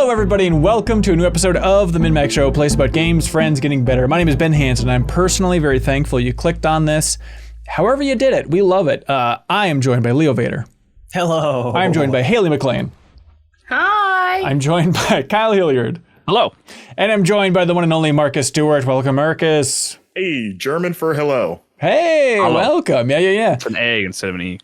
Hello, everybody, and welcome to a new episode of the MinnMax Show, a place about games, friends, getting better. My name is Ben Hansen, and I'm personally very thankful you clicked on this. However you did it, we love it. I am joined by Leo Vader. Hello. I'm joined by Haley McLean. Hi. I'm joined by Kyle Hilliard. Hello. And I'm joined by the one and only Marcus Stewart. Welcome, Marcus. Hey, German for hello. Hey, Hello. Welcome. Yeah. It's an A instead of an E.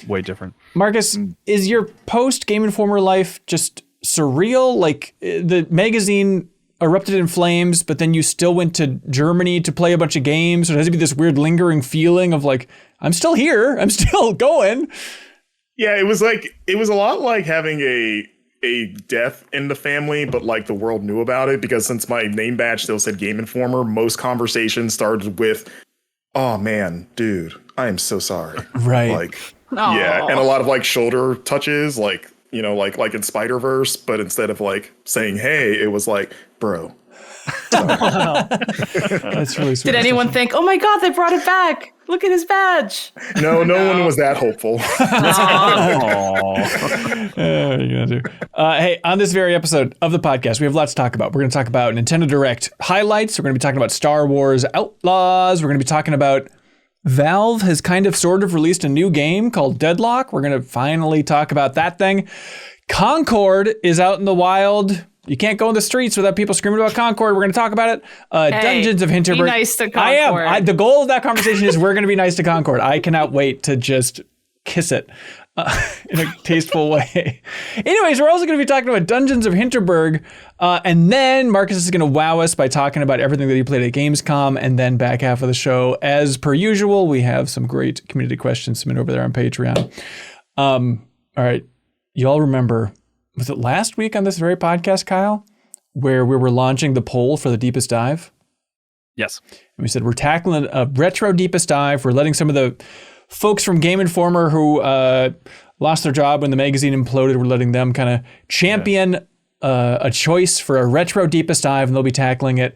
Way different. Marcus, is your post-Game Informer life just surreal? Like, the magazine erupted in flames, but then you still went to Germany to play a bunch of games? Or has it be this weird lingering feeling of like, I'm still here, I'm still going? Yeah, it was a lot like having a death in the family, but like the world knew about it, because since my name badge still said Game Informer, most conversations started with, oh man, dude, I am so sorry. Right. Like, yeah, and a lot of like shoulder touches, like, you know, like in Spider-Verse, but instead of like saying, hey, it was like, bro. That's really sweet. Did anyone think, oh my God, they brought it back? Look at his badge. No one was that hopeful. Hey, on this very episode of the podcast, we have lots to talk about. We're going to talk about Nintendo Direct highlights. We're going to be talking about Star Wars Outlaws. We're going to be talking about Valve has kind of sort of released a new game called Deadlock. We're going to finally talk about that thing. Concord is out in the wild. You can't go in the streets without people screaming about Concord. We're going to talk about it. Dungeons of Hinterberg. Be nice to Concord. I am. The goal of that conversation is we're going to be nice to Concord. I cannot wait to just kiss it in a tasteful way. Anyways, we're also going to be talking about Dungeons of Hinterberg. And then Marcus is going to wow us by talking about everything that he played at Gamescom. And then back half of the show, as per usual, we have some great community questions submitted over there on Patreon. All right. You all remember, was it last week on this very podcast, Kyle, where we were launching the poll for the deepest dive? Yes. And we said we're tackling a retro deepest dive. We're letting some of the folks from Game Informer who lost their job when the magazine imploded, we're letting them kind of champion a choice for a retro deepest dive, and they'll be tackling it.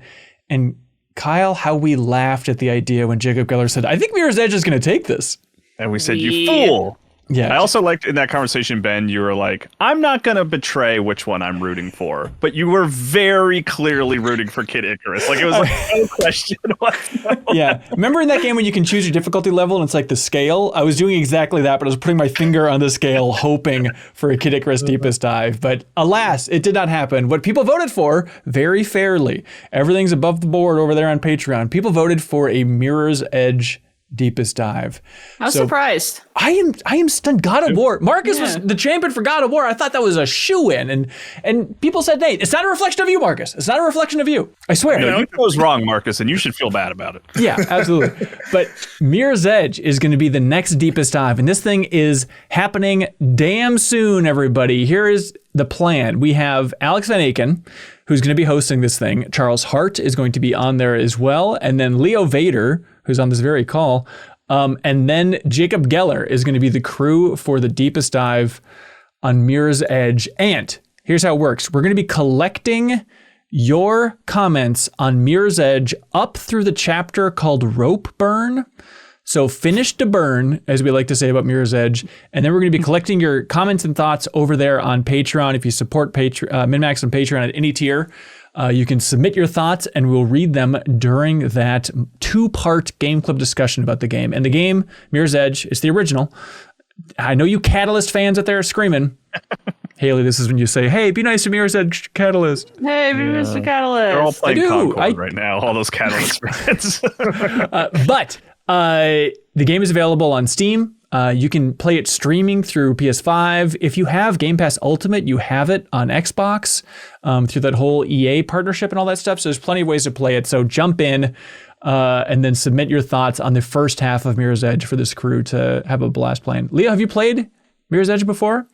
And Kyle, how we laughed at the idea when Jacob Geller said, I think Mirror's Edge is going to take this. And we said, you fool. Yeah. I also liked in that conversation, Ben, you were like, I'm not going to betray which one I'm rooting for. But you were very clearly rooting for Kid Icarus. Like, it was like, no question whatsoever. Yeah. Remember in that game when you can choose your difficulty level and it's like the scale? I was doing exactly that, but I was putting my finger on the scale hoping for a Kid Icarus deepest dive. But alas, it did not happen. What people voted for, very fairly, everything's above the board over there on Patreon. People voted for a Mirror's Edge deepest dive. I was surprised. I am stunned. God of War. Marcus was the champion for God of War. I thought that was a shoo-in, and people said, "Nate, it's not a reflection of you, Marcus. It's not a reflection of you. I swear." No, you was wrong, Marcus, and you should feel bad about it. Yeah, absolutely. But Mirror's Edge is going to be the next deepest dive, and this thing is happening damn soon, everybody. Here is the plan. We have Alex Van Aken, who's going to be hosting this thing. Charles Hart is going to be on there as well, and then Leo Vader, who's on this very call. And then Jacob Geller is going to be the crew for the deepest dive on Mirror's Edge. And here's how it works. We're going to be collecting your comments on Mirror's Edge up through the chapter called Rope Burn. So finish to burn, as we like to say about Mirror's Edge. And then we're going to be collecting your comments and thoughts over there on Patreon. If you support MinnMax on Patreon at any tier, you can submit your thoughts and we'll read them during that 2-part Game Club discussion about the game. And the game, Mirror's Edge, is the original. I know you Catalyst fans out there are screaming. Haley, this is when you say, hey, be nice to Mirror's Edge Catalyst. Hey, Mr. Catalyst. They're all playing Concord right now, all those Catalyst fans. But the game is available on Steam. You can play it streaming through PS5. If you have Game Pass Ultimate, you have it on Xbox through that whole EA partnership and all that stuff. So there's plenty of ways to play it. So jump in and then submit your thoughts on the first half of Mirror's Edge for this crew to have a blast playing. Leo, have you played Mirror's Edge before?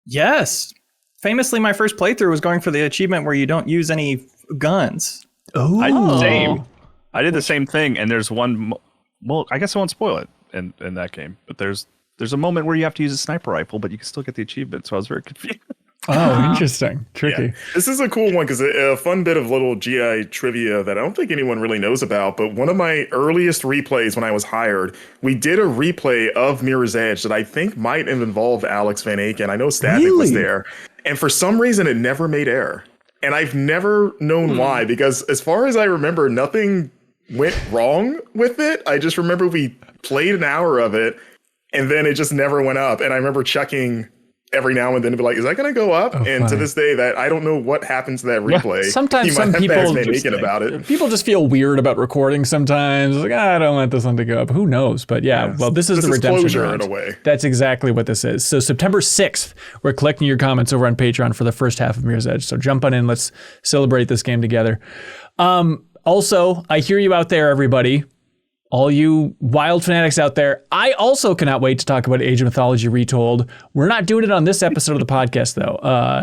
Yes. Famously, my first playthrough was going for the achievement where you don't use any guns. Same. I did the same thing. And there's one, well, I guess I won't spoil it in that game, but there's a moment where you have to use a sniper rifle, but you can still get the achievement. So I was very confused. Oh, interesting. Tricky. Yeah. This is a cool one because a fun bit of little GI trivia that I don't think anyone really knows about, but one of my earliest replays when I was hired, we did a replay of Mirror's Edge that I think might have involved Alex Van Aken. I know Static was there. And for some reason, it never made air. And I've never known why, because as far as I remember, nothing went wrong with it. I just remember we played an hour of it, and then it just never went up. And I remember checking every now and then to be like, is that going to go up? And to this day, that I don't know what happens to that replay. Sometimes some people about it. People just feel weird about recording sometimes. Like, I don't want this one to go up. Who knows? But well, this is the redemption closure round. in a way. That's exactly what this is. So September 6th, we're collecting your comments over on Patreon for the first half of Mirror's Edge. So jump on in. Let's celebrate this game together. Also, I hear you out there, everybody. All you wild fanatics out there, I also cannot wait to talk about Age of Mythology Retold. We're not doing it on this episode of the podcast, though.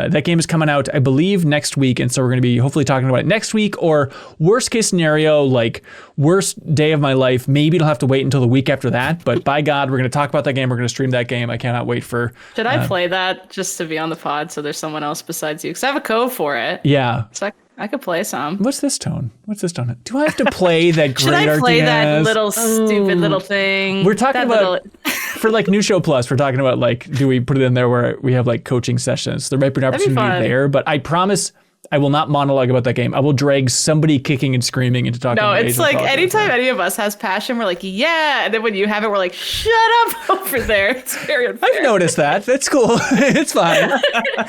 That game is coming out, I believe, next week, and so we're going to be hopefully talking about it next week, or worst case scenario, like worst day of my life. Maybe it'll have to wait until the week after that, but by God, we're going to talk about that game. We're going to stream that game. I cannot wait for... Should I play that just to be on the pod so there's someone else besides you? Because I have a code for it. Yeah. So I could play some. What's this tone? Do I have to play that great Should I play that RTS? little stupid little thing? We're talking about, for like New Show Plus, we're talking about like, do we put it in there where we have like coaching sessions? There might be an opportunity there, but I promise I will not monologue about that game. I will drag somebody kicking and screaming into talking about it. No, it's like anytime any of us has passion, we're like, yeah. And then when you have it, we're like, shut up over there. It's very unfair. I've noticed that. That's cool. It's fine.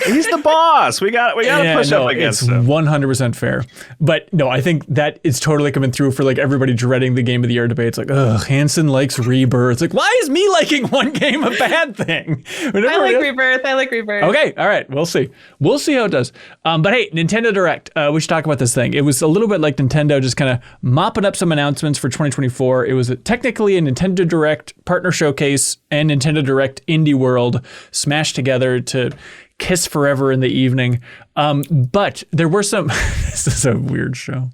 He's the boss. We got to push up against him. It's 100% fair. But no, I think that it's totally coming through for like everybody dreading the game of the year debate. It's like, ugh, Hansen likes Rebirth. It's like, why is me liking one game a bad thing? I like Rebirth. Okay, all right, we'll see. We'll see how it does. But hey, Nintendo Direct. We should talk about this thing. It was a little bit like Nintendo just kind of mopping up some announcements for 2024. It was technically a Nintendo Direct partner showcase and Nintendo Direct Indie World smashed together to kiss forever in the evening. But there were some, this is a weird show,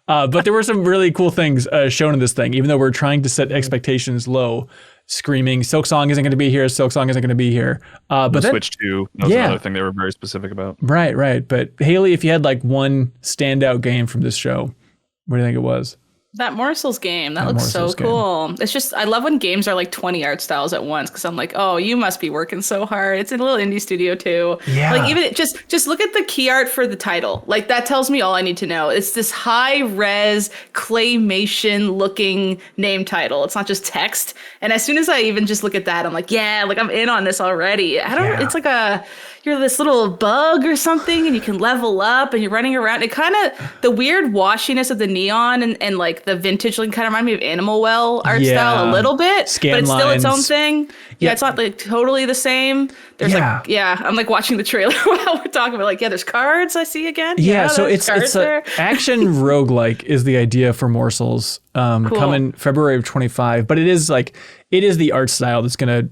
but there were some really cool things shown in this thing, even though we're trying to set expectations low. Screaming, Silksong isn't going to be here. Silksong isn't going to be here. But then, Switch 2, that was another thing they were very specific about. Right. But Haley, if you had like one standout game from this show, what do you think it was? That Morsels game, that looks so cool. It's just, I love when games are like 20 art styles at once, because I'm like, oh, you must be working so hard. It's in a little indie studio too. Yeah. Like even just look at the key art for the title. Like that tells me all I need to know. It's this high res claymation looking name title. It's not just text. And as soon as I even just look at that, I'm like, yeah, like I'm in on this already. It's like you're this little bug or something, and you can level up, and you're running around. It kind of, the weird washiness of the neon and like the vintage, like kind of remind me of Animal Well art style a little bit, but it's still its own thing. Yeah, it's not like totally the same. There's I'm like watching the trailer while we're talking about like, there's cards I see again. Yeah, so it's a action roguelike is the idea for Morsels, coming February of 25, but it is the art style that's going to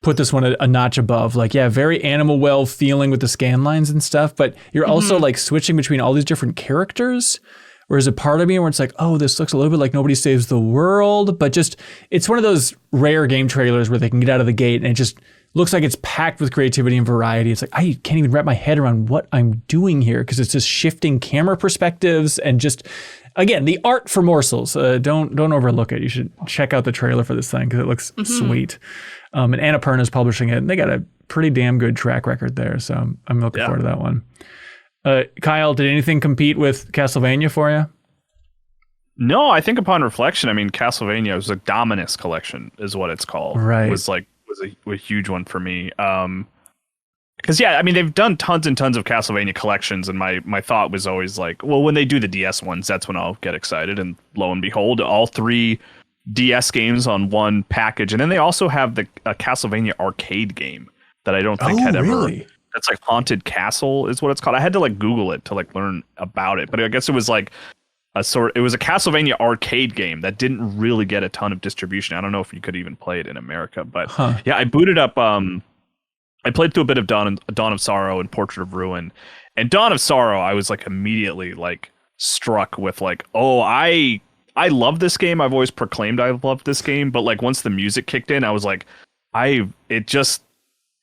put this one a notch above. Like, very Animal Well feeling with the scan lines and stuff, but you're also like switching between all these different characters. Whereas a part of me where it's like, oh, this looks a little bit like Nobody Saves the World, but just, it's one of those rare game trailers where they can get out of the gate and it just looks like it's packed with creativity and variety. It's like, I can't even wrap my head around what I'm doing here, because it's just shifting camera perspectives and just, again, the art for Morsels. Don't overlook it. You should check out the trailer for this thing because it looks sweet. And Annapurna's publishing it, and they got a pretty damn good track record there. So I'm looking forward to that one. Kyle, did anything compete with Castlevania for you? No, I think upon reflection, I mean, Castlevania was a Dominus collection, is what it's called. Right. It was a huge one for me. Because I mean, they've done tons and tons of Castlevania collections, and my thought was always like, well, when they do the DS ones, that's when I'll get excited. And lo and behold, all 3 DS games on one package, and then they also have the Castlevania arcade game that I don't think had ever. Really? That's like Haunted Castle is what it's called. I had to like Google it to like learn about it, but I guess it was like it was a Castlevania arcade game that didn't really get a ton of distribution. I don't know if you could even play it in America, but I booted up. I played through a bit of Dawn of Sorrow and Portrait of Ruin, and Dawn of Sorrow, I was like immediately like struck with like, oh, I love this game. I've always proclaimed I loved this game, but like once the music kicked in, I was like, it just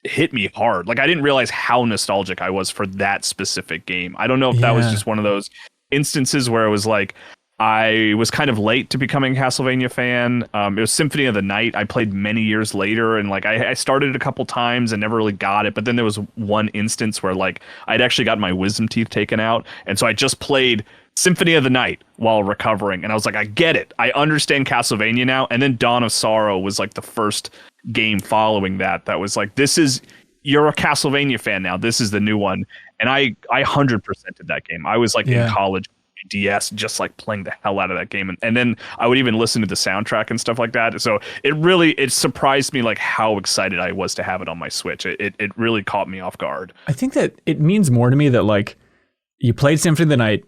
hit me hard. Like I didn't realize how nostalgic I was for that specific game. I don't know if that was just one of those instances where it was like, I was kind of late to becoming a Castlevania fan. It was Symphony of the Night. I played many years later, and like I started it a couple times and never really got it. But then there was one instance where like I'd actually got my wisdom teeth taken out, and so I just played Symphony of the Night while recovering, and I was like, I get it. I understand Castlevania now. And then Dawn of Sorrow was like the first game following that was like, you're a Castlevania fan now. This is the new one. And I 100%ed that game. I was like in college, DS, just like playing the hell out of that game. And then I would even listen to the soundtrack and stuff like that. So it surprised me like how excited I was to have it on my Switch. It really caught me off guard. I think that it means more to me that like you played Symphony of the Night.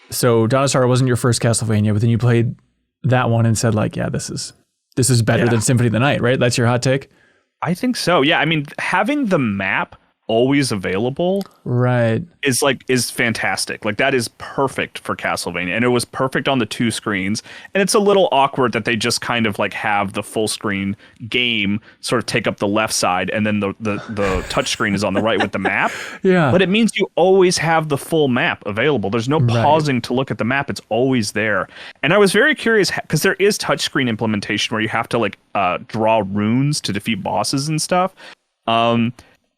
So Dawn of Sorrow wasn't your first Castlevania, but then you played that one and said like, yeah, this is better than Symphony of the Night, right? That's your hot take? I think so. Yeah. I mean, having the map always available is fantastic. Like that is perfect for Castlevania, and it was perfect on the 2 screens. And it's a little awkward that they just kind of like have the full screen game sort of take up the left side, and then the touch screen is on the right with the map. Yeah, but it means you always have the full map available. There's no pausing to look at the map. It's always there. And I was very curious because there is touchscreen implementation where you have to like draw runes to defeat bosses and stuff.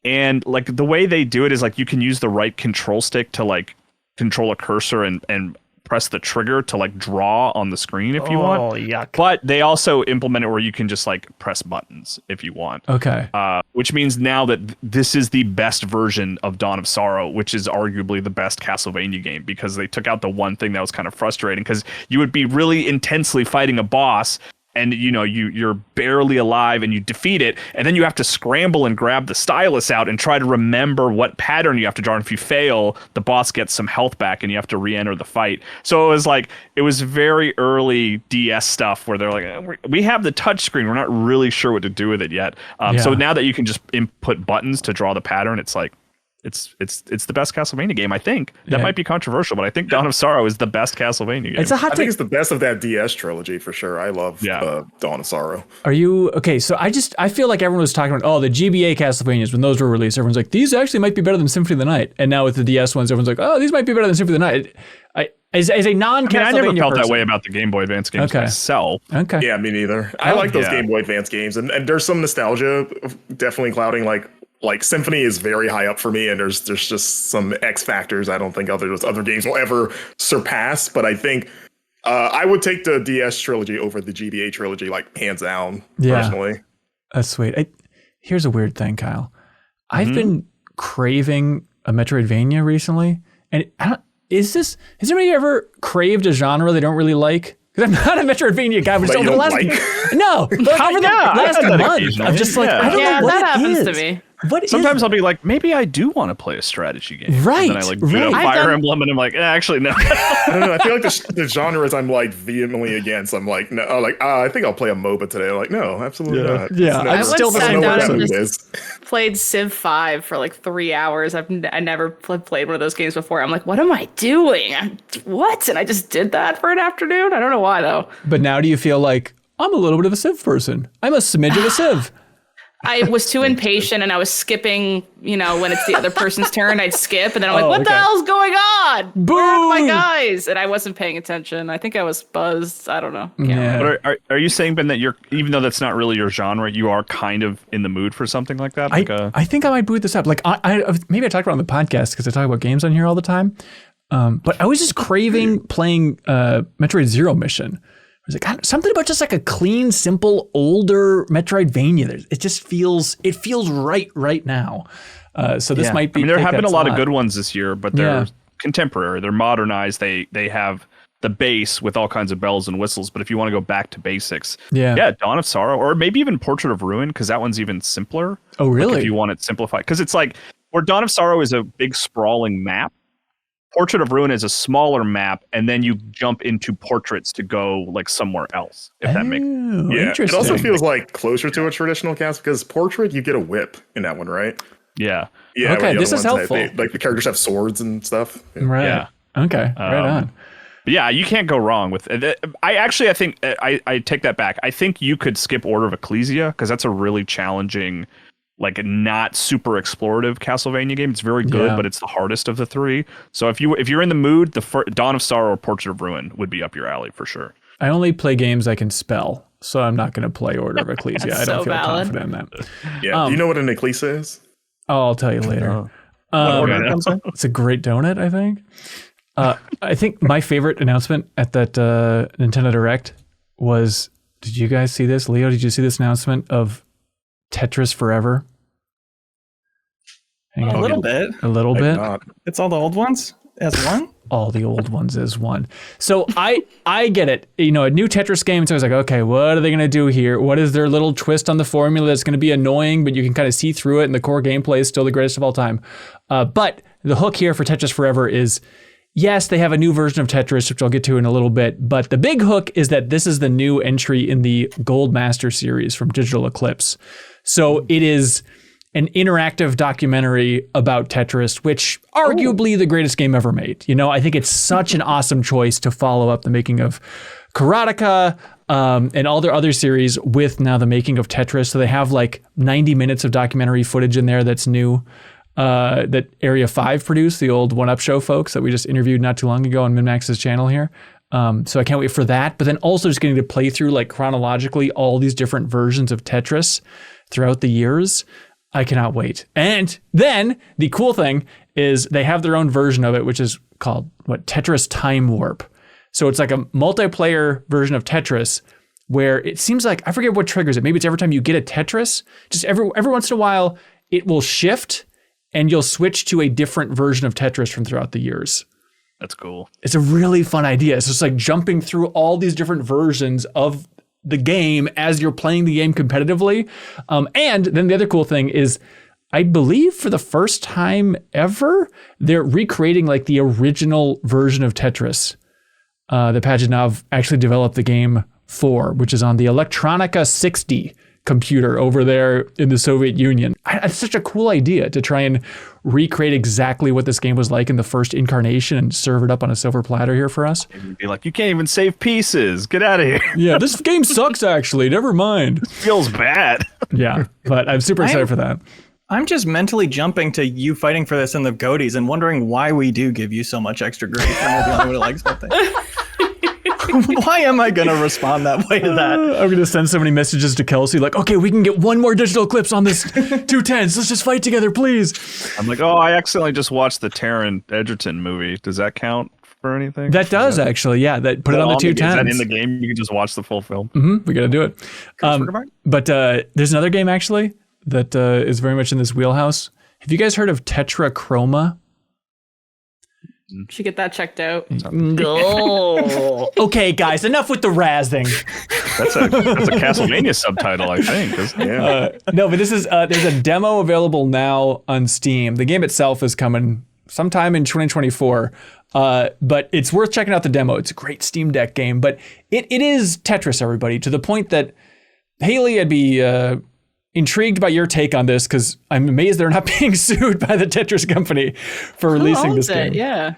And like the way they do it is like you can use the right control stick to like control a cursor and press the trigger to like draw on the screen if you want. Oh, yuck. But they also implement it where you can just like press buttons if you want. Okay. Which means now that this is the best version of Dawn of Sorrow, which is arguably the best Castlevania game, because they took out the one thing that was kind of frustrating, because you would be really intensely fighting a boss, and you know you're barely alive and you defeat it, and then you have to scramble and grab the stylus out and try to remember what pattern you have to draw. And if you fail, the boss gets some health back and you have to re-enter the fight. So it was very early DS stuff where they're like, we have the touch screen, we're not really sure what to do with it yet. So now that you can just input buttons to draw the pattern, it's like it's the best Castlevania game. I think that might be controversial, but I think Dawn of Sorrow is the best Castlevania game. It's a hot I think it's the best of that DS trilogy for sure. I love Dawn of Sorrow. Are you okay? So I feel like everyone was talking about the GBA Castlevanias when those were released. Everyone's like, these actually might be better than Symphony of the Night. And now with the DS ones, everyone's like, oh, these might be better than Symphony of the Night. As a non-Castlevania I never felt person, that way about the Game Boy Advance games myself. Okay. Yeah, me neither. I like those Game Boy Advance games, and there's some nostalgia definitely clouding like Symphony is very high up for me, and there's just some X factors I don't think other games will ever surpass. But I think I would take the DS trilogy over the GBA trilogy, like hands down. Personally, that's sweet. Here's a weird thing, Kyle. I've been craving a Metroidvania recently, and has anybody ever craved a genre they don't really like? Because I'm not a Metroidvania guy, but over the last month, I'm just like, I don't know what that happens is. to me. Sometimes I'll be like, maybe I do want to play a strategy game. Right. And then I like boot up Fire Emblem, and I'm like, actually, no. I don't know. I feel like the genres I'm like vehemently against. I'm like, no. I think I'll play a MOBA today. I'm like, no, absolutely not. Yeah, I'm still the same person. Played Civ 5 for like 3 hours. I never played one of those games before. I'm like, what am I doing? What? And I just did that for an afternoon. I don't know why though. But now do you feel like I'm a little bit of a Civ person? I'm a smidge of a Civ. I was too impatient and I was skipping, when it's the other person's turn, I'd skip. And then I'm like, what the hell's going on? Boom! Where are my guys? And I wasn't paying attention. I think I was buzzed. I don't know. But are you saying, Ben, that even though that's not really your genre, you are kind of in the mood for something like that? I think I might boot this up. Like maybe I talked about it on the podcast because I talk about games on here all the time. But I was just craving playing Metroid Zero Mission. I was like, God, something about just like a clean, simple, older Metroidvania. It just feels right now. So this might be. I mean, there have been a lot of good ones this year, but they're contemporary. They're modernized. They have the base with all kinds of bells and whistles. But if you want to go back to basics, Dawn of Sorrow, or maybe even Portrait of Ruin, because that one's even simpler. Oh, really? Like if you want it simplified, because it's like where Dawn of Sorrow is a big sprawling map. Portrait of Ruin is a smaller map, and then you jump into portraits to go like somewhere else. If that makes sense. Yeah, it also feels like closer to a traditional cast because Portrait, you get a whip in that one, right? Yeah. Yeah. Okay, this is helpful. Like the characters have swords and stuff. Right. Yeah. Okay. Right on. Yeah, you can't go wrong with it. I think I take that back. I think you could skip Order of Ecclesia because that's a really challenging like not super explorative Castlevania game. It's very good, Yeah. but it's the hardest of the three. So if you're in the mood, Dawn of Sorrow or Portrait of Ruin would be up your alley for sure. I only play games I can spell, so I'm not going to play Order of Ecclesia. I don't so feel valid. confident in that. Yeah. Do you know what an ecclesia is? Oh, I'll tell you later. What order it comes in? It's a great donut, I think. I think my favorite announcement at that Nintendo Direct was, did you guys see this? Leo, did you see this announcement of Tetris Forever? Hang A on. little bit. A little I bit. did not. It's all the old ones as one. All the old ones as one. So I get it. You know, a new Tetris game, so I was like, okay, what are they going to do here? What is their little twist on the formula that's going to be annoying, but you can kind of see through it, and the core gameplay is still the greatest of all time. But the hook here for Tetris Forever is, yes, they have a new version of Tetris, which I'll get to in a little bit, but the big hook is that this is the new entry in the Gold Master series from Digital Eclipse. So it is an interactive documentary about Tetris, which arguably the greatest game ever made. You know, I think it's such an awesome choice to follow up the making of Karateka and all their other series with now the making of Tetris. So they have like 90 minutes of documentary footage in there that's new, that Area 5 produced, the old One Up Show folks that we just interviewed not too long ago on MinnMax's channel here. So I can't wait for that. But then also just getting to play through like chronologically all these different versions of Tetris throughout the years. I cannot wait. And then the cool thing is they have their own version of it, which is called Tetris Time Warp. So it's like a multiplayer version of Tetris where it seems like, I forget what triggers it. Maybe it's every time you get a Tetris, just every once in a while, it will shift and you'll switch to a different version of Tetris from throughout the years. That's cool. It's a really fun idea. It's just like jumping through all these different versions of the game as you're playing the game competitively. And then the other cool thing is, I believe for the first time ever, they're recreating like the original version of Tetris that Pajitnov actually developed the game for, which is on the Electronica 60 computer over there in the Soviet Union. It's such a cool idea to try and recreate exactly what this game was like in the first incarnation and serve it up on a silver platter here for us. You'd be like, you can't even save pieces. Get out of here. Yeah, this game sucks actually. Never mind. Feels bad. Yeah, but I'm super excited for that. I'm just mentally jumping to you fighting for this in the Goaties and wondering why we do give you so much extra grief when you're the only one who likes something. Why am I going to respond that way to that? I'm going to send so many messages to Kelsey like, okay, we can get one more digital clips on this 210s. Let's just fight together, please. I'm like, oh, I accidentally just watched the Taron Egerton movie. Does that count for anything? That does actually, yeah. That put it on the 210s. Is that in the game? You can just watch the full film. We got to do it. But there's another game actually that is very much in this wheelhouse. Have you guys heard of Tetrachroma? Should get that checked out. Okay, guys, enough with the razzing. That's a Castlevania subtitle, I think. No, but this is there's a demo available now on Steam. The game itself is coming sometime in 2024, but it's worth checking out the demo. It's a great Steam Deck game, but it is Tetris, everybody, to the point that, Haley, I'd be intrigued by your take on this because I'm amazed they're not being sued by the Tetris company for releasing this game. Yeah.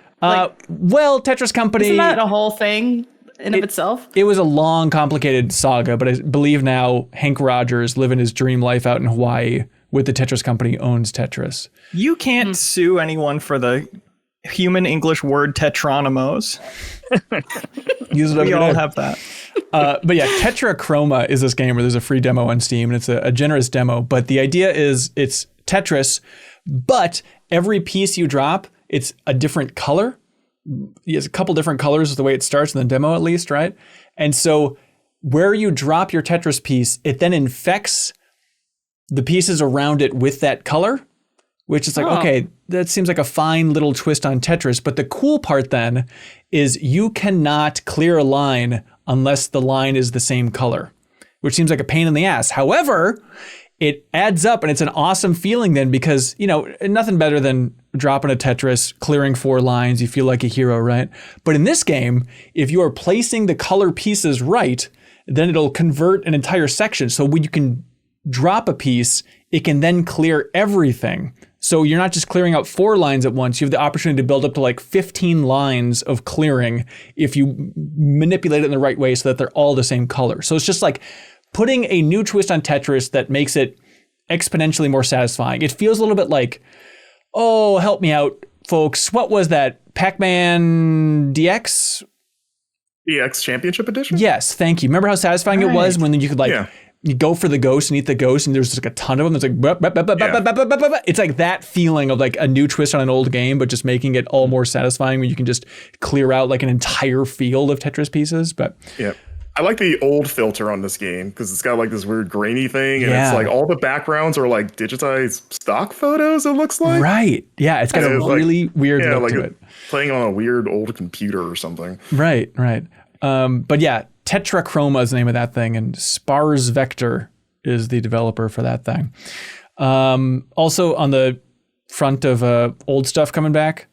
Well, Tetris company. Isn't that a whole thing in of itself? It was a long, complicated saga, but I believe now Hank Rogers, living his dream life out in Hawaii with the Tetris company, owns Tetris. You can't sue anyone for the human English word tetronymos. Use it We all have that. But yeah, Tetrachroma is this game where there's a free demo on Steam, and it's a generous demo. But the idea is it's Tetris, but every piece you drop, it's a different color. It's a couple different colors is the way it starts in the demo, at least, right? And so where you drop your Tetris piece, it then infects the pieces around it with that color, which is like, okay, that seems like a fine little twist on Tetris. But the cool part then is you cannot clear a line unless the line is the same color, which seems like a pain in the ass. However, it adds up and it's an awesome feeling then because, you know, nothing better than dropping a Tetris, clearing 4 lines, you feel like a hero, right? But in this game, if you are placing the color pieces right, then it'll convert an entire section. So when you can drop a piece, it can then clear everything. So you're not just clearing out 4 lines at once. You have the opportunity to build up to like 15 lines of clearing if you manipulate it in the right way so that they're all the same color. So it's just like putting a new twist on Tetris that makes it exponentially more satisfying. It feels a little bit like, oh, help me out, folks. What was that? Pac-Man DX? EX Championship Edition? Yes, thank you. Remember how satisfying it was when you could you go for the ghost and eat the ghost, and there's just like a ton of them. It's like it's like that feeling of like a new twist on an old game, but just making it all more satisfying when you can just clear out like an entire field of Tetris pieces. But yeah. I like the old filter on this game because it's got like this weird grainy thing, and it's like all the backgrounds are like digitized stock photos. It looks like yeah, it's got a really weird look to it. Playing on a weird old computer or something. Right. But yeah, Tetrachroma is the name of that thing, and Spars Vector is the developer for that thing. Also on the front of old stuff coming back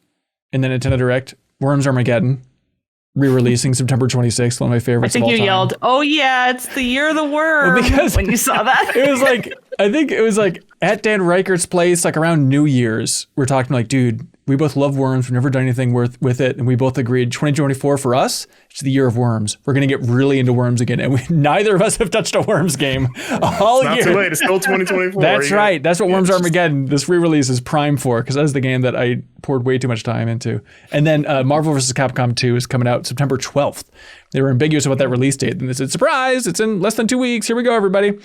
in the Nintendo Direct, Worms Armageddon, re-releasing September 26th, one of my favorites of all time. I think you yelled, "Oh yeah, it's the year of the worm," when you saw that. It was like, I think it was like at Dan Reichert's place, like around New Year's, we're talking like, dude, we both love Worms. We've never done anything with it. And we both agreed 2024 for us, it's the year of Worms. We're going to get really into Worms again. And neither of us have touched a Worms game all year. Not too late. It's still 2024. That's right. That's what Worms Armageddon, this re-release, is prime for, because that's the game that I poured way too much time into. And then Marvel vs. Capcom 2 is coming out September 12th. They were ambiguous about that release date. And they said, surprise, it's in less than 2 weeks. Here we go, everybody.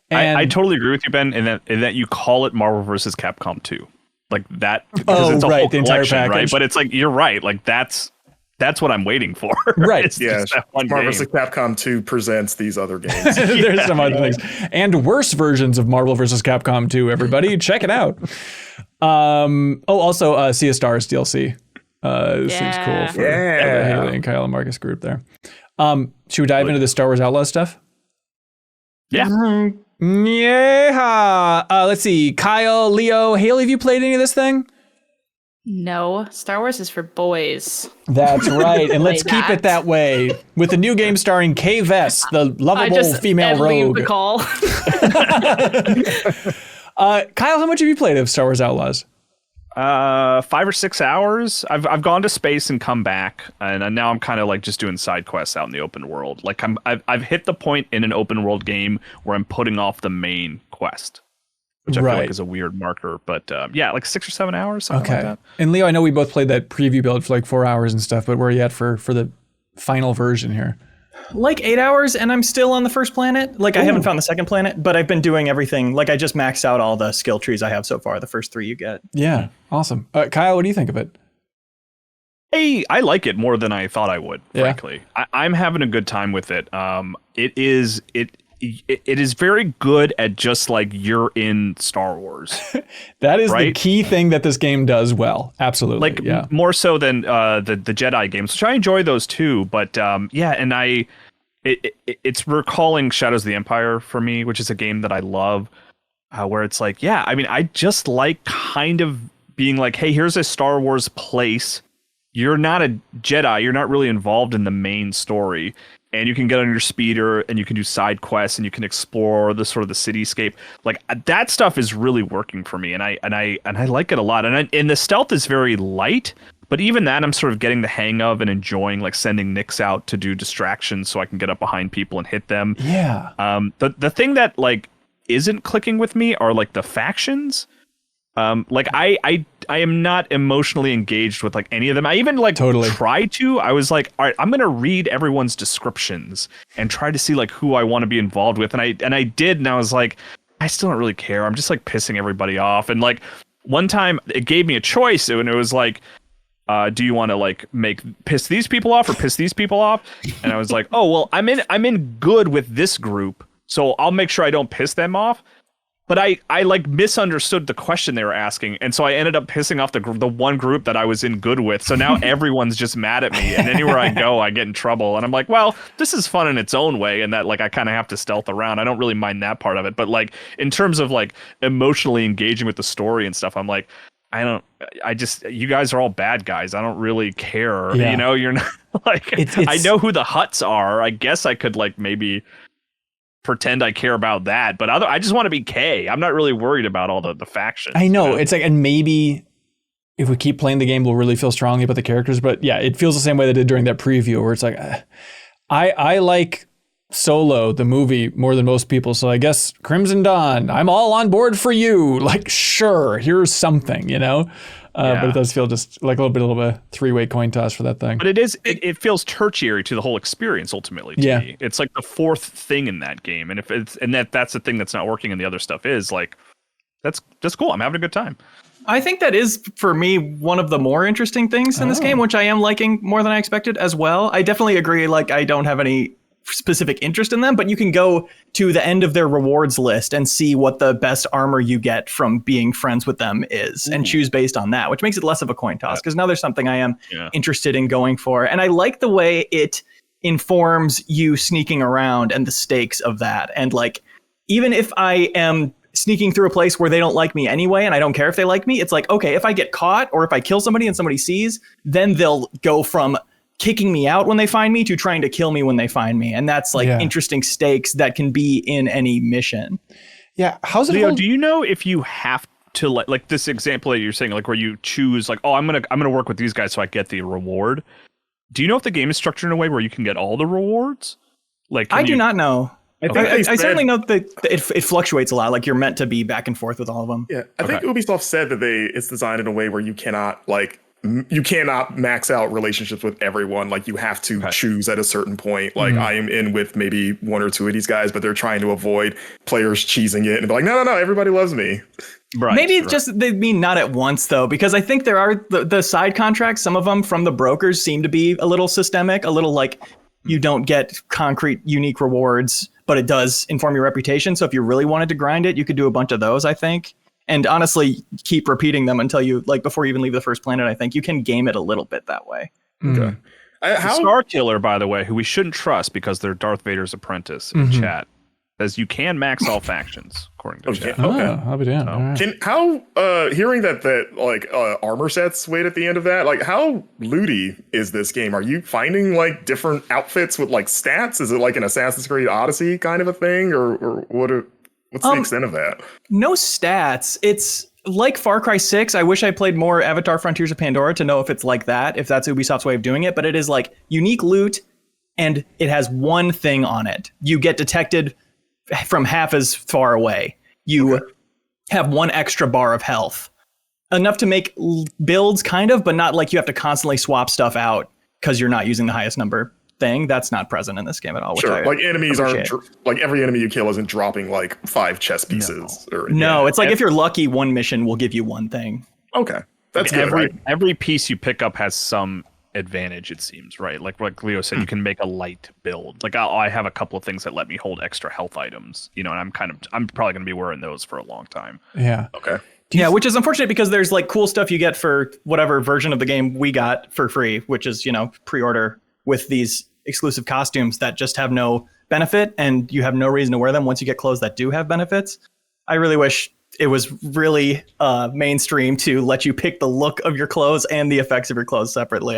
And I totally agree with you, Ben, in that you call it Marvel vs. Capcom 2. Like that, because it's a whole the entire collection, package. right? But it's like, you're right. Like that's what I'm waiting for. Right. It's just that one Marvel game. vs. Capcom 2 presents these other games. There's some other things. And worse versions of Marvel vs. Capcom 2, everybody. Check it out. Also Sea of Stars DLC. Seems cool for the Haley and Kyle and Marcus group there. Should we dive into the Star Wars Outlaws stuff? Yeah. Yeah. Let's see. Kyle, Leo, Haley, have you played any of this thing? No, Star Wars is for boys. That's right. And let's keep it that way. With the new game starring Kay Vess, the lovable female rogue. The call. Kyle, how much have you played of Star Wars Outlaws? 5 or 6 hours. I've gone to space and come back, and now I'm kind of like just doing side quests out in the open world. Like I've hit the point in an open world game where I'm putting off the main quest, which I feel like is a weird marker. But like 6 or 7 hours, something like that. And Leo, I know we both played that preview build for like 4 hours and stuff, but where are you at for the final version here? Like 8 hours, and I'm still on the first planet. Like, I haven't found the second planet, but I've been doing everything. Like, I just maxed out all the skill trees I have so far. The first 3 you get. Yeah, awesome. Kyle, what do you think of it? Hey, I like it more than I thought I would, frankly. I'm having a good time with it. It is very good at just like, you're in Star Wars. That is the key thing that this game does well. Absolutely. Like more so than the Jedi games, which I enjoy those too. But and it's recalling Shadows of the Empire for me, which is a game that I love, where it's like, I just like kind of being like, hey, here's a Star Wars place. You're not a Jedi. You're not really involved in the main story. And you can get on your speeder and you can do side quests and you can explore the sort of the cityscape. Like, that stuff is really working for me, and I like it a lot. And the stealth is very light, but even that I'm sort of getting the hang of and enjoying, like sending Nyx out to do distractions so I can get up behind people and hit them. Yeah. The thing that like isn't clicking with me are like the factions. Like I am not emotionally engaged with like any of them. I even like try to. I was like, all right, I'm gonna read everyone's descriptions and try to see like who I want to be involved with. And I did, and I was like, I still don't really care. I'm just like pissing everybody off. And like one time it gave me a choice, and it was like, do you want to like piss these people off or piss these people off? And I was like, oh well, I'm in good with this group, so I'll make sure I don't piss them off. But I like misunderstood the question they were asking, and so I ended up pissing off the one group that I was in good with. So now everyone's just mad at me, and anywhere I go, I get in trouble. And I'm like, well, this is fun in its own way, and that like I kind of have to stealth around. I don't really mind that part of it, but like in terms of like emotionally engaging with the story and stuff, I'm like, you guys are all bad guys. I don't really care. Yeah. You know, you're not like I know who the Hutts are. I guess I could like maybe pretend I care about that, but I just want to be K. I'm not really worried about all the factions. I know. It's like, and maybe if we keep playing the game, we'll really feel strongly about the characters. But yeah, it feels the same way that it did during that preview, where it's like, I like Solo, the movie, more than most people. So I guess Crimson Dawn, I'm all on board for you. Like, sure, here's something, you know? But it does feel just like a little bit of a three-way coin toss for that thing. But it feels tertiary to the whole experience ultimately to me. It's like the fourth thing in that game. And that's the thing that's not working and the other stuff is like, that's cool. I'm having a good time. I think that is, for me, one of the more interesting things in this game, which I am liking more than I expected as well. I definitely agree, like, I don't have any specific interest in them, but you can go to the end of their rewards list and see what the best armor you get from being friends with them is and choose based on that, which makes it less of a coin toss because now there's something I am interested in going for. And I like the way it informs you sneaking around and the stakes of that. And like, even if I am sneaking through a place where they don't like me anyway, and I don't care if they like me, it's like, okay, if I get caught or if I kill somebody and somebody sees, then they'll go from kicking me out when they find me to trying to kill me when they find me. And that's like interesting stakes that can be in any mission. Yeah. How's it? Leo, do you know if you have to like this example that you're saying, like where you choose like, oh, I'm going to work with these guys so I get the reward. Do you know if the game is structured in a way where you can get all the rewards? Like, I do not know. I certainly know that it fluctuates a lot. Like you're meant to be back and forth with all of them. Yeah. I think Ubisoft said that it's designed in a way where you cannot max out relationships with everyone. Like you have to choose at a certain point. Like I am in with maybe one or two of these guys, but they're trying to avoid players cheesing it and be like, no, everybody loves me. Right. Maybe it's just they mean not at once though, because I think there are the side contracts. Some of them from the brokers seem to be a little systemic, a little like you don't get concrete unique rewards, but it does inform your reputation. So if you really wanted to grind it, you could do a bunch of those, I think. And honestly, keep repeating them until you like before you even leave the first planet. I think you can game it a little bit that way. Okay. Star Killer, by the way, who we shouldn't trust because they're Darth Vader's apprentice in chat, says you can max all factions according to chat. Okay. I'll be down. Hearing that like armor sets wait at the end of that, like how looty is this game? Are you finding like different outfits with like stats? Is it like an Assassin's Creed Odyssey kind of a thing, or what? What's the extent of that? No stats. It's like Far Cry 6. I wish I played more Avatar Frontiers of Pandora to know if it's like that, if that's Ubisoft's way of doing it. But it is like unique loot, and it has one thing on it. You get detected from half as far away. You have one extra bar of health. Enough to make builds, kind of, but not like you have to constantly swap stuff out because you're not using the highest number thing. That's not present in this game at all. Sure, like enemies aren't like every enemy you kill isn't dropping like 5 chess pieces. No, it's like if you're lucky, one mission will give you one thing. Okay, that's good. Every piece you pick up has some advantage, it seems, right? Like Leo said, you can make a light build. Like I have a couple of things that let me hold extra health items, you know, and I'm probably going to be wearing those for a long time. Yeah. Okay. Yeah, which is unfortunate because there's like cool stuff you get for whatever version of the game we got for free, which is, you know, pre-order with these exclusive costumes that just have no benefit and you have no reason to wear them once you get clothes that do have benefits. I really wish it was really mainstream to let you pick the look of your clothes and the effects of your clothes separately.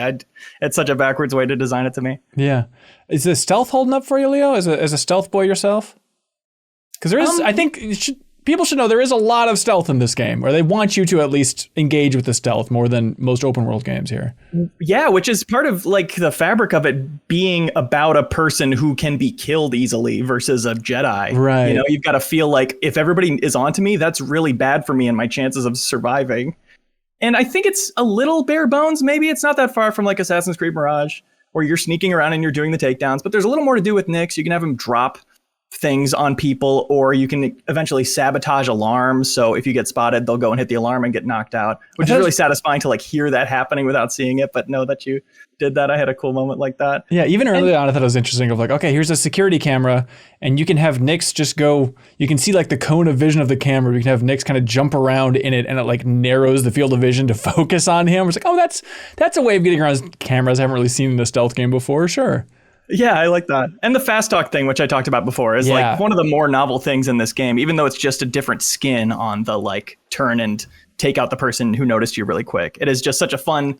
It's such a backwards way to design it to me. Yeah. Is the stealth holding up for you, Leo, as a stealth boy yourself? Because there is, I think people should know there is a lot of stealth in this game, where they want you to at least engage with the stealth more than most open world games here. Yeah, which is part of like the fabric of it being about a person who can be killed easily versus a Jedi. Right. You know, you've got to feel like if everybody is onto me, that's really bad for me and my chances of surviving. And I think it's a little bare bones. Maybe it's not that far from like Assassin's Creed Mirage, where you're sneaking around and you're doing the takedowns, but there's a little more to do with Nyx. You can have him drop things on people, or you can eventually sabotage alarms. So if you get spotted, they'll go and hit the alarm and get knocked out, which is really satisfying to like hear that happening without seeing it, but know that you did that. I had a cool moment like that. Yeah, even early on, I thought it was interesting of like, okay, here's a security camera, and you can have Nyx just go, you can see like the cone of vision of the camera. You can have Nyx kind of jump around in it, and it like narrows the field of vision to focus on him. It's like, oh, that's a way of getting around cameras I haven't really seen in a stealth game before. Sure. Yeah, I like that. And the fast talk thing, which I talked about before, is like one of the more novel things in this game, even though it's just a different skin on the like turn and take out the person who noticed you really quick. It is just such a fun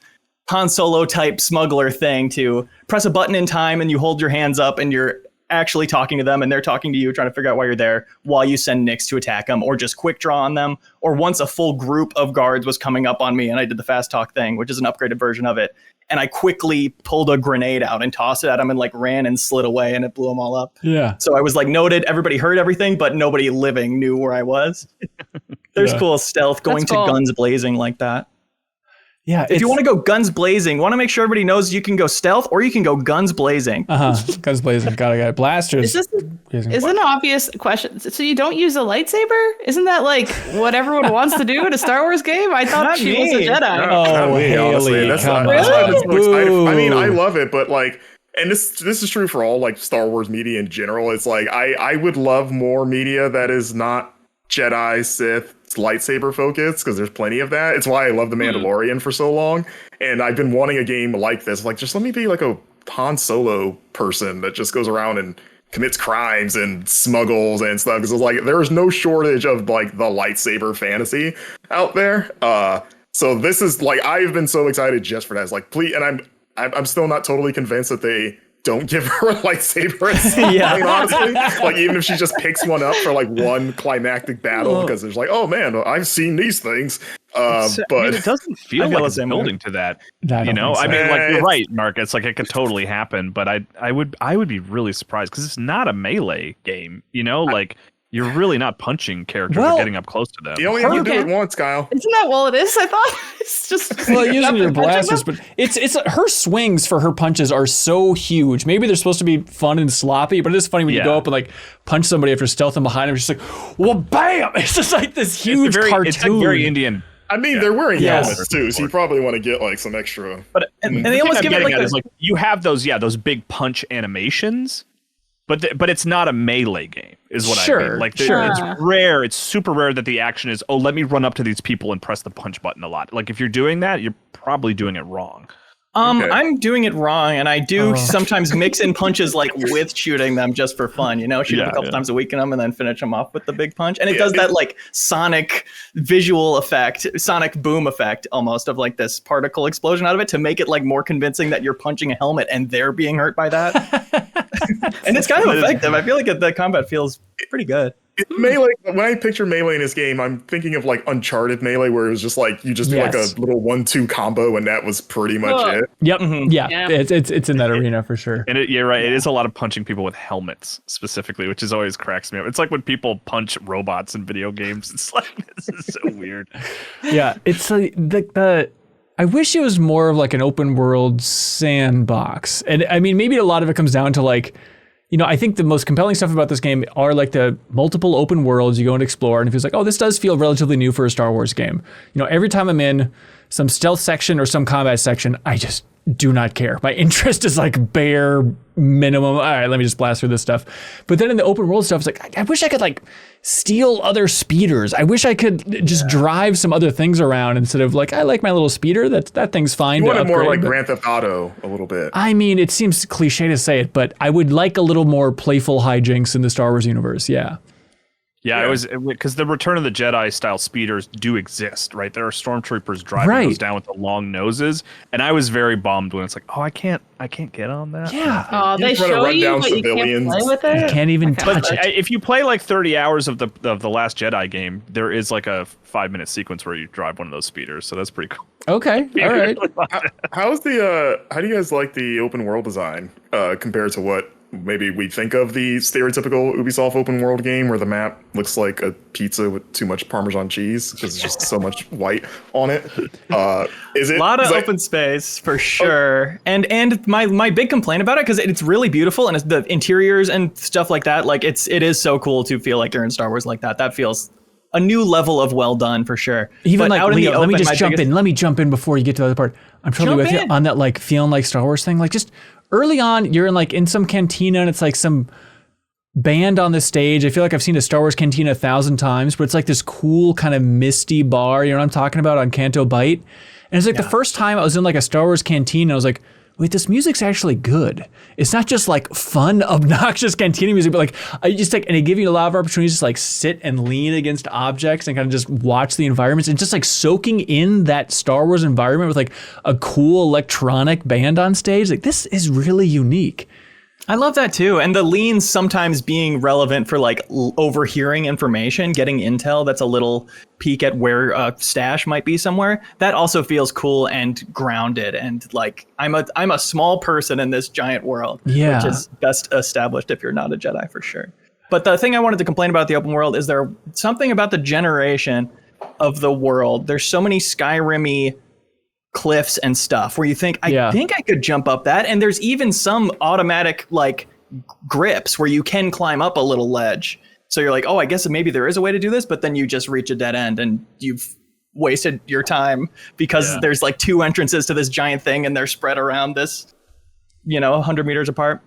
Han Solo type smuggler thing to press a button in time and you hold your hands up and your actually talking to them and they're talking to you, trying to figure out why you're there, while you send Nyx to attack them, or just quick draw on them. Or once a full group of guards was coming up on me and I did the fast talk thing, which is an upgraded version of it. And I quickly pulled a grenade out and tossed it at them and like ran and slid away and it blew them all up. Yeah. So I was like noted. Everybody heard everything, but nobody living knew where I was. There's cool stealth going to guns blazing like that. Yeah. If you want to go guns blazing, want to make sure everybody knows you can go stealth or you can go guns blazing. Guns blazing. Got it. Blasters. Is an obvious question. So you don't use a lightsaber? Isn't that like what everyone wants to do in a Star Wars game? I thought she was a Jedi. Oh, Haley, that's come why I've been so excited. I mean, I Boo. love it, but like, and this is true for all like Star Wars media in general. It's like I would love more media that is not Jedi, Sith, lightsaber focused, because there's plenty of that. It's why I love The Mandalorian for so long, and I've been wanting a game like this. Like, just let me be like a Han Solo person that just goes around and commits crimes and smuggles and stuff. Because it's like there is no shortage of like the lightsaber fantasy out there. So this is like, I've been so excited just for that. It's like, please, and I'm still not totally convinced that they don't give her a lightsaber at some point, honestly. Like, even if she just picks one up for like one climactic battle, because there's like, oh man, I've seen these things. But I mean, it doesn't feel like it's building to that. I don't think so. I mean, like, you're right, Mark. It's like it could totally happen, but I would be really surprised because it's not a melee game. Like, you're really not punching characters or getting up close to them. You only have to do it once, Kyle. Isn't that all it is? I thought it's just using your blasters, but it's her swings for her punches are so huge. Maybe they're supposed to be fun and sloppy, but it is funny when you go up and like punch somebody after stealthing behind them. It's just like, well, bam! It's just like this huge cartoon. It's like very Indian. I mean, they're wearing helmets too, so you probably want to get like some extra. But and they almost give it like you have those big punch animations. But it's not a melee game, is what I mean. Like, it's rare. It's super rare that the action is, oh, let me run up to these people and press the punch button a lot. Like, if you're doing that, you're probably doing it wrong. I'm doing it wrong, and I do sometimes mix in punches like with shooting them just for fun. Shoot them a couple times a week in them, and then finish them off with the big punch. And it does that like sonic visual effect, sonic boom effect, almost of like this particle explosion out of it to make it like more convincing that you're punching a helmet and they're being hurt by that. And it's kind of effective. I feel like the combat feels pretty good. Melee, when I picture Melee in this game, I'm thinking of like Uncharted Melee, where it was just like you just do like a little 1-2 combo, and that was pretty much it. Yep. Yeah. It's in that arena for sure. And you're right. It is a lot of punching people with helmets specifically, which is always cracks me up. It's like when people punch robots in video games. It's like, this is so weird. Yeah. It's like the I wish it was more of like an open world sandbox. And I mean, maybe a lot of it comes down to like, I think the most compelling stuff about this game are like the multiple open worlds you go and explore, and it feels like, oh, this does feel relatively new for a Star Wars game. Every time I'm in some stealth section or some combat section, I just do not care. My interest is like bare minimum. All right, let me just blast through this stuff. But then in the open world stuff, it's like, I wish I could like steal other speeders. I wish I could just drive some other things around instead of like, I like my little speeder. That thing's fine. You wanted more like Grand Theft Auto a little bit. I mean, it seems cliche to say it, but I would like a little more playful hijinks in the Star Wars universe. Yeah. Yeah, it was because the Return of the Jedi style speeders do exist, right? There are stormtroopers driving those down with the long noses, and I was very bummed when it's like, oh, I can't get on that. Yeah. Oh, they show you, but you can't play with it. You can't even touch it. If you play like 30 hours of the last Jedi game, there is like a 5-minute sequence where you drive one of those speeders, so that's pretty cool. Okay, all right. How do you guys like the open world design compared to what maybe we think of the stereotypical Ubisoft open world game where the map looks like a pizza with too much Parmesan cheese because it's just so much white on it? Is it a lot of open space for sure? And my big complaint about it, because it's really beautiful and it's the interiors and stuff like that. Like it is so cool to feel like you're in Star Wars like that. That feels a new level of well done for sure. Even but like Leo, let me just jump in. Let me jump in before you get to the other part. I'm totally with you on that, like feeling like Star Wars thing. Like just early on, you're in some cantina and it's like some band on the stage. I feel like I've seen a Star Wars cantina 1,000 times, but it's like this cool kind of misty bar. You know what I'm talking about on Canto Bight? And it's like the first time I was in like a Star Wars cantina, I was like, wait, this music's actually good. It's not just like fun, obnoxious cantina music, but like I just like, and it gives you a lot of opportunities to like sit and lean against objects and kind of just watch the environments and just like soaking in that Star Wars environment with like a cool electronic band on stage. Like this is really unique. I love that too. And the leans sometimes being relevant for like overhearing information, getting intel that's a little peek at where a stash might be somewhere. That also feels cool and grounded. And like I'm a small person in this giant world, which is best established if you're not a Jedi for sure. But the thing I wanted to complain about the open world is there something about the generation of the world. There's so many Skyrim-y cliffs and stuff where you think, I think I could jump up that. And there's even some automatic like grips where you can climb up a little ledge. So you're like, oh, I guess maybe there is a way to do this, but then you just reach a dead end and you've wasted your time because there's like 2 entrances to this giant thing and they're spread around this, 100 meters apart.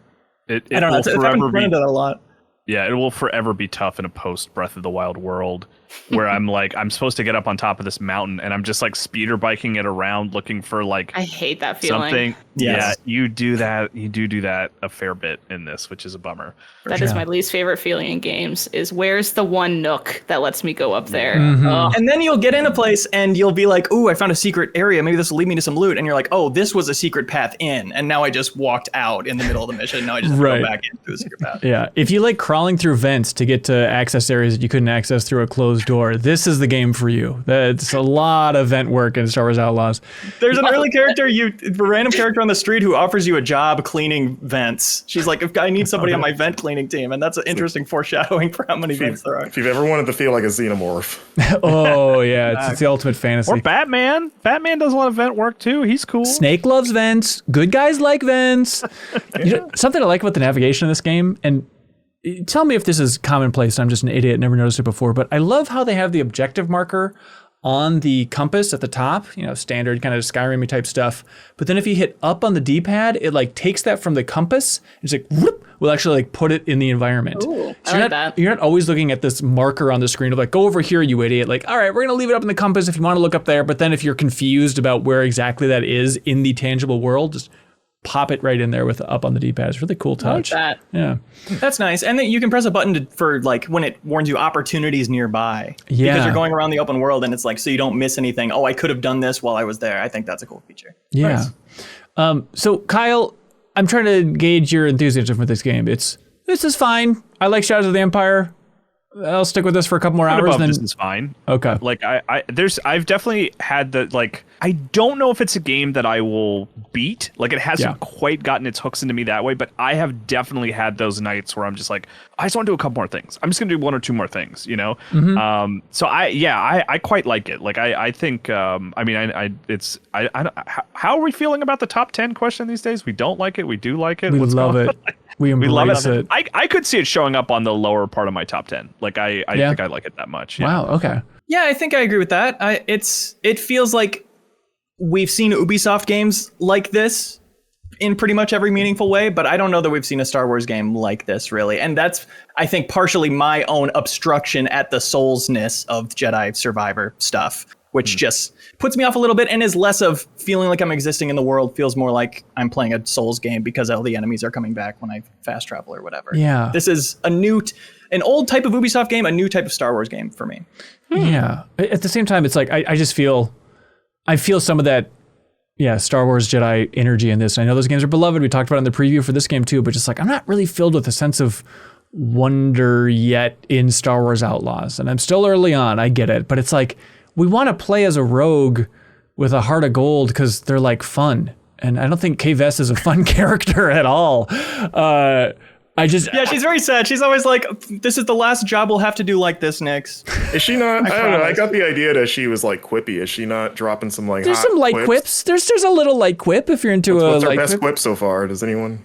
I don't know. I've run into that a lot. Yeah, it will forever be tough in a post Breath of the Wild world where I'm like, I'm supposed to get up on top of this mountain and I'm just like speeder biking it around looking for like I hate that feeling. Something. Yes. Yeah, you do that. You do that a fair bit in this, which is a bummer. That is my least favorite feeling in games is where's the one nook that lets me go up there? And then you'll get in a place and you'll be like, ooh, I found a secret area. Maybe this will lead me to some loot. And you're like, oh, this was a secret path in. And now I just walked out in the middle of the mission. Now I just have to go back in through the secret path. Yeah. If you like crawling through vents to get to access areas that you couldn't access through a closed door, this is the game for you. That's a lot of vent work in Star Wars Outlaws. There's an early character, a random character on the street who offers you a job cleaning vents. She's like, if I need somebody on my vent cleaning team. And that's an interesting foreshadowing for how many vents there are. If you've ever wanted to feel like a xenomorph. Oh, yeah. It's the ultimate fantasy. Or Batman. Batman does a lot of vent work too. He's cool. Snake loves vents. Good guys like vents. Something I like about the navigation of this game, and tell me if this is commonplace. I'm just an idiot, never noticed it before, but I love how they have the objective marker on the compass at the top, standard kind of Skyrim-y type stuff. But then if you hit up on the D-pad, it like takes that from the compass. It's like, whoop, will actually like put it in the environment. Ooh, so I like that. You're not always looking at this marker on the screen of like, go over here, you idiot. Like, all right, we're going to leave it up in the compass if you want to look up there. But then if you're confused about where exactly that is in the tangible world, just pop it right in there with up on the D-pad. It's really cool touch. I like that. Yeah. That's nice. And then you can press a button for like when it warns you opportunities nearby. Yeah. Because you're going around the open world and it's like, so you don't miss anything. Oh, I could have done this while I was there. I think that's a cool feature. Yeah. Nice. So Kyle, I'm trying to gauge your enthusiasm for this game. This is fine. I like Shadows of the Empire. I'll stick with this for a couple more hours. Then this is fine. Okay. Like I've definitely had the like. I don't know if it's a game that I will beat. Like it hasn't quite gotten its hooks into me that way, but I have definitely had those nights where I'm just like, I just want to do a couple more things. I'm just gonna do 1 or 2 more things, So I quite like it. Like I think how are we feeling about the top 10 question these days? We don't like it. We do like it. We love it. We embrace it. I could see it showing up on the lower part of my top 10. Like I think I like it that much. Yeah. Wow. Okay. Yeah, I think I agree with that. It feels like we've seen Ubisoft games like this in pretty much every meaningful way, but I don't know that we've seen a Star Wars game like this, really. And that's, I think, partially my own obstruction at the Souls-ness of Jedi Survivor stuff, which just puts me off a little bit and is less of feeling like I'm existing in the world, feels more like I'm playing a Souls game because all the enemies are coming back when I fast travel or whatever. Yeah. This is an old type of Ubisoft game, a new type of Star Wars game for me. Yeah. At the same time, it's like, I just feel... I feel some of that, Star Wars Jedi energy in this. I know those games are beloved. We talked about it in the preview for this game too, but just like, I'm not really filled with a sense of wonder yet in Star Wars Outlaws. And I'm still early on, I get it. But it's like, we want to play as a rogue with a heart of gold because they're like fun. And I don't think Kay Vess is a fun character at all. She's very sad. She's always like, this is the last job we'll have to do like this, Nix. Is she not? I don't know. I got the idea that she was like quippy. Is she not dropping some like There's hot some light quips. There's a little light quip if you're into What's a our light best quip. quip so far? Does anyone?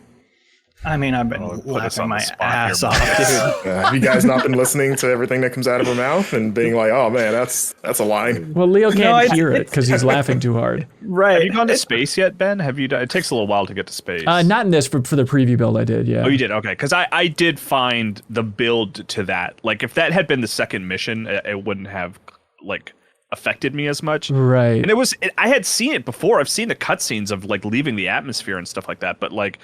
I mean, I've been laughing my ass off, dude. Have you guys not been listening to everything that comes out of her mouth and being like, oh man, that's a line? Well, Leo can't hear it because he's laughing too hard. Right. Have you gone to space yet, Ben? Have you? It takes a little while to get to space. Not in this, for the preview build I did, yeah. Oh, you did? Okay. Because I did find the build to that. Like, if that had been the second mission, it wouldn't have, like, affected me as much. Right. And I had seen it before. I've seen the cutscenes of, like, leaving the atmosphere and stuff like that. But, like,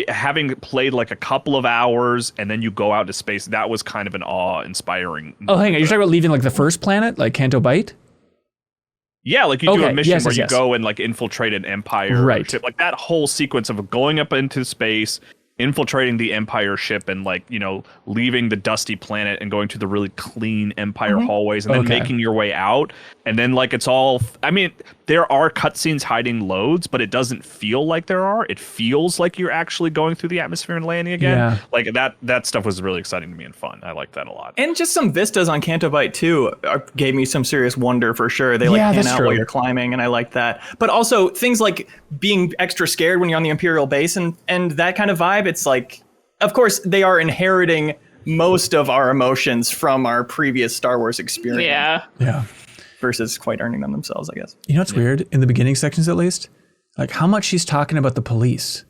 having played, like, a couple of hours and then you go out to space, that was kind of an awe-inspiring. Oh, hang on. You're talking about leaving, like, the first planet, like Canto Bight? Yeah, like you do a mission where you yes. go and like infiltrate an empire. Right. Ship. Like that whole sequence of going up into space, infiltrating the Empire ship and like, you know, leaving the dusty planet and going to the really clean Empire hallways and then making your way out. And then like it's all, I mean, there are cutscenes hiding loads, but it doesn't feel like there are. It feels like you're actually going through the atmosphere and landing again. Yeah. Like that stuff was really exciting to me and fun. I like that a lot. And just some vistas on Canto Bight too gave me some serious wonder for sure. They like pan out while you're climbing, and I like that. But also things like being extra scared when you're on the Imperial base and that kind of vibe. It's like, of course, they are inheriting most of our emotions from our previous Star Wars experience. Yeah. Versus quite earning them themselves, I guess. You know what's weird? In the beginning sections, at least, like how much she's talking about the police.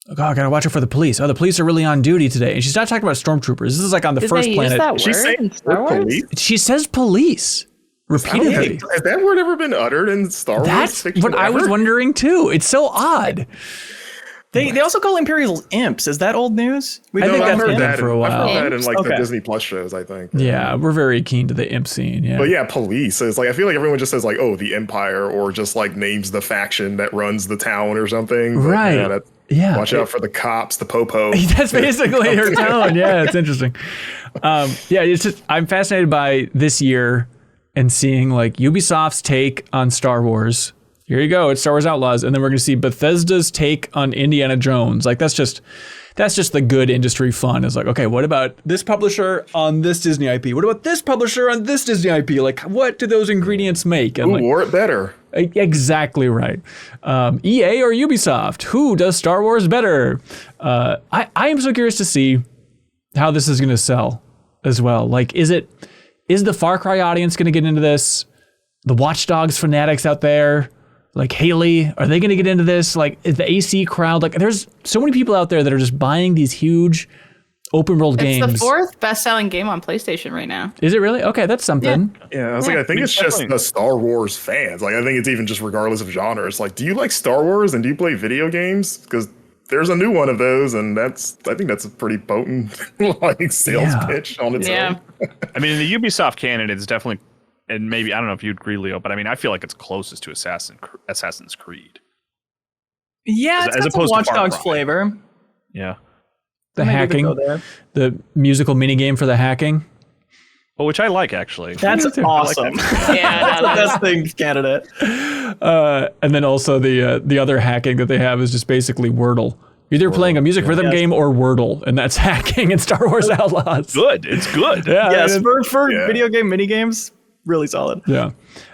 Like, oh, I gotta watch out for the police. Oh, the police are really on duty today. And she's not talking about stormtroopers. This is like on the first planet. Use that word in Star Wars? Police? She says police repeatedly. Has that word ever been uttered in Star Wars? That's fiction what I was ever? wondering too. It's so odd. They also call Imperials imps. Is that old news? I think I've that's heard been that for a while. I've heard that in like the Okay. Disney Plus shows, I think. Yeah, we're very keen to the imp scene. Yeah. But yeah, police. It's like I feel like everyone just says like, oh, the Empire, or just like names the faction that runs the town or something. But, Right. Yeah. Watch out for the cops, the popo. That's basically her tone. Yeah, it's interesting. Yeah, it's just I'm fascinated by this year and seeing like Ubisoft's take on Star Wars. Here you go, it's Star Wars Outlaws, and then we're going to see Bethesda's take on Indiana Jones. Like that's just the good industry fun. Is like, okay, what about this publisher on this Disney IP? What about this publisher on this Disney IP? Like, what do those ingredients make? And Who like, wore it better? exactly right. EA or Ubisoft? Who does Star Wars better? I am so curious to see how this is going to sell as well. Like, is the Far Cry audience going to get into this? The Watch Dogs fanatics out there, like Haley, are they going to get into this? Like, is the AC crowd? Like, there's so many people out there that are just buying these huge open world games. It's the 4th best-selling game on PlayStation right now. Is it really? Okay, that's something. Yeah, I was like, I think it's just the Star Wars fans. Like, I think it's even just regardless of genre. It's like, do you like Star Wars and do you play video games? Because there's a new one of those, and I think that's a pretty potent like sales pitch on its own. I mean, in the Ubisoft canon, it's definitely, and maybe I don't know if you'd agree, Leo, but I mean, I feel like it's closest to Assassin's Creed. Yeah, it's got some Watch Dogs flavor. Yeah. The hacking, the musical minigame for the hacking. Well, which I like, actually. That's awesome. Yeah, that's the best thing candidate. And then also the other hacking that they have is just basically Wordle. You're either playing a music rhythm game or Wordle, and that's hacking in Star Wars Outlaws. Good. It's good. Yeah, Yes, for video game minigames, really solid. Yeah.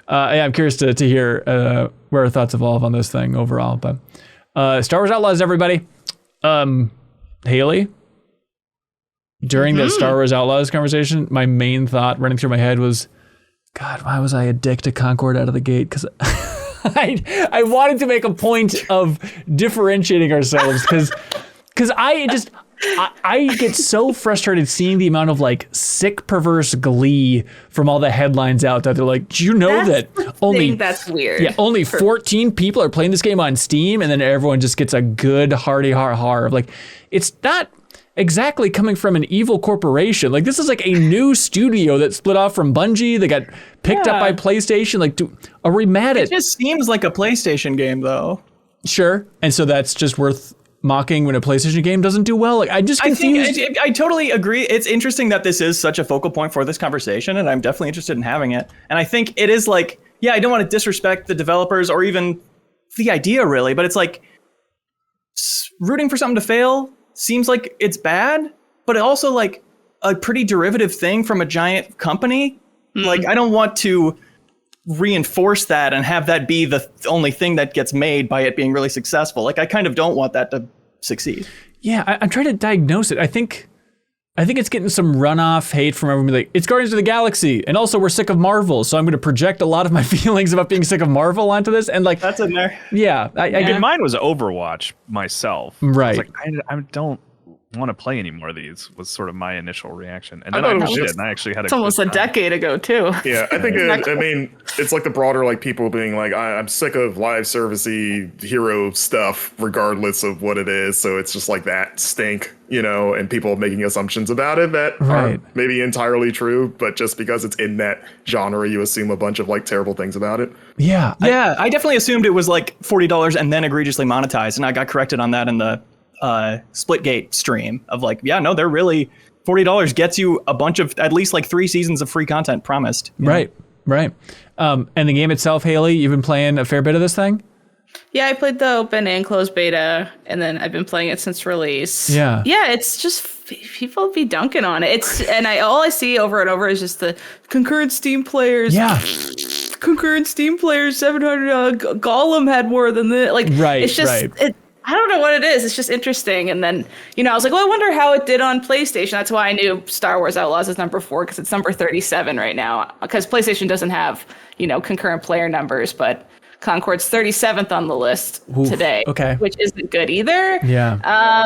I'm curious to hear where our thoughts evolve on this thing overall. But Star Wars Outlaws, everybody. Haley, during that Star Wars Outlaws conversation, my main thought running through my head was, God, why was I a dick to Concord out of the gate? Because I wanted to make a point of differentiating ourselves because I get so frustrated seeing the amount of like sick, perverse glee from all the headlines out there. They're like, do you know that's weird. Yeah, only 14 people are playing this game on Steam, and then everyone just gets a good hearty har. Like, it's not exactly coming from an evil corporation. Like, this is like a new studio that split off from Bungie. They got picked up by PlayStation. Like, are we mad at? It just seems like a PlayStation game, though. Sure, and so that's just worth mocking when a PlayStation game doesn't do well. Like, I'm just confused. I totally agree. It's interesting that this is such a focal point for this conversation, and I'm definitely interested in having it. And I think it is like, yeah, I don't want to disrespect the developers or even the idea really, but it's like rooting for something to fail seems like it's bad, but it also like a pretty derivative thing from a giant company. Like, I don't want to reinforce that and have that be the only thing that gets made by it being really successful. Like, I kind of don't want that to succeed. Yeah, I'm trying to diagnose it. I think it's getting some runoff hate from everyone. Like, it's Guardians of the Galaxy, and also we're sick of Marvel, so I'm going to project a lot of my feelings about being sick of Marvel onto this. And like, That's in there. yeah, I get Mine was Overwatch myself. Right. I was like, I don't want to play any more of these, was sort of my initial reaction. And I then thought I it was did, just- and I actually had It's almost a decade ago, too. Yeah, I think it's like the broader like people being like, I'm sick of live servicey hero stuff, regardless of what it is. So it's just like that stink, and people making assumptions about it that aren't maybe entirely true, but just because it's in that genre, you assume a bunch of like terrible things about it. yeah. I definitely assumed it was like $40 and then egregiously monetized, and I got corrected on that in the Splitgate stream of like, yeah, no, they're really $40 gets you a bunch of at least like 3 seasons of free content promised. Right. And the game itself, Haley, you've been playing a fair bit of this thing? Yeah, I played the open and closed beta, and then I've been playing it since release. Yeah. Yeah, it's just people be dunking on it. All I see over and over is just the concurrent Steam players. Yeah. Concurrent Steam players, 700. Gollum had more than this. Like, right, it's just I don't know what it is. It's just interesting. And then, I was like, well, I wonder how it did on PlayStation. That's why I knew Star Wars Outlaws is number 4, because it's number 37 right now. Because PlayStation doesn't have, concurrent player numbers, but Concord's 37th on the list today. Okay. Which isn't good either. Yeah.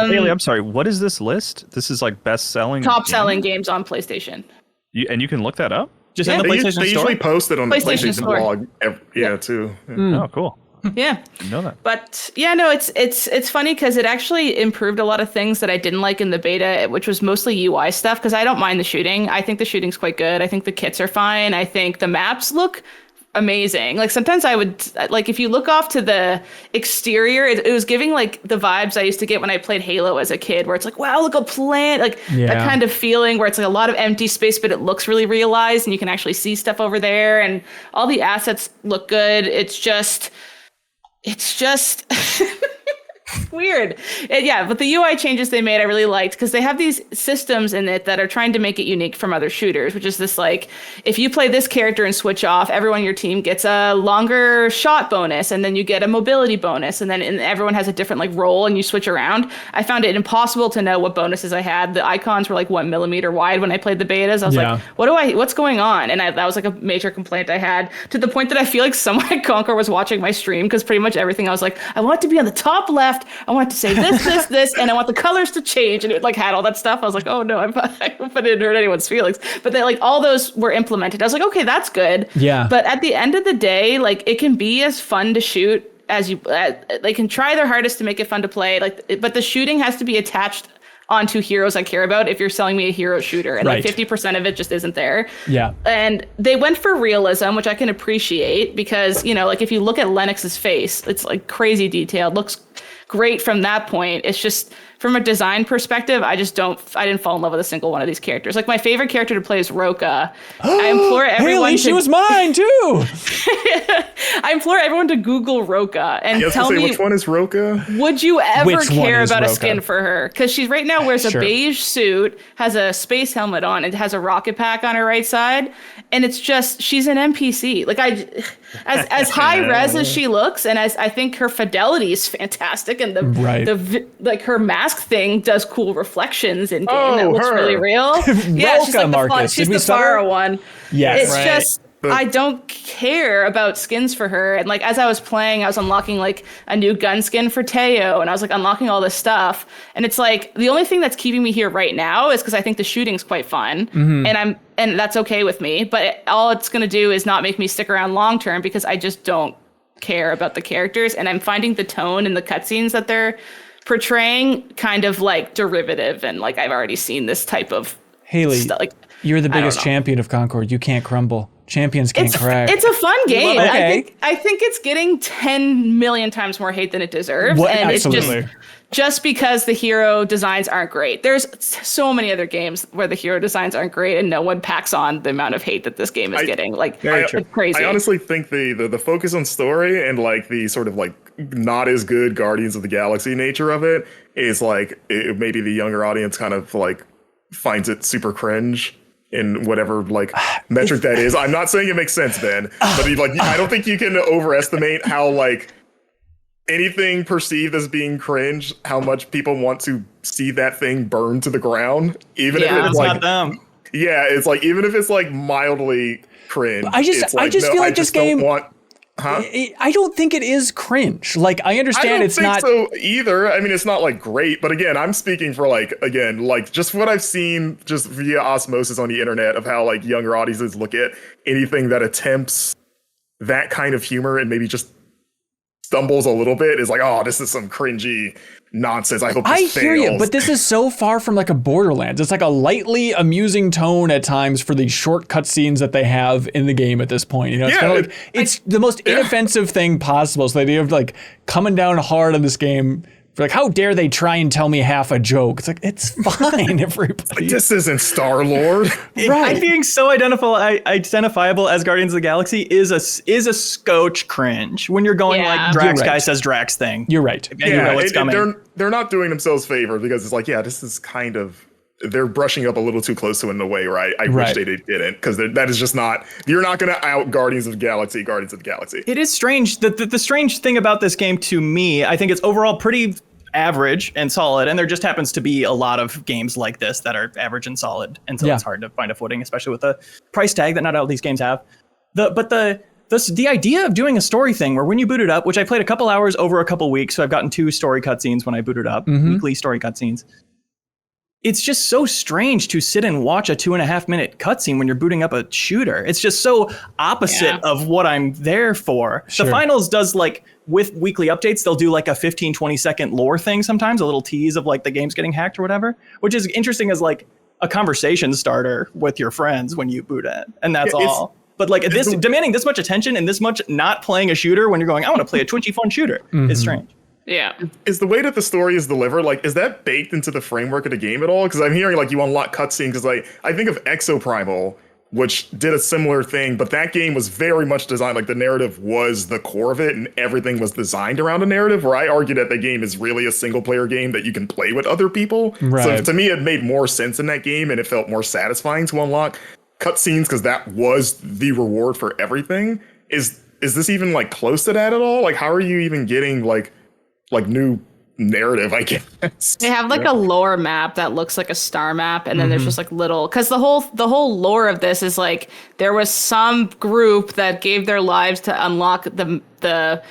Haley, I'm sorry. What is this list? This is like best-selling top-selling games on PlayStation. You can look that up? Just in the PlayStation Store. They usually post it on the PlayStation PlayStation Store. blog. Too. Oh, cool. Yeah. Didn't know that. But yeah, no, it's funny because it actually improved a lot of things that I didn't like in the beta, which was mostly UI stuff, because I don't mind the shooting. I think the shooting's quite good. I think the kits are fine. I think the maps look amazing. Like sometimes I would, like if you look off to the exterior, it was giving like the vibes I used to get when I played Halo as a kid, where it's like, wow, look, a plant, like that kind of feeling where it's like a lot of empty space, but it looks really realized and you can actually see stuff over there and all the assets look good. It's just weird. But the UI changes they made I really liked, because they have these systems in it that are trying to make it unique from other shooters, which is this like, if you play this character and switch off, everyone on your team gets a longer shot bonus, and then you get a mobility bonus, and then everyone has a different like role and you switch around. I found it impossible to know what bonuses I had. The icons were like 1 millimeter wide when I played the betas. I was like, what's going on? And that was like a major complaint I had, to the point that I feel like someone at Concord was watching my stream, because pretty much everything I was like, I want it to be on the top left, I want it to say this, and I want the colors to change, and it like had all that stuff. I was like, oh no, I hope I didn't hurt anyone's feelings. But they like all those were implemented. I was like, okay, that's good. Yeah. But at the end of the day, like it can be as fun to shoot as you. They can try their hardest to make it fun to play. Like, but the shooting has to be attached onto heroes I care about if you're selling me a hero shooter, and like 50% of it just isn't there. Yeah. And they went for realism, which I can appreciate, because like if you look at Lennox's face, it's like crazy detailed, looks great from that point. It's just from a design perspective, I didn't fall in love with a single one of these characters. Like my favorite character to play is Roka. I implore everyone Haley, she was mine too. I implore everyone to Google Roka and tell me which one is Roka? Would you ever care about Roka? a skin for her? Because she right now wears a beige suit, has a space helmet on, and has a rocket pack on her right side, and it's just she's an NPC. Like as high res as she looks, and as I think her fidelity is fantastic, and the like her mask thing does cool reflections in game that looks really real. Yeah, she's like she's the Farah one. Yes, it's just. I don't care about skins for her. And like as I was playing, I was unlocking like a new gun skin for Teo, and I was like unlocking all this stuff. And it's like the only thing that's keeping me here right now is because I think the shooting's quite fun, and that's okay with me. But all it's gonna do is not make me stick around long term, because I just don't care about the characters, and I'm finding the tone and the cutscenes that they're portraying kind of like derivative, and like I've already seen this type of Haley. Like, you're the biggest champion of Concord. You can't crumble. Champions can't crack. It's a fun game. Okay. I think it's getting 10 million times more hate than it deserves. And absolutely. It's just because the hero designs aren't great. There's so many other games where the hero designs aren't great, and no one packs on the amount of hate that this game is getting. Like, it's crazy. I honestly think the focus on story and like the sort of like not as good Guardians of the Galaxy nature of it is like maybe the younger audience kind of like finds it super cringe in whatever like metric that is. I'm not saying it makes sense, Ben, but like I don't think you can overestimate how like anything perceived as being cringe, how much people want to see that thing burn to the ground, even if it's like not them. Yeah, it's like even if it's like mildly cringe. I just feel like this game. Huh? I don't think it is cringe. Like I understand it's not. I don't think so either. I mean, it's not like great, but again, I'm speaking for like just what I've seen just via osmosis on the internet of how like younger audiences look at anything that attempts that kind of humor and maybe just stumbles a little bit is like, oh, this is some cringy nonsense. I hope this fails. Hear you, but this is so far from like a Borderlands. It's like a lightly amusing tone at times for the short cutscenes that they have in the game at this point. You know, it's kind of like it's the most inoffensive thing possible. So the idea of like coming down hard on this game Like, how dare they try and tell me half a joke? It's like, it's fine, everybody. This isn't Star-Lord. Right. Being so identifiable as Guardians of the Galaxy is a scotch cringe when you're going like Drax guy says Drax thing. You're right. And you know it's coming. They're not doing themselves favor because it's like, yeah, this is kind of, they're brushing up a little too close to it in the way, right? I wish they didn't, because that is just not, you're not going to out Guardians of the Galaxy. It is strange. The strange thing about this game to me, I think it's overall pretty average and solid, and there just happens to be a lot of games like this that are average and solid, and so it's hard to find a footing, especially with the price tag that not all these games have. The idea of doing a story thing where when you boot it up, which I played a couple hours over a couple weeks, so I've gotten 2 story cutscenes when I booted up, weekly story cutscenes. It's just so strange to sit and watch a 2.5 minute cutscene when you're booting up a shooter. It's just so opposite of what I'm there for. Sure. The finals does like with weekly updates, they'll do like a 15-20 second lore thing sometimes, a little tease of like the game's getting hacked or whatever, which is interesting as like a conversation starter with your friends when you boot it. And that's all. But like this demanding this much attention and this much not playing a shooter when you're going, I want to play a twitchy fun shooter is strange. Yeah. Is the way that the story is delivered, like, is that baked into the framework of the game at all? Because I'm hearing, like, you unlock cutscenes, because, like, I think of Exoprimal, which did a similar thing, but that game was very much designed, like, the narrative was the core of it, and everything was designed around a narrative, where I argue that the game is really a single-player game that you can play with other people. Right. So to me, it made more sense in that game, and it felt more satisfying to unlock cutscenes, because that was the reward for everything. Is this even, like, close to that at all? Like, how are you even getting, like new narrative, I guess. They have like a lore map that looks like a star map, and then there's just like little, because the whole lore of this is like there was some group that gave their lives to unlock the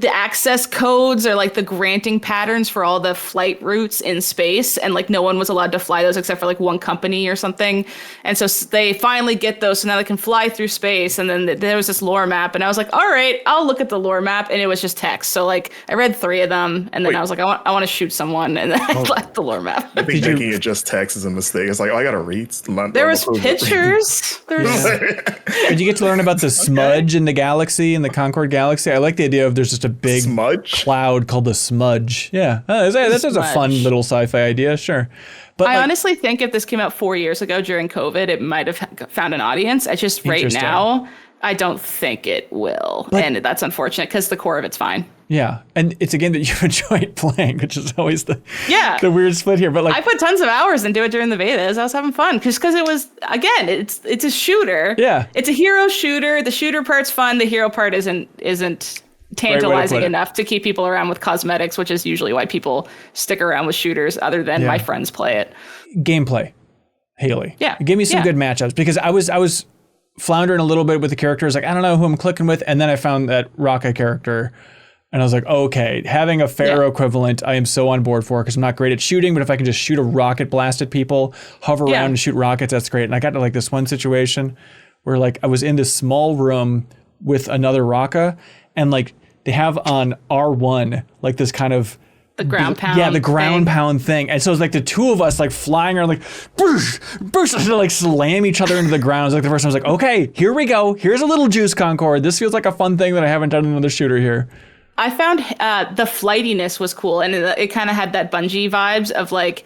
access codes or like the granting patterns for all the flight routes in space, and like no one was allowed to fly those except for like one company or something, and so they finally get those, so now they can fly through space. And then there was this lore map, and I was like, all right, I'll look at the lore map, and it was just text. So like I read 3 of them, and then I was like, I want to shoot someone, and then I left the lore map. I think making it just text is a mistake. It's like, oh, I gotta read. There was pictures. Did you get to learn about the smudge in the galaxy, in the Concord galaxy? I like the idea of there's just a big smudge cloud called the smudge. Yeah, that's just a fun little sci-fi idea. Sure, but I honestly think if this came out 4 years ago during COVID, it might have found an audience. It's just right now, I don't think it will, and that's unfortunate because the core of it's fine. Yeah, and it's a game that you've enjoyed playing, which is always the weird split here. But like, I put tons of hours into it during the betas. I was having fun because it was, again, it's a shooter. Yeah, it's a hero shooter. The shooter part's fun. The hero part isn't tantalizing enough to keep people around with cosmetics, which is usually why people stick around with shooters other than my friends play it. Gameplay, Haley. Yeah, give me some good matchups, because I was floundering a little bit with the characters. Like, I don't know who I'm clicking with, and then I found that Raka character. And I was like, okay, having a Pharaoh equivalent, I am so on board for, because I'm not great at shooting, but if I can just shoot a rocket blast at people, hover around and shoot rockets, that's great. And I got to like this one situation where like I was in this small room with another Raka, and like they have on R1 like this kind of the ground pound. Yeah, the ground pound thing. And so it's like the two of us like flying around like boosh, boosh, to like slam each other into the ground. It was like the first time I was like, okay, here we go. Here's a little juice, Concord. This feels like a fun thing that I haven't done in another shooter here. I found the flightiness was cool, and it kind of had that Bungie vibes of like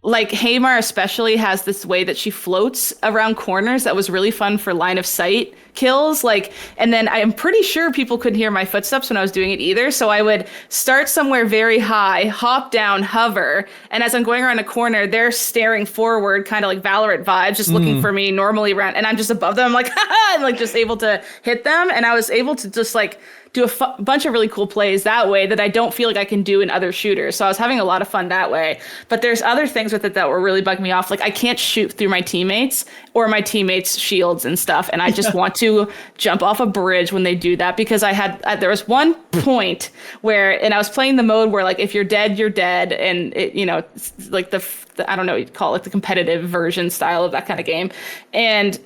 Haymar especially has this way that she floats around corners that was really fun for line of sight kills. Like, and then I'm pretty sure people couldn't hear my footsteps when I was doing it either. So I would start somewhere very high, hop down, hover, and as I'm going around a corner, they're staring forward, kind of like Valorant vibes, just looking for me normally around, and I'm just above them. I'm like, haha, and like just able to hit them, and I was able to just like do a bunch of really cool plays that way that I don't feel like I can do in other shooters. So I was having a lot of fun that way. But there's other things with it that were really bugging me off. Like I can't shoot through my teammates or my teammates' shields and stuff. And I just want to jump off a bridge when they do that, because there was one point where, and I was playing the mode where like if you're dead, you're dead. And it, you know, like the I don't know, you'd call it the competitive version style of that kind of game. And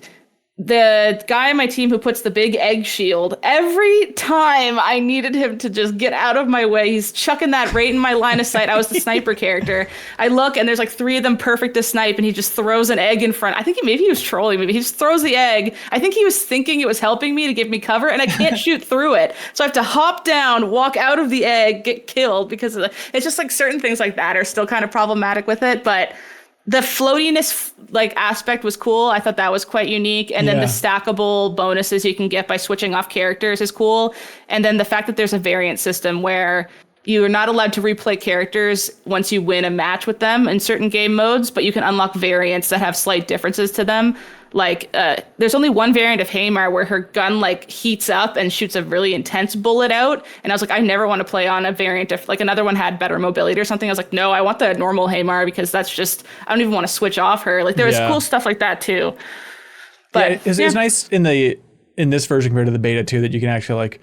the guy on my team who puts the big egg shield, every time I needed him to just get out of my way, he's chucking that right in my line of sight. I was the sniper character. I look and there's like 3 of them perfect to snipe, and he just throws an egg in front. I think maybe he was trolling. Maybe he just throws the egg. I think he was thinking it was helping me to give me cover, and I can't shoot through it. So I have to hop down, walk out of the egg, get killed because of it's just like certain things like that are still kind of problematic with it, but the floatiness like aspect was cool. I thought that was quite unique. And then the stackable bonuses you can get by switching off characters is cool. And then the fact that there's a variant system where you're not allowed to replay characters once you win a match with them in certain game modes, but you can unlock variants that have slight differences to them. Like there's only one variant of Haymar where her gun like heats up and shoots a really intense bullet out. And I was like, I never want to play on a variant if like another one had better mobility or something. I was like, no, I want the normal Haymar because that's just, I don't even want to switch off her. Like there was cool stuff like that too. But it's nice in this version compared to the beta too, that you can actually like,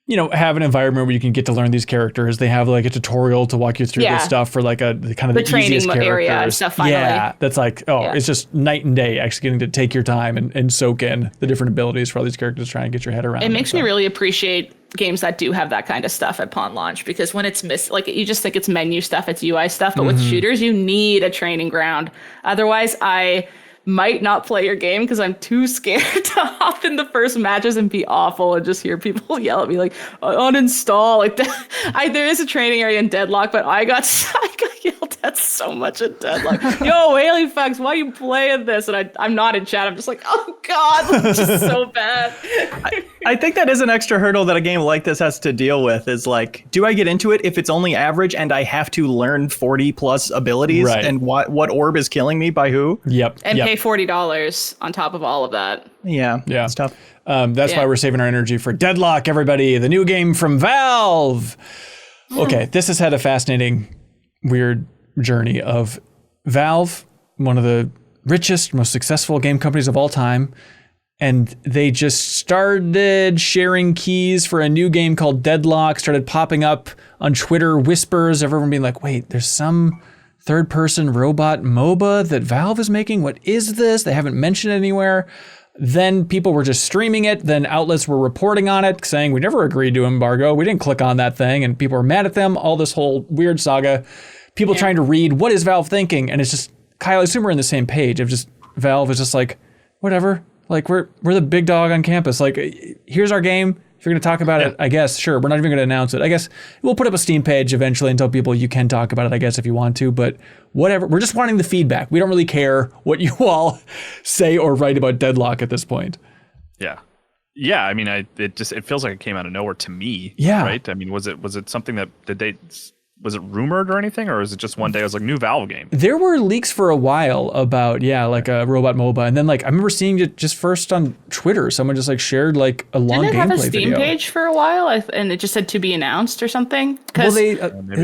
you know, have an environment where you can get to learn these characters. They have like a tutorial to walk you through this stuff for like the kind of the training easiest characters. Area and stuff finally. Yeah, that's like, it's just night and day actually getting to take your time and soak in the different abilities for all these characters, trying to get your head around. It makes me really appreciate games that do have that kind of stuff at pawn launch, because when it's like you just think it's menu stuff, it's UI stuff, but with shooters, you need a training ground. Otherwise, I might not play your game because I'm too scared to hop in the first matches and be awful and just hear people yell at me like uninstall. Like there is a training area in Deadlock, but I got yelled at so much in Deadlock. Yo, Haley Fox, why are you playing this? And I'm not in chat. I'm just like, oh god, this is so bad. I think that is an extra hurdle that a game like this has to deal with. Is like, do I get into it if it's only average and I have to learn 40 plus abilities and what orb is killing me by who? And pay $40 on top of all of that. Yeah, it's tough. That's why we're saving our energy for Deadlock, everybody, the new game from Valve. Okay, this has had a fascinating, weird journey of Valve, one of the richest, most successful game companies of all time. And they just started sharing keys for a new game called Deadlock, started popping up on Twitter, whispers, everyone being like, wait, there's some third-person robot MOBA that Valve is making? What is this? They haven't mentioned it anywhere. Then people were just streaming it. Then outlets were reporting on it, saying we never agreed to embargo. We didn't click on that thing. And people were mad at them. All this whole weird saga. People trying to read, what is Valve thinking? And it's just, Kyle, I assume we're in the same page of just, Valve is just like, whatever. Like, we're the big dog on campus. Like, here's our game. If you're going to talk about it, I guess, sure. We're not even going to announce it. I guess we'll put up a Steam page eventually and tell people you can talk about it, I guess, if you want to. But whatever. We're just wanting the feedback. We don't really care what you all say or write about Deadlock at this point. Yeah. Yeah. I mean, it feels like it came out of nowhere to me. Yeah. Right. I mean, was it something that was it rumored or anything, or was it just one day I was like, new Valve game? There were leaks for a while about, like a robot MOBA. And then like, I remember seeing it just first on Twitter. Someone just like shared like a long gameplay video. Didn't it have a Steam page for a while? And it just said to be announced or something? Well, they,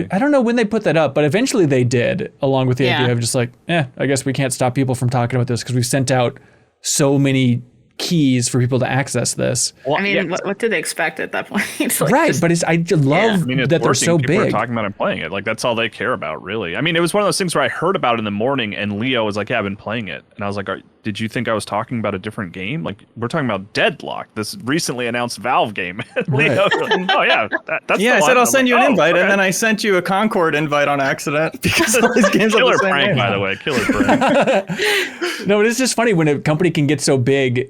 I don't know when they put that up, but eventually they did, along with the idea of just like, I guess we can't stop people from talking about this because we've sent out so many keys for people to access this. Well, I mean, what did they expect at that point? Like right, but I love that they're so people big. Are talking about and playing it. Like, that's all they care about, really. I mean, it was one of those things where I heard about it in the morning, and Leo was like, yeah, I've been playing it. And I was like, did you think I was talking about a different game? Like, we're talking about Deadlock, this recently announced Valve game. Leo was like, oh, yeah, that's I said I'll send you an invite, and then I sent you a Concord invite on accident because all these games are the same prank, name. by the way. Killer prank. No, but it's just funny when a company can get so big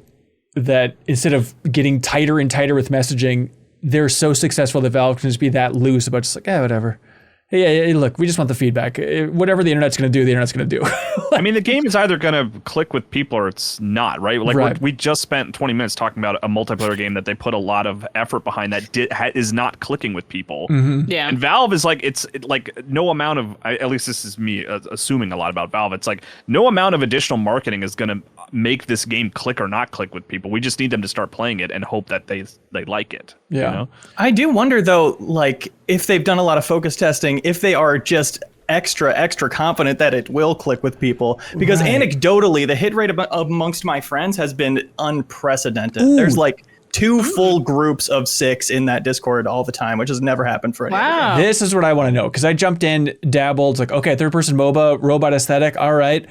that instead of getting tighter and tighter with messaging, they're so successful that Valve can just be that loose about just like, whatever. Hey, look, we just want the feedback. Whatever the internet's going to do, the internet's going to do. I mean, the game is either going to click with people or it's not, right? Like, we just spent 20 minutes talking about a multiplayer game that they put a lot of effort behind that is not clicking with people. Mm-hmm. Yeah. And Valve is like, it's like no amount of, at least this is me assuming a lot about Valve. It's like no amount of additional marketing is going to make this game click or not click with people. We just need them to start playing it and hope that they like it. Yeah. You know? I do wonder though, like if they've done a lot of focus testing, if they are just extra confident that it will click with people, because anecdotally the hit rate amongst my friends has been unprecedented. Ooh. There's like 2 full groups of 6 in that Discord all the time, which has never happened for any other game. This is what I want to know, because I jumped in, dabbled, like, okay, third-person MOBA, robot aesthetic, all right.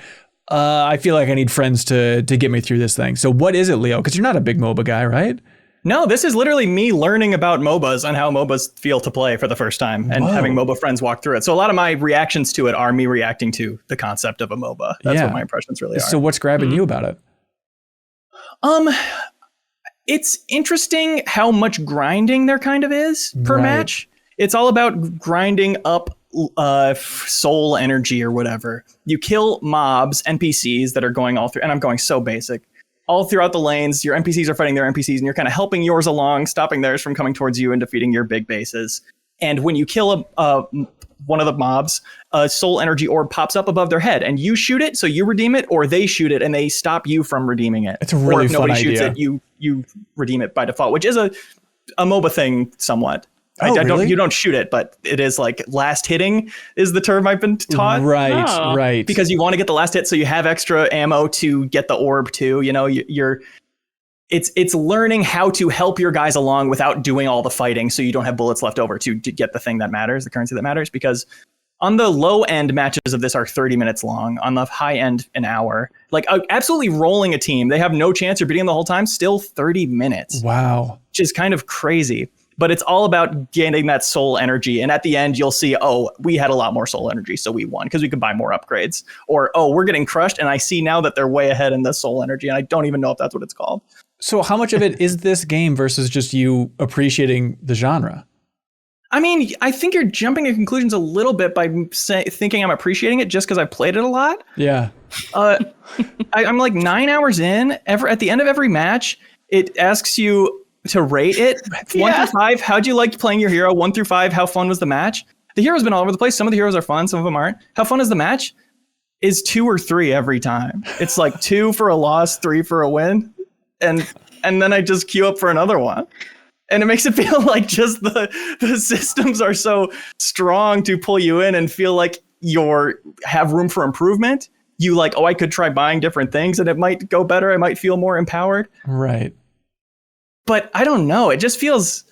I feel like I need friends to get me through this thing. So what is it, Leo? Because you're not a big MOBA guy, right? No, this is literally me learning about MOBAs and how MOBAs feel to play for the first time and having MOBA friends walk through it. So a lot of my reactions to it are me reacting to the concept of a MOBA. That's what my impressions really are. So what's grabbing you about it? It's interesting how much grinding there kind of is per match. It's all about grinding up soul energy or whatever. You kill mobs, NPCs that are going all through, and I'm going so basic, all throughout the lanes. Your NPCs are fighting their NPCs, and you're kind of helping yours along, stopping theirs from coming towards you and defeating your big bases. And when you kill one of the mobs, a soul energy orb pops up above their head, and you shoot it, so you redeem it, or they shoot it and they stop you from redeeming it. It's a really or if fun nobody idea. shoots it, you redeem it by default, which is a MOBA thing somewhat. Really? You don't shoot it, but it is like last hitting is the term I've been taught. Right. Because you want to get the last hit, so you have extra ammo to get the orb too. You know, it's learning how to help your guys along without doing all the fighting, so you don't have bullets left over to get the thing that matters, the currency that matters. Because on the low end matches of this are 30 minutes long. On the high end, an hour. Like absolutely rolling a team. They have no chance. You're beating them the whole time. Still 30 minutes. Wow. Which is kind of crazy. But it's all about getting that soul energy. And at the end, you'll see, oh, we had a lot more soul energy, so we won because we could buy more upgrades. Or, oh, we're getting crushed, and I see now that they're way ahead in the soul energy, and I don't even know if that's what it's called. So how much of it is this game versus just you appreciating the genre? I mean, I think you're jumping to conclusions a little bit by thinking I'm appreciating it just because I've played it a lot. Yeah. I'm like 9 hours in. At the end of every match, it asks you to rate it 1 through 5. How'd you like playing your hero? 1 through 5. How fun was the match? The hero's been all over the place. Some of the heroes are fun. Some of them aren't. How fun is the match? Is 2 or 3 every time. It's like 2 for a loss, 3 for a win. And then I just queue up for another one. And it makes it feel like just the systems are so strong to pull you in and feel like have room for improvement. You like, oh, I could try buying different things and it might go better. I might feel more empowered. Right. But I don't know. It just feels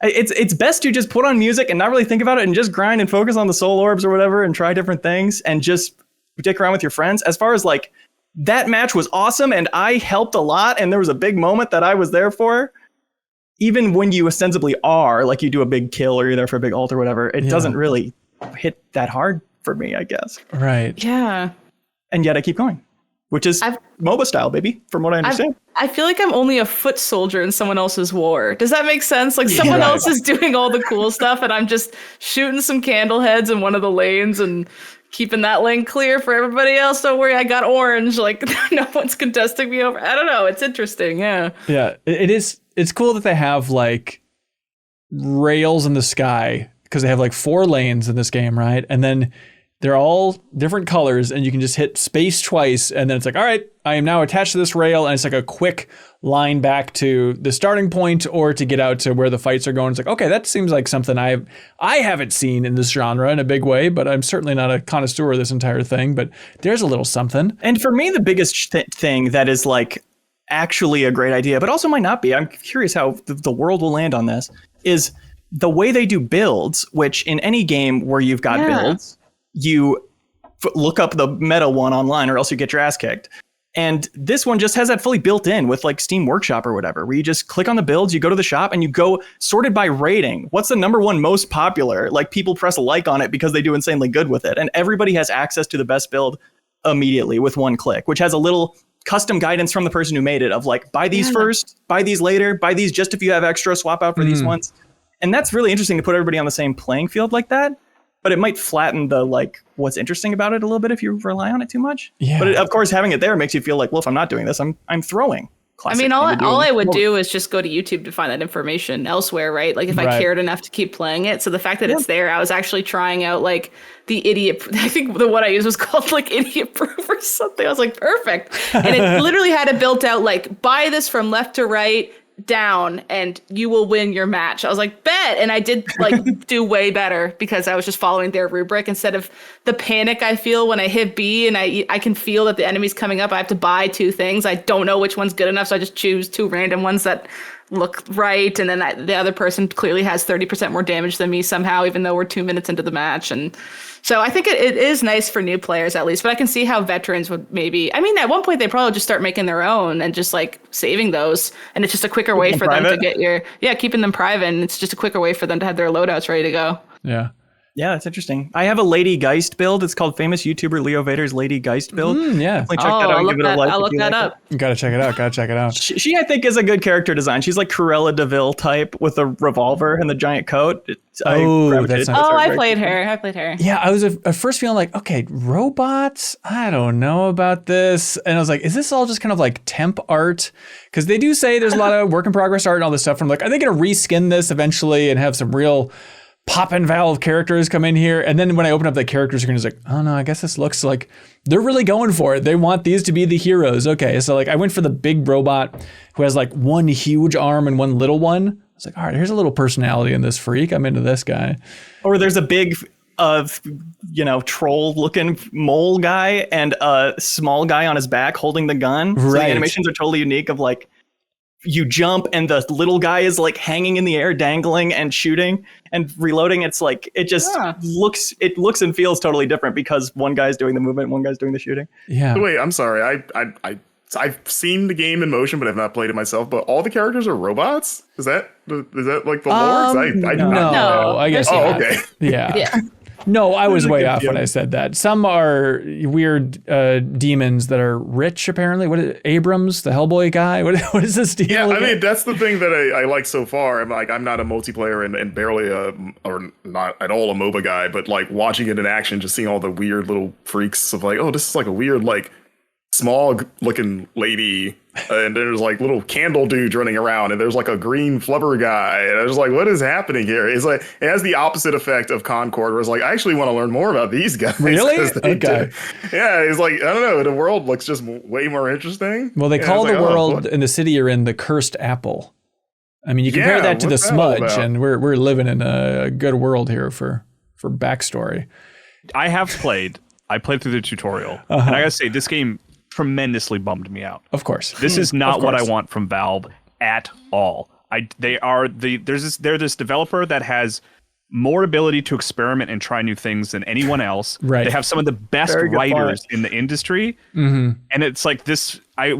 it's best to just put on music and not really think about it and just grind and focus on the soul orbs or whatever and try different things and just dick around with your friends. As far as like that match was awesome and I helped a lot and there was a big moment that I was there for. Even when you ostensibly are, like you do a big kill or you're there for a big ult or whatever, it doesn't really hit that hard for me, I guess. Right. Yeah. And yet I keep going, which is MOBA style, baby, from what I understand. I feel like I'm only a foot soldier in someone else's war. Does that make sense? Like someone else is doing all the cool stuff and I'm just shooting some candle heads in one of the lanes and keeping that lane clear for everybody else. Don't worry, I got orange. Like no one's contesting me over. I don't know. It's interesting. Yeah. Yeah, it is. It's cool that they have like rails in the sky because they have like 4 lanes in this game, right? And then they're all different colors and you can just hit space twice and then it's like, all right, I am now attached to this rail and it's like a quick line back to the starting point or to get out to where the fights are going. It's like, okay, that seems like something I haven't seen in this genre in a big way, but I'm certainly not a connoisseur of this entire thing, but there's a little something. And for me, the biggest thing that is like actually a great idea, but also might not be, I'm curious how the world will land on this, is the way they do builds, which in any game where you've got builds, you look up the meta one online or else you get your ass kicked. And this one just has that fully built in with like Steam Workshop or whatever, where you just click on the builds, you go to the shop and you go sorted by rating. What's the number one most popular? Like people press a like on it because they do insanely good with it. And everybody has access to the best build immediately with one click, which has a little custom guidance from the person who made it of like, buy these first, buy these later, buy these just if you have extra, swap out for these ones. And that's really interesting to put everybody on the same playing field like that. But it might flatten the like what's interesting about it a little bit if you rely on it too much. Yeah. But of course, having it there makes you feel like, well, if I'm not doing this, I'm throwing. Classic. I mean, all I would do is just go to YouTube to find that information elsewhere, right? Like if I cared enough to keep playing it. So the fact that it's there, I was actually trying out like the idiot. I think the one I used was called like Idiot Proof or something. I was like, perfect. And it literally had it built out like buy this from left to right down and you will win your match. I was like, bet. And I did like do way better because I was just following their rubric instead of the panic I feel when I hit B and I can feel that the enemy's coming up. I have to buy 2 things. I don't know which one's good enough. So I just choose 2 random ones that look right, and then the other person clearly has 30% more damage than me somehow, even though we're 2 minutes into the match. And so I think it is nice for new players at least, but I can see how veterans would maybe, I mean, at one point they probably just start making their own and just like saving those, and it's just a quicker way for them to get keeping them private, and it's just a quicker way for them to have their loadouts ready to go. Yeah. Yeah, it's interesting. I have a Lady Geist build. It's called famous YouTuber Leo Vader's Lady Geist build. Yeah. Definitely check that out. I'll look that up. You gotta check it out. She, I think, is a good character design. She's like Cruella DeVille type with a revolver and the giant coat. That's nice. I played her. Yeah, I was at first feeling like, okay, robots? I don't know about this. And I was like, is this all just kind of like temp art? Because they do say there's a lot of work in progress art and all this stuff. I'm like, are they going to reskin this eventually and have some real pop-in Valve characters come in here? And then when I open up the character screen, it's like, oh no, I guess this looks like they're really going for it. They want these to be the heroes. Okay, so like I went for the big robot who has like one huge arm and one little one. I was like, all right, here's a little personality in this freak. I'm into this guy. Or there's a big troll-looking mole guy and a small guy on his back holding the gun. Right. So the animations are totally unique of like, you jump and the little guy is like hanging in the air, dangling and shooting and reloading. It's like, it just looks and feels totally different because one guy's doing the movement, one guy's doing the shooting. Yeah. Wait, I'm sorry. I've seen the game in motion, but I've not played it myself. But all the characters are robots? Is that like the lore? I do not know. I guess. Oh, okay. Yeah. No, I was way off when I said that. Some are weird demons that are rich, apparently. What is Abrams, the Hellboy guy? What is this deal? Yeah, I mean, that's the thing that I like so far. I'm not a multiplayer and barely or not at all a MOBA guy, but like watching it in action, just seeing all the weird little freaks of like, oh, this is like a weird, like small looking lady, and there's like little candle dudes running around, and there's like a green flubber guy, and I was like, what is happening here? It's like it has the opposite effect of Concord, where it's like I actually want to learn more about these guys. Really? Okay. Yeah, it's like, I don't know, the world looks just way more interesting. Well, they call the world in the city you're in the cursed apple. I mean, you compare that to the smudge, and we're living in a good world here for backstory. I played through the tutorial, and I gotta say, this game tremendously bummed me out. Of course. This is not what I want from Valve at all. They're this developer that has more ability to experiment and try new things than anyone else. Right. They have some of the best writers in the industry. Mm-hmm. And it's like this, I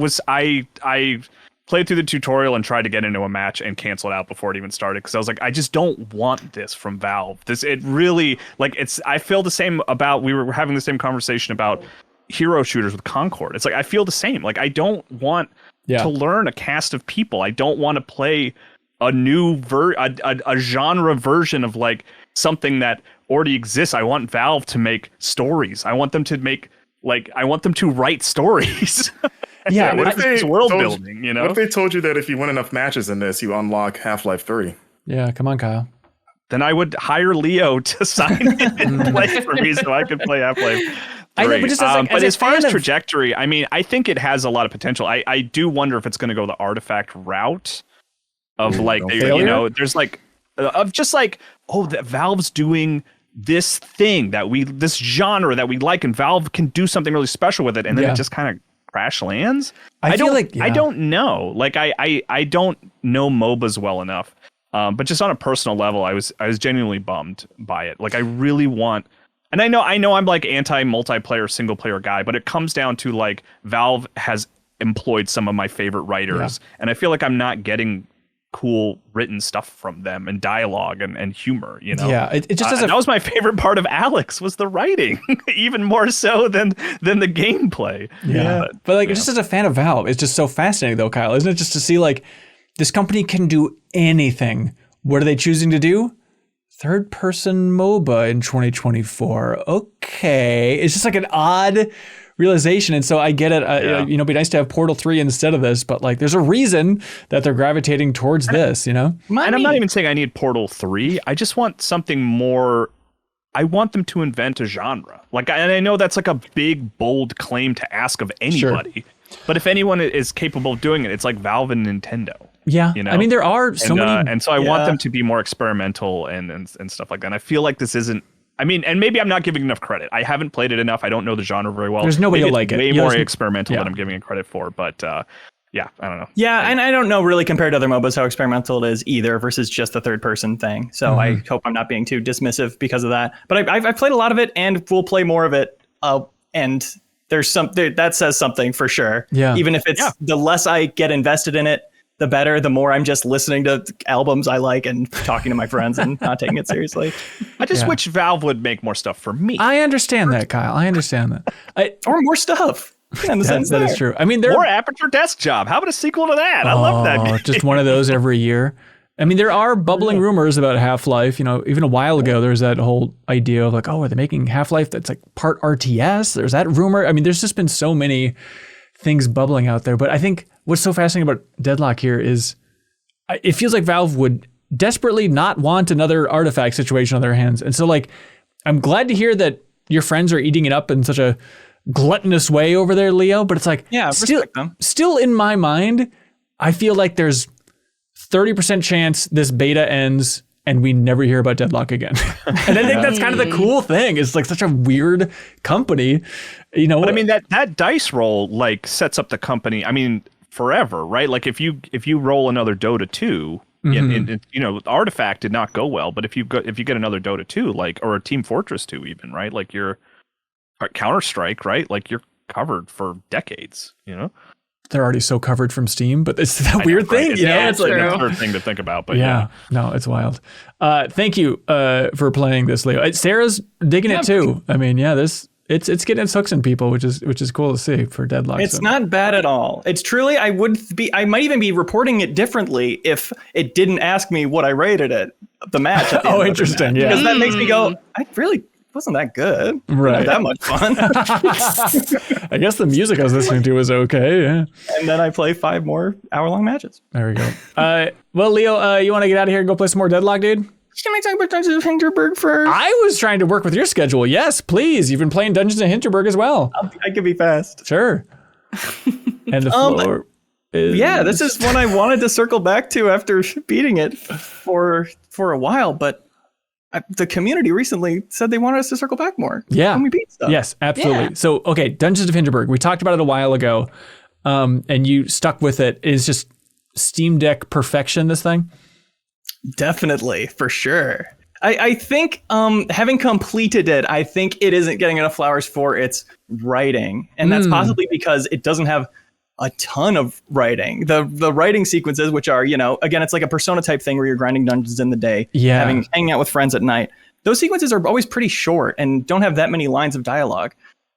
played through the tutorial and tried to get into a match and canceled out before it even started, because I was like, I just don't want this from Valve. It really, like, I feel the same about, we were having the same conversation about hero shooters with Concord. It's like, I feel the same. Like, I don't want to learn a cast of people. I don't want to play a new a genre version of like something that already exists. I want Valve to make stories. I want them to write stories. Yeah, what if they world building, you know? What if they told you that if you win enough matches in this, you unlock Half-Life 3? Yeah, come on, Kyle. Then I would hire Leo to sign in and play for me so I could play Half-Life 3. I know, but just as far as trajectory, I mean, I think it has a lot of potential. I do wonder if it's going to go the artifact route of like, there's like, of just like, that Valve's doing this thing this genre that we like, and Valve can do something really special with it, and then it just kind of crash lands. I don't know. Like, I don't know MOBAs well enough. But just on a personal level, I was genuinely bummed by it. Like, I really want, and I know I'm like anti-multiplayer single player guy, but it comes down to like Valve has employed some of my favorite writers, and I feel like I'm not getting cool written stuff from them and dialogue and humor, you know? Yeah, it just that was my favorite part of Alex, was the writing, even more so than the gameplay. Yeah, but like, just as a fan of Valve, it's just so fascinating though, Kyle, isn't it? Just to see like this company can do anything. What are they choosing to do? Third-person MOBA in 2024. Okay, it's just like an odd realization, and so I get it. It'd be nice to have Portal 3 instead of this, but like, there's a reason that they're gravitating towards this, you know. And I'm not even saying I need Portal 3. I just want something more. I want them to invent a genre. Like, and I know that's like a big, bold claim to ask of anybody, but if anyone is capable of doing it, it's like Valve and Nintendo. Yeah, you know? I mean, there are so many, and so I want them to be more experimental and stuff like that. And I feel like this isn't. I mean, and maybe I'm not giving enough credit. I haven't played it enough. I don't know the genre very well. There's nobody who like it. Way more experimental than I'm giving it credit for. But yeah, I don't know. Yeah, and I don't know really compared to other MOBAs how experimental it is either versus just the third person thing. So I hope I'm not being too dismissive because of that. But I've played a lot of it and will play more of it. And there's that says something for sure. Yeah. Even if it's the less I get invested in it, the better. The more I'm just listening to albums I like and talking to my friends and not taking it seriously. I just wish Valve would make more stuff for me. I understand that, Kyle. I understand that. Or more stuff. That is true. I mean, more Aperture Desk Job. How about a sequel to that? I love that game. Just one of those every year. I mean, there are bubbling rumors about Half-Life. You know, even a while ago, there was that whole idea of like, oh, are they making Half-Life that's like part RTS? There's that rumor. I mean, there's just been so many things bubbling out there. But I think what's so fascinating about Deadlock here is it feels like Valve would desperately not want another Artifact situation on their hands. And so, like, I'm glad to hear that your friends are eating it up in such a gluttonous way over there, Leo, but it's like, still in my mind, I feel like there's 30% chance this beta ends and we never hear about Deadlock again. And I think that's kind of the cool thing. It's like such a weird company, you know. But I mean, that dice roll like sets up the company, I mean, forever, right? Like if you roll another Dota 2, you know, Artifact did not go well, but if you get another Dota 2, like, or a Team Fortress 2 even, right? Like you're Counter-Strike, right? Like you're covered for decades, you know? They're already so covered from Steam, but it's that weird thing, you know? It's like a weird thing to think about, but no, it's wild. Thank you for playing this, Leo. Sarah's digging it too. I mean, it's getting its hooks in people, which is cool to see for Deadlock. It's not bad at all. It's truly, I might even be reporting it differently if it didn't ask me what I rated it, the match. At the end interesting. Match, yeah. Because that makes me go, I really wasn't that good. Right. Not that much fun. I guess the music I was listening to was okay. Yeah. And then I play 5 more hour-long matches. There we go. Well, Leo, you want to get out of here and go play some more Deadlock, dude? Can I talk about Dungeons of Hinterberg first? I was trying to work with your schedule. Yes, please. You've been playing Dungeons of Hinterberg as well. I can be fast. Sure. And the floor is... Yeah, this is one I wanted to circle back to after beating it for a while, but the community recently said they wanted us to circle back more. Yeah. When we beat stuff. Yes, absolutely. Yeah. So, okay, Dungeons of Hinterberg. We talked about it a while ago, and you stuck with it. It's just Steam Deck perfection, this thing? Definitely, for sure. I think having completed it, I think it isn't getting enough flowers for its writing. And that's possibly because it doesn't have a ton of writing. The writing sequences, which are, you know, again, it's like a Persona type thing where you're grinding dungeons in the day, hanging out with friends at night. Those sequences are always pretty short and don't have that many lines of dialogue.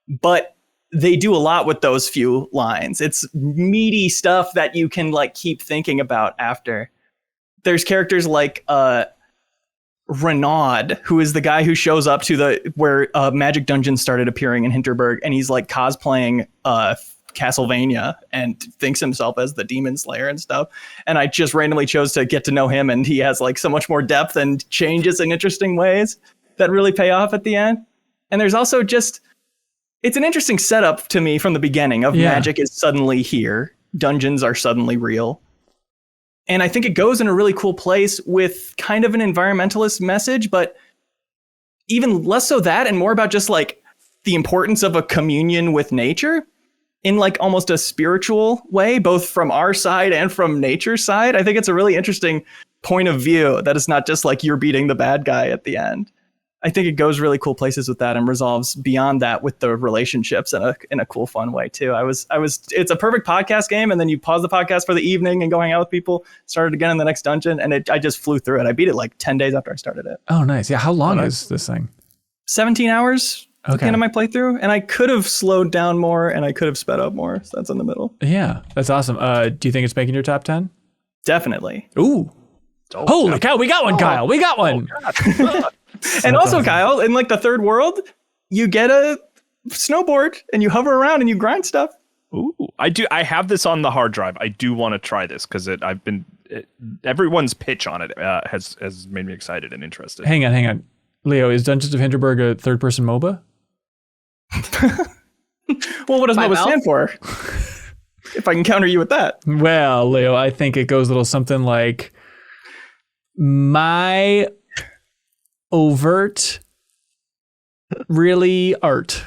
But they do a lot with those few lines. It's meaty stuff that you can like keep thinking about after. There's characters like Renaud, who is the guy who shows up to where Magic Dungeons started appearing in Hinterberg, and he's like cosplaying Castlevania and thinks himself as the Demon Slayer and stuff. And I just randomly chose to get to know him, and he has like so much more depth and changes in interesting ways that really pay off at the end. And there's also just, it's an interesting setup to me from the beginning of magic is suddenly here. Dungeons are suddenly real. And I think it goes in a really cool place with kind of an environmentalist message, but even less so that and more about just like the importance of a communion with nature in like almost a spiritual way, both from our side and from nature's side. I think it's a really interesting point of view that it's not just like you're beating the bad guy at the end. I think it goes really cool places with that and resolves beyond that with the relationships in a cool, fun way too. It's a perfect podcast game. And then you pause the podcast for the evening and go hang out with people, start it again in the next dungeon. And I just flew through it. I beat it like 10 days after I started it. Oh, nice. Yeah. How long is this thing? 17 hours at the end of my playthrough. And I could have slowed down more and I could have sped up more. So that's in the middle. Yeah, that's awesome. Do you think it's making your top 10? Definitely. Ooh. Holy cow. We got one, Kyle. We got one. And also, Kyle, in like the third world, you get a snowboard and you hover around and you grind stuff. Ooh, I do. I have this on the hard drive. I do want to try this because everyone's pitch on it has made me excited and interested. Hang on. Leo, is Dungeons of Hinterberg a third-person MOBA? Well, what does MOBA stand for? If I can counter you with that. Well, Leo, I think it goes a little something like my overt really art.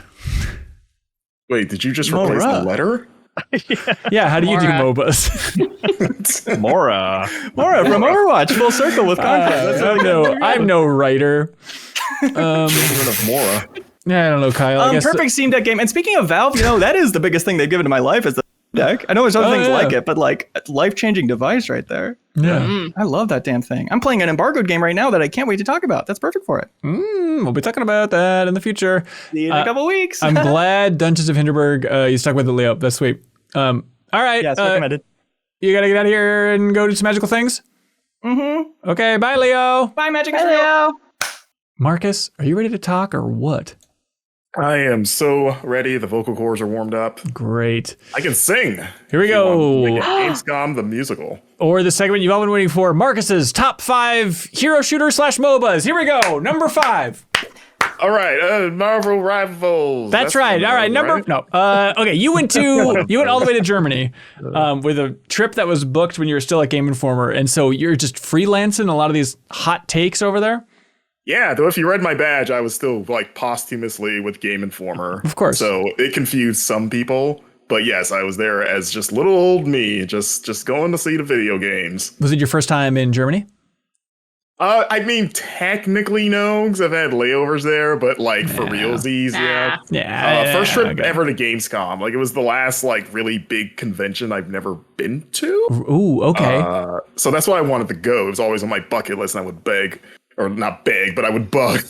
Wait, did you just replace the letter? Yeah, how do you do Mora. MOBAs? Mora. Mora from Overwatch, full circle with Concord. I'm no writer. Children of Mora. Yeah, I don't know, Kyle. I guess Perfect Steam Deck game. And speaking of Valve, that is the biggest thing they've given to my life is the Steam Deck. I know there's other things like it, but like life-changing device right there. Yeah. I love that damn thing. I'm playing an embargoed game right now that I can't wait to talk about. That's perfect for it. We'll be talking about that in the future. See you in a couple weeks. I'm glad Dungeons of Hinterberg, you stuck with the Leo. That's sweet. All right. Yes, recommended. You got to get out of here and go do some magical things? Mm-hmm. Okay, bye, Leo. Bye, Magic. Bye, Leo. Marcus, are you ready to talk or what? I am so ready. The vocal cords are warmed up. Great. I can sing. Here we go. Gamescom, the musical. Or the segment you've all been waiting for, Marcus's top 5 hero shooter / MOBAs. Here we go. Number 5. All right, Marvel Rivals. That's right. All right, okay, you went all the way to Germany with a trip that was booked when you were still at Game Informer, and so you're just freelancing a lot of these hot takes over there. Yeah, though if you read my badge, I was still like posthumously with Game Informer. Of course. So it confused some people. But yes, I was there as just little old me, just going to see the video games. Was it your first time in Germany? I mean, technically no, because I've had layovers there, but like for realsies, yeah. Yeah. First trip ever to Gamescom. Like it was the last like really big convention I've never been to. Ooh, okay. So that's why I wanted to go. It was always on my bucket list, and I would beg. Or not beg, but I would bug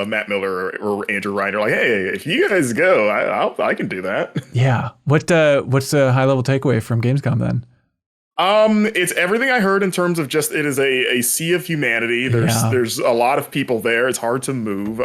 Matt Miller or Andrew Reiner, like, hey, if you guys go, I can do that. Yeah. What's the high level takeaway from Gamescom then? It's everything I heard in terms of just it is a sea of humanity. There's a lot of people there. It's hard to move.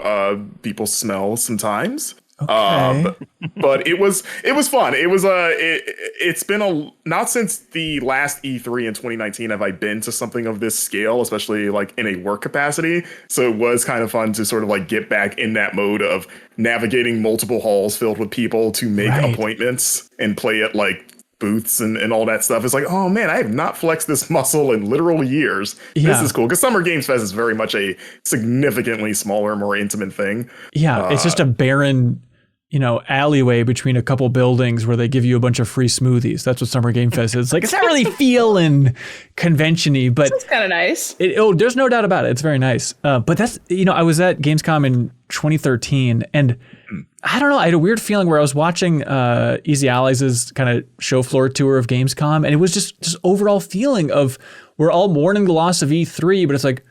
People smell sometimes. Okay. But it was fun. It was it's been not since the last E3 in 2019 have I been to something of this scale, especially like in a work capacity. So it was kind of fun to sort of like get back in that mode of navigating multiple halls filled with people to make appointments and play at like booths and all that stuff. It's like, oh man, I have not flexed this muscle in literal years. Yeah. This is cool because Summer Games Fest is very much a significantly smaller, more intimate thing. Yeah, it's just a barren, alleyway between a couple buildings where they give you a bunch of free smoothies. That's what Summer Game Fest is. Like, it's not really feeling convention-y, but That's kind of nice. There's no doubt about it. It's very nice. But that's, I was at Gamescom in 2013, and I don't know, I had a weird feeling where I was watching Easy Allies' kind of show floor tour of Gamescom, and it was just this overall feeling of we're all mourning the loss of E3, but it's like,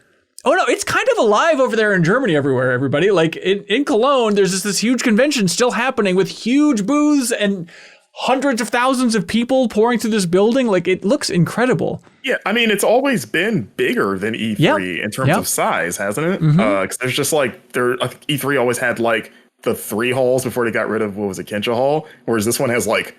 oh no, it's kind of alive over there in Germany everywhere, everybody. Like in Cologne, there's this huge convention still happening with huge booths and hundreds of thousands of people pouring through this building. Like it looks incredible. Yeah, I mean, it's always been bigger than E3 in terms of size, hasn't it? Because there's just like, I think E3 always had like the 3 halls before they got rid of, what was it, Kensho Hall? Whereas this one has like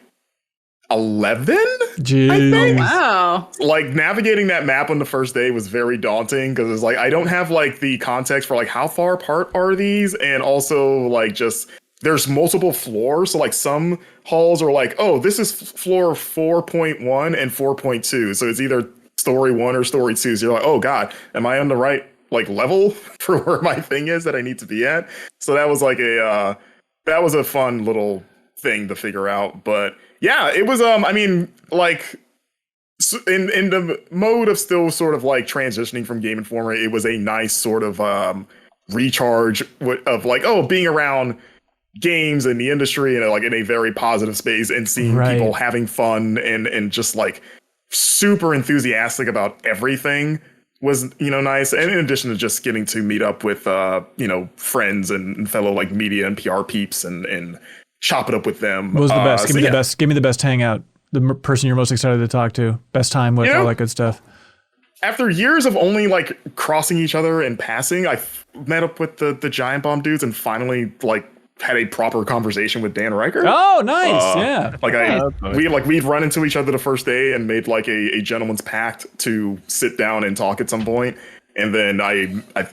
11? Jeez. Wow. Like navigating that map on the first day was very daunting because it's like I don't have like the context for like how far apart are these, and also like just there's multiple floors, so like some halls are like, oh, this is floor 4.1 and 4.2, so it's either story 1 or story 2. So you're like, oh god, am I on the right like level for where my thing is that I need to be at? So that was like a fun little thing to figure out. But yeah, it was I mean, like in the mode of still sort of like transitioning from Game Informer, it was a nice sort of recharge of like, oh, being around games and the industry and like in a very positive space and seeing people having fun and just like super enthusiastic about everything was, nice. And in addition to just getting to meet up with friends and fellow like media and PR peeps and chop it up with them. What was the best? Give me the best. Give me the best hangout. The person you're most excited to talk to. Best time with all that good stuff. After years of only like crossing each other and passing, I met up with the Giant Bomb dudes and finally like had a proper conversation with Dan Riker. Oh, nice. Yeah. Like we'd run into each other the first day and made like a gentleman's pact to sit down and talk at some point. And then I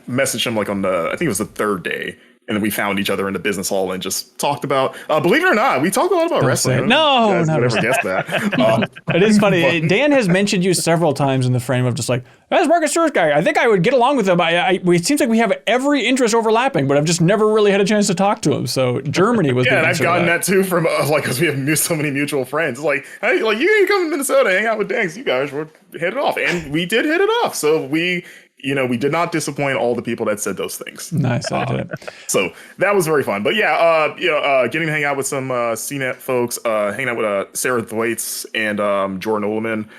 messaged him like on I think it was the 3rd day. And then we found each other in the business hall and just talked about, believe it or not, we talked a lot about wrestling. No, you guys no, would ever guess that. It is funny. Dan has mentioned you several times in the frame of just like, that's Marcus Stewart's guy. I think I would get along with him. It seems like we have every interest overlapping, but I've just never really had a chance to talk to him. So Germany was the and I've answer to gotten that too from because we have so many mutual friends. It's like, hey, like you can come to Minnesota, hang out with Dan. You guys would hit it off, and we did hit it off. So we did not disappoint all the people that said those things. Nice. I did. So that was very fun. But yeah, getting to hang out with some CNET folks, hanging out with Sarah Thwaites and Jordan Ullman,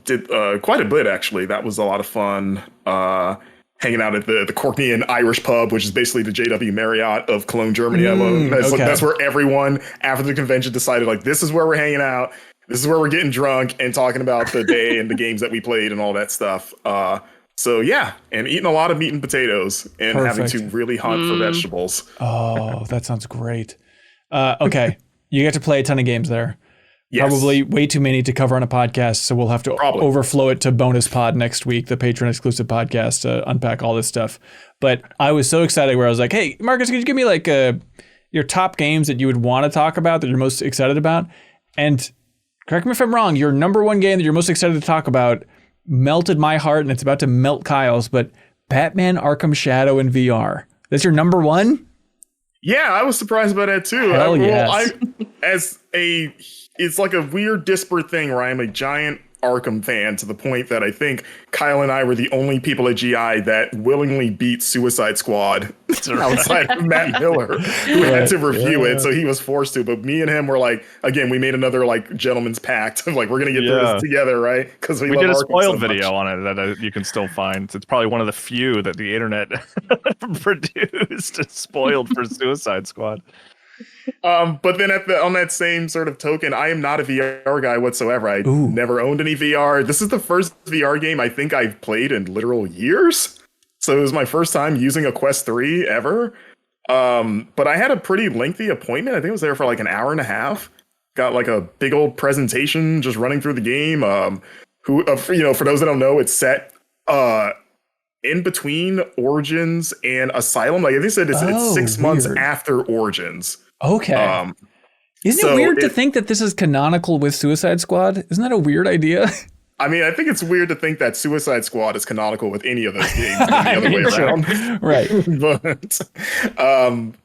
did quite a bit actually. That was a lot of fun. Hanging out at the Courtney and Irish pub, which is basically the JW Marriott of Cologne, Germany. That's where everyone after the convention decided like this is where we're hanging out. This is where we're getting drunk and talking about the day and the games that we played and all that stuff. So yeah, and eating a lot of meat and potatoes and having to really hunt for vegetables. Oh, that sounds great. Okay, you get to play a ton of games there. Yes. Probably way too many to cover on a podcast, so we'll have to overflow it to bonus pod next week, the Patreon exclusive podcast, to unpack all this stuff. But I was so excited where I was like, hey, Marcus, could you give me like your top games that you would want to talk about that you're most excited about? And correct me if I'm wrong, your number one game that you're most excited to talk about melted my heart, and it's about to melt Kyle's, but Batman Arkham Shadow in VR. That's your number one? Yeah, I was surprised about that too. Hell yes. It's like a weird disparate thing where I'm a giant Arkham fan to the point that I think Kyle and I were the only people at GI that willingly beat Suicide Squad outside of Matt Miller, who had to review it, so he was forced to. But me and him were like, again, we made another like gentleman's pact of like we're gonna get through this together, right? Because we did a Arkham spoiled so video on it that you can still find. It's probably one of the few that the internet produced spoiled for Suicide Squad. But then on that same sort of token, I am not a VR guy whatsoever. I never owned any VR. This is the first VR game I think I've played in literal years. So it was my first time using a Quest 3 ever. But I had a pretty lengthy appointment. I think I was there for like an hour and a half. Got like a big old presentation just running through the game. For those that don't know, it's set in between Origins and Asylum. Like they said, it's 6 months after Origins. Okay. Isn't it weird to think that this is canonical with Suicide Squad? Isn't that a weird idea? I mean, I think it's weird to think that Suicide Squad is canonical with any of those games the other way around. Right.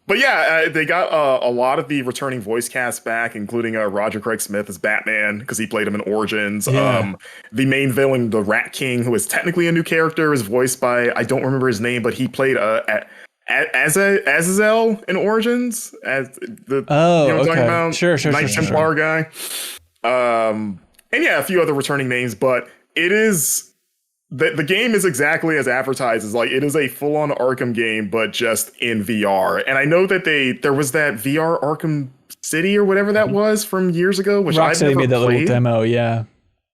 But yeah, they got a lot of the returning voice cast back, including Roger Craig Smith as Batman, because he played him in Origins. Yeah. The main villain, the Rat King, who is technically a new character, is voiced by, I don't remember his name, but he played Azazel in Origins as the you know what I'm talking about? Sure, Knight Templar guy. And yeah, a few other returning names, but it is the game is exactly as advertised. As like it is a full-on Arkham game, but just in VR. And I know that there was that VR Arkham City or whatever that was from years ago, which I've never made that played. little demo, yeah.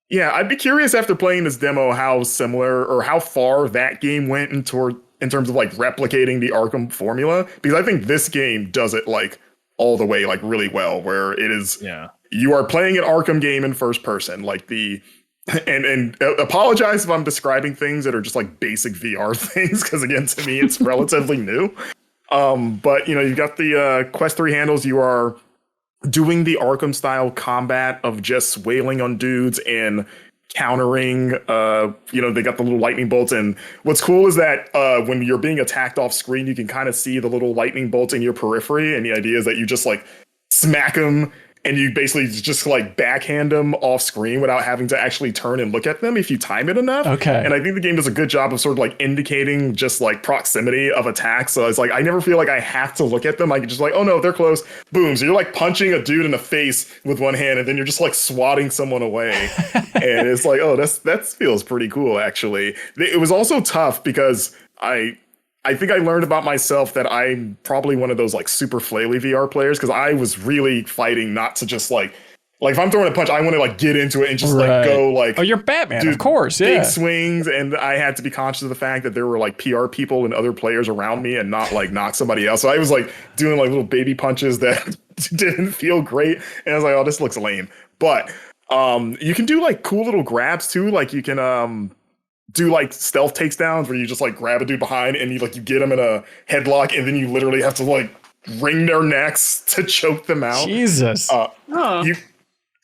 Yeah, I'd be curious after playing this demo how similar or how far that game went in terms of like replicating the Arkham formula, because I think this game does it like all the way, like really well, where it is, you are playing an Arkham game in first person, like and apologize if I'm describing things that are just like basic VR things, because again, to me, it's relatively new. But you've got the Quest 3 handles. You are doing the Arkham style combat of just wailing on dudes and countering, they got the little lightning bolts. And what's cool is that when you're being attacked off screen, you can kind of see the little lightning bolts in your periphery. And the idea is that you just like smack them and you basically just like backhand them off screen without having to actually turn and look at them if you time it enough. Okay. And I think the game does a good job of sort of like indicating just like proximity of attack. So it's like, I never feel like I have to look at them. I can just like, oh no, they're close. Boom. So you're like punching a dude in the face with one hand and then you're just like swatting someone away. And it's like, oh, that feels pretty cool, actually. It was also tough because I think I learned about myself that I'm probably one of those like super flaily VR players, because I was really fighting not to just like if I'm throwing a punch, I want to like get into it and just like go like, oh, you're Batman, of course, yeah. Big swings, and I had to be conscious of the fact that there were like PR people and other players around me and not like knock somebody else. So I was like doing like little baby punches that didn't feel great, and I was like, oh, this looks lame. But you can do like cool little grabs too, like you can do like stealth takedowns where you just like grab a dude behind and you get them in a headlock and then you literally have to like wring their necks to choke them out. Jesus.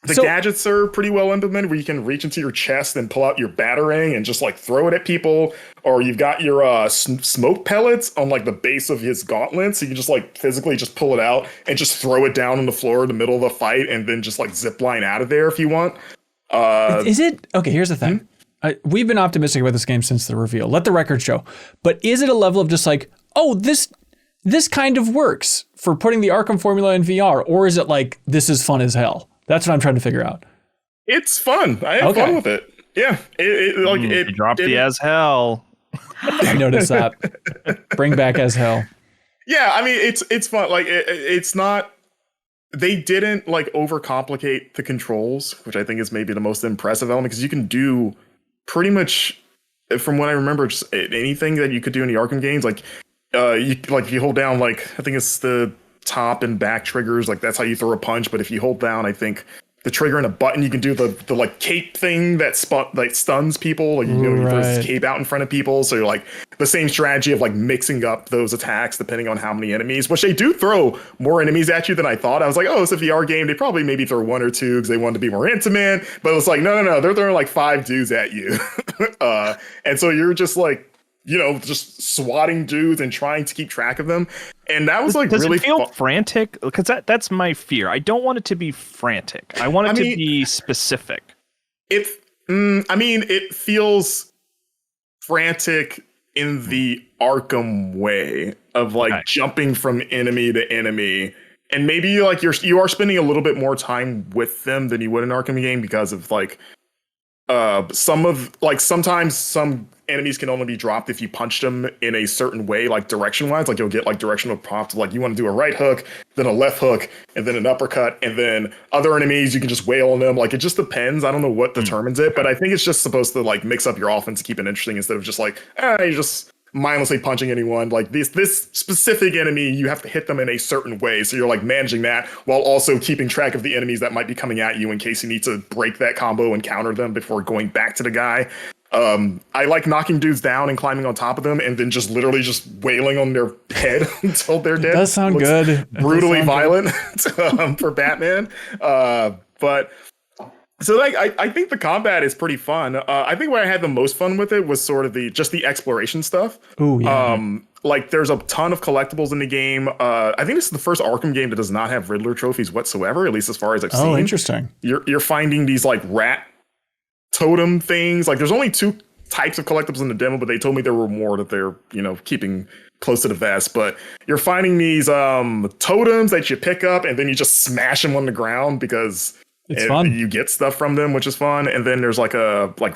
The gadgets are pretty well implemented where you can reach into your chest and pull out your batarang and just like throw it at people. Or you've got your smoke pellets on like the base of his gauntlet. So you can just like physically just pull it out and just throw it down on the floor in the middle of the fight and then just like zip line out of there if you want. Is it? Okay, here's the thing. We've been optimistic about this game since the reveal. Let the record show. But is it a level of just like, oh, this kind of works for putting the Arkham formula in VR? Or is it like, this is fun as hell? That's what I'm trying to figure out. It's fun. I have fun with it. Yeah. It dropped the as hell. I noticed that. Bring back as hell. Yeah, I mean, it's fun. Like, it's not... They didn't, like, overcomplicate the controls, which I think is maybe the most impressive element, because you can do pretty much, from what I remember, just anything that you could do in the Arkham games. Like, if you hold down, like, I think it's the top and back triggers, like that's how you throw a punch. But if you hold down, I think the trigger and a button, you can do the like cape thing that stuns people. Like, you throw this cape out in front of people. So you're like the same strategy of like mixing up those attacks depending on how many enemies, which they do throw more enemies at you than I thought. I was like, oh, it's a VR game. They probably maybe throw one or two because they wanted to be more intimate. But it's like, no, they're throwing like 5 dudes at you. And so you're just like, just swatting dudes and trying to keep track of them. And that was like, does really it feel frantic? Because that's my fear. I don't want it to be frantic. I want it to be specific. It feels frantic in the Arkham way of like jumping from enemy to enemy. And maybe like you are spending a little bit more time with them than you would in an Arkham game because of like sometimes some enemies can only be dropped if you punch them in a certain way, like direction wise. Like you'll get like directional prompts, like you want to do a right hook, then a left hook, and then an uppercut, and then other enemies you can just wail on them. Like it just depends. I don't know what determines it, but I think it's just supposed to like mix up your offense to keep it interesting instead of just like you're just mindlessly punching anyone. Like this specific enemy, you have to hit them in a certain way. So you're like managing that while also keeping track of the enemies that might be coming at you in case you need to break that combo and counter them before going back to the guy. I like knocking dudes down and climbing on top of them and then just literally just wailing on their head until they're dead. That sounds good. Brutally violent for Batman. But so like I think the combat is pretty fun. I think where I had the most fun with it was sort of the exploration stuff. Ooh, yeah. Like there's a ton of collectibles in the game. I think this is the first Arkham game that does not have Riddler trophies whatsoever, at least as far as I've seen. Oh, interesting. You're finding these like rat totem things. Like there's only 2 types of collectibles in the demo, but they told me there were more that they're keeping close to the vest. But you're finding these totems that you pick up and then you just smash them on the ground because it's fun. You get stuff from them, which is fun. And then there's like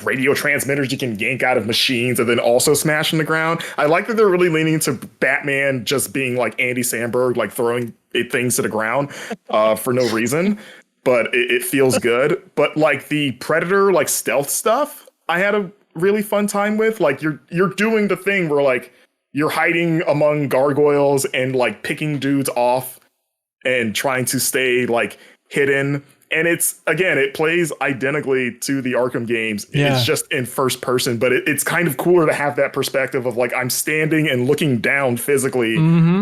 radio transmitters you can yank out of machines and then also smash in the ground. I like that they're really leaning into Batman just being like Andy Samberg, like throwing things to the ground for no reason. But it feels good. But like the Predator, like stealth stuff, I had a really fun time with. Like you're doing the thing where like you're hiding among gargoyles and like picking dudes off and trying to stay like hidden. And it plays identically to the Arkham games. Yeah. It's just in first person, but it's kind of cooler to have that perspective of like I'm standing and looking down physically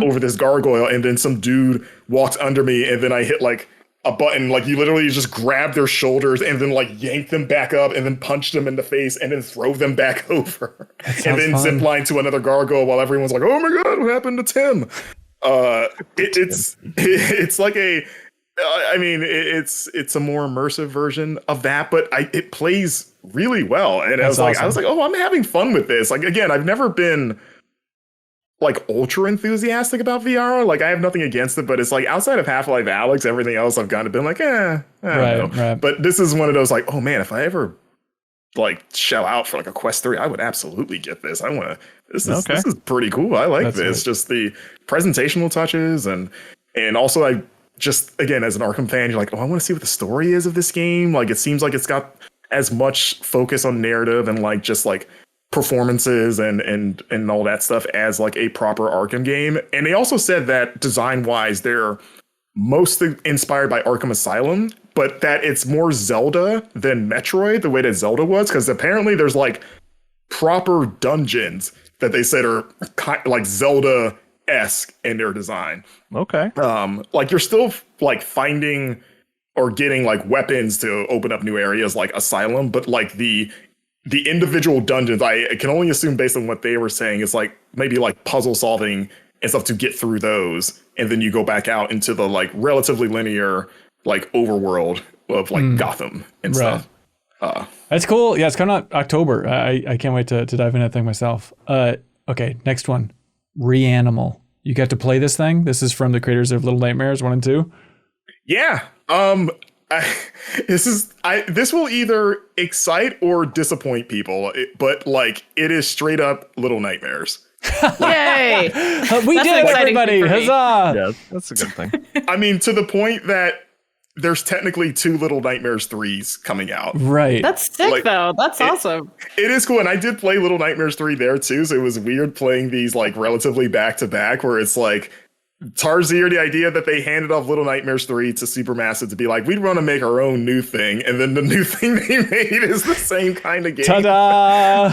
over this gargoyle, and then some dude walks under me, and then I hit like a button, like you literally just grab their shoulders and then like yank them back up and then punch them in the face and then throw them back over and then zip line to another gargoyle while everyone's like, oh my God, what happened to Tim? It's like it's a more immersive version of that, but it plays really well. And I was like, oh, I'm having fun with this. Like, again, I've never been like ultra enthusiastic about VR. Like I have nothing against it, but it's like outside of Half-Life Alyx, everything else I've kind of been like, I don't know. Right. But this is one of those like, oh man, if I ever like shell out for like a Quest 3, I would absolutely get this. This is pretty cool. I like this. Sweet. Just the presentational touches and also I just, again, as an Arkham fan, you're like, oh, I want to see what the story is of this game. Like it seems like it's got as much focus on narrative and like just like performances and all that stuff as like a proper Arkham game. And they also said that design wise they're mostly inspired by Arkham Asylum, but that it's more Zelda than Metroid, the way that Zelda was, because apparently there's like proper dungeons that they said are like Zelda-esque in their design. Okay. Like you're still like finding or getting like weapons to open up new areas like Asylum, but like the individual dungeons, I can only assume based on what they were saying, is like maybe like puzzle solving and stuff to get through those, and then you go back out into the like relatively linear like overworld of like Gotham and stuff. That's cool. Yeah, it's coming out October. I can't wait to dive into that thing myself. Okay, next one, Reanimal. You got to play this thing. This is from the creators of Little Nightmares 1 and 2. Yeah. This will either excite or disappoint people, but like it is straight up Little Nightmares. Yay! We That's did an it, exciting everybody! thing for me. Huzzah! Yeah, that's a good thing. I mean, to the point that there's technically 2 Little Nightmares 3s coming out. Right. That's sick, Like, though. That's awesome. It is cool, and I did play Little Nightmares 3 there too, so it was weird playing these like relatively back to back, where it's like Tarzir, the idea that they handed off Little Nightmares 3 to Supermassive to be like, we'd want to make our own new thing, and then the new thing they made is the same kind of game. Ta-da!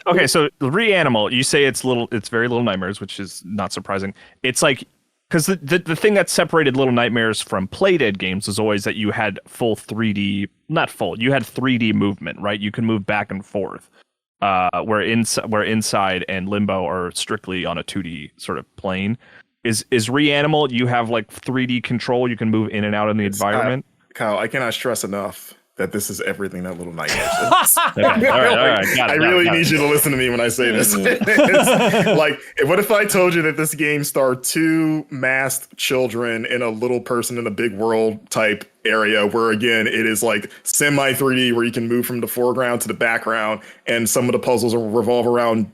Okay, so Reanimal, you say it's very Little Nightmares, which is not surprising. It's like, because the thing that separated Little Nightmares from Playdead games was always that you had full 3D, you had 3D movement, right? You can move back and forth. Where Inside and Limbo are strictly on a 2D sort of plane. Is Reanimal, you have like 3D control, you can move in and out in the environment? Kyle, I cannot stress enough that this is everything that Little Nightmares is. Okay, all right. Got I it, really got it. need you to listen to me when I say this. It's like, what if I told you that this game starred 2 masked children in a little person in a big world type area where, again, it is like semi 3D where you can move from the foreground to the background, and some of the puzzles revolve around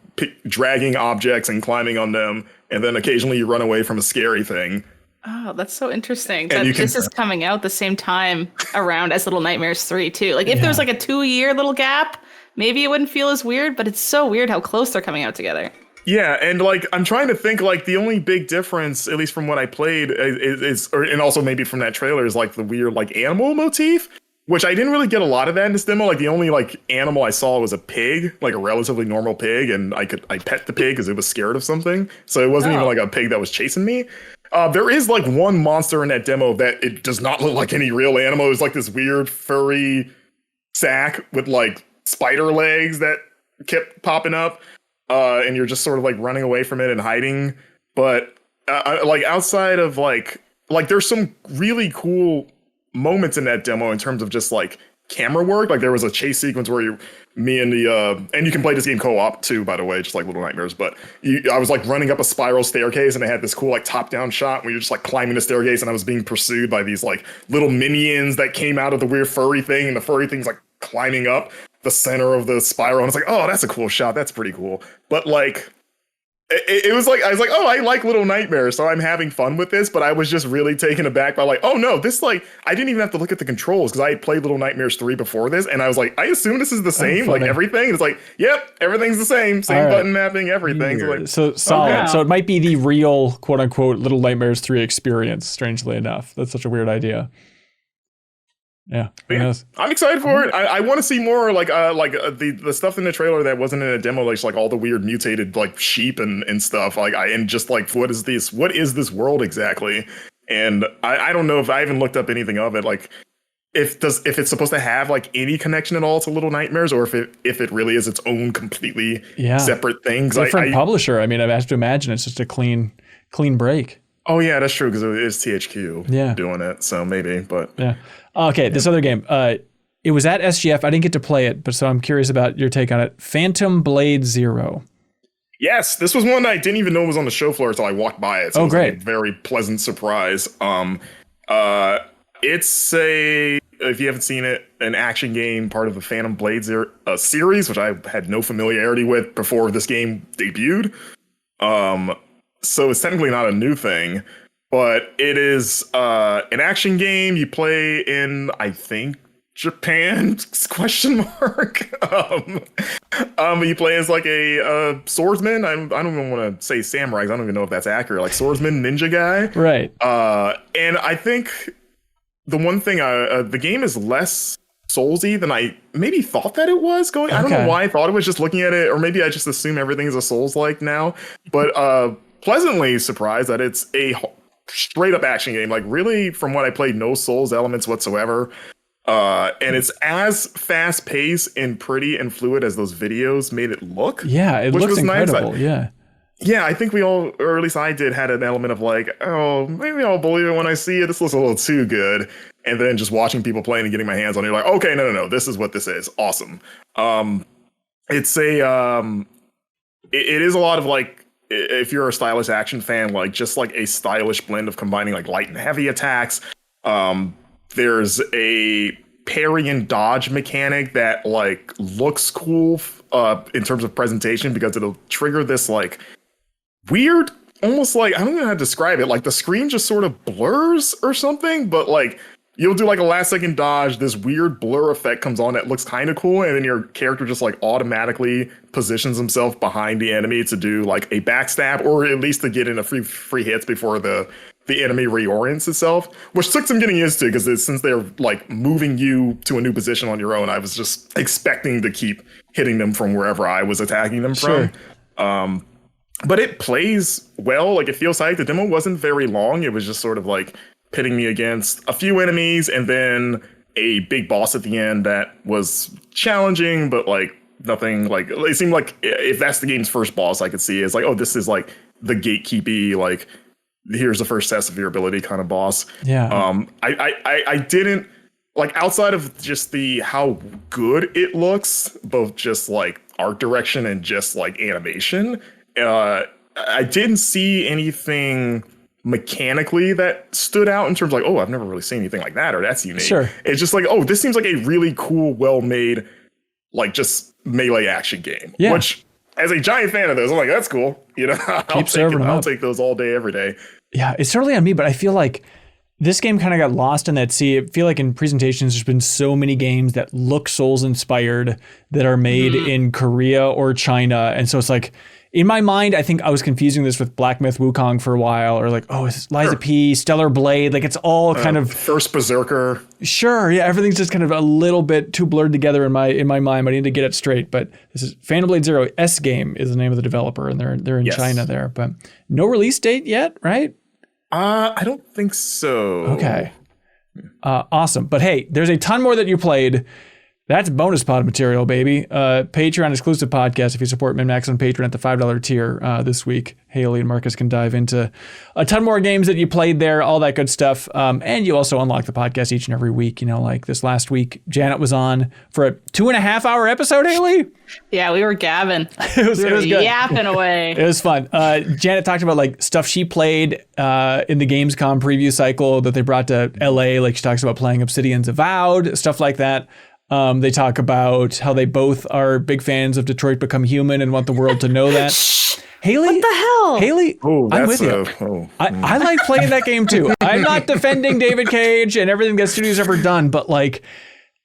dragging objects and climbing on them, and then occasionally you run away from a scary thing. Oh, that's so interesting. And That you can- this is coming out the same time around as Little Nightmares 3, too. Like, if there was like a 2-year little gap, maybe it wouldn't feel as weird, but it's so weird how close they're coming out together. Yeah, and like I'm trying to think, like the only big difference, at least from what I played, and also maybe from that trailer, is like the weird like animal motif, which I didn't really get a lot of that in this demo. Like the only like animal I saw was a pig, like a relatively normal pig, and I pet the pig because it was scared of something, so it wasn't even like a pig that was chasing me. There is like one monster in that demo that it does not look like any real animal. It's like this weird furry sack with like spider legs that kept popping up. And you're just sort of like running away from it and hiding. But like outside of like there's some really cool moments in that demo in terms of just like camera work. Like there was a chase sequence where me and and you can play this game co-op too, by the way, just like Little Nightmares. But I was like running up a spiral staircase, and it had this cool like top-down shot where you're just like climbing the staircase, and I was being pursued by these like little minions that came out of the weird furry thing, and the furry thing's like climbing up the center of the spiral, and it's like, oh, that's a cool shot, that's pretty cool. But like it was like, I was like, oh, I like Little Nightmares, so I'm having fun with this. But I was just really taken aback by like, oh no, this like I didn't even have to look at the controls because I had played Little Nightmares 3 before this, and I was like, I assume this is the same, like everything. And it's like, yep, everything's the same All right. button mapping, everything. So, like, So solid. wow. So it might be the real quote unquote Little Nightmares 3 experience, strangely enough. That's such a weird idea. Yeah. Who knows? I'm excited for it. I want to see more like the stuff in the trailer that wasn't in a demo, like all the weird mutated like sheep and stuff. Like and just like what is this world exactly? And I don't know if I haven't looked up anything of it. Like if it's supposed to have like any connection at all to Little Nightmares, or if it really is its own completely separate thing. Different publisher. I mean, I have to imagine it's just a clean break. Oh yeah, that's true because it is THQ doing it. So maybe, but yeah. Okay, this other game. It was at SGF. I didn't get to play it, but so I'm curious about your take on it. Phantom Blade Zero. Yes, this was one I didn't even know was on the show floor until I walked by it. So it was great. like a very pleasant surprise. It's if you haven't seen it, an action game, part of the Phantom Blade Zero series, which I had no familiarity with before this game debuted. So it's technically not a new thing, but it is an action game you play in, I think, Japan? Question mark. You play as like a swordsman. I don't even want to say samurai. I don't even know if that's accurate. Like swordsman, ninja guy. Right. And I think the one thing the game is less Soulsy than I maybe thought that it was going. I don't know why I thought it was, just looking at it, or maybe I just assume everything's a Souls-like now. But pleasantly surprised that it's a straight up action game. Like, really, from what I played, no Souls elements whatsoever. And it's as fast paced and pretty and fluid as those videos made it look. Yeah, it looks incredible. Nice. Yeah, I think we all, or at least I did, had an element of like, oh, maybe I'll believe it when I see it. This looks a little too good. And then just watching people playing and getting my hands on it, you're like, okay, no, this is what this is. Awesome. It's it is a lot of like, if you're a stylish action fan, like just like a stylish blend of combining like light and heavy attacks. There's a parry and dodge mechanic that like looks cool in terms of presentation, because it'll trigger this like weird, almost like, I don't know how to describe it, like the screen just sort of blurs or something, but like you'll do like a last second dodge, this weird blur effect comes on that looks kind of cool, and then your character just like automatically positions himself behind the enemy to do like a backstab, or at least to get in a free hits before the enemy reorients itself, which took some getting used to, because since they're like moving you to a new position on your own, I was just expecting to keep hitting them from wherever I was attacking them from. But it plays well. Like, it feels like the demo wasn't very long. It was just sort of like pitting me against a few enemies and then a big boss at the end that was challenging, but like nothing, like it seemed like if that's the game's first boss, I could see it's like, oh, this is like the gatekeepy, like here's the first test of your ability kind of boss. Yeah. I didn't like, outside of just the how good it looks, both just like art direction and just like animation, I didn't see anything mechanically that stood out in terms of like, oh, I've never really seen anything like that, or that's unique. Sure. It's just like, oh, this seems like a really cool, well-made, like just melee action game. Yeah. Which, as a giant fan of those, I'm like, that's cool. You know, I'll take those all day, every day. Yeah, it's totally on me, but I feel like this game kind of got lost in that sea. I feel like in presentations, there's been so many games that look Souls inspired that are made in Korea or China. And so it's like, in my mind, I think I was confusing this with Black Myth Wukong for a while, or like, oh, it's Liza P, Stellar Blade. Like, it's all kind of First Berserker. Sure, yeah, everything's just kind of a little bit too blurred together in my mind. I need to get it straight. But this is Phantom Blade Zero. S Game is the name of the developer, and they're in China there. But no release date yet, right? I don't think so. Okay. Awesome. But hey, there's a ton more that you played. That's bonus pod material, baby. Patreon exclusive podcast. If you support MinnMax on Patreon at the $5 tier this week, Haley and Marcus can dive into a ton more games that you played there, all that good stuff. And you also unlock the podcast each and every week. You know, like this last week, Janet was on for a 2.5 hour episode, Haley. Yeah, we were gabbing. It was good. Yapping away. It was fun. Janet talked about like stuff she played in the Gamescom preview cycle that they brought to LA. Like, she talks about playing Obsidian's Avowed, stuff like that. They talk about how they both are big fans of Detroit Become Human and want the world to know that. Haley, what the hell? Haley, I'm with you. I like playing that game too. I'm not defending David Cage and everything that studio's ever done, but like,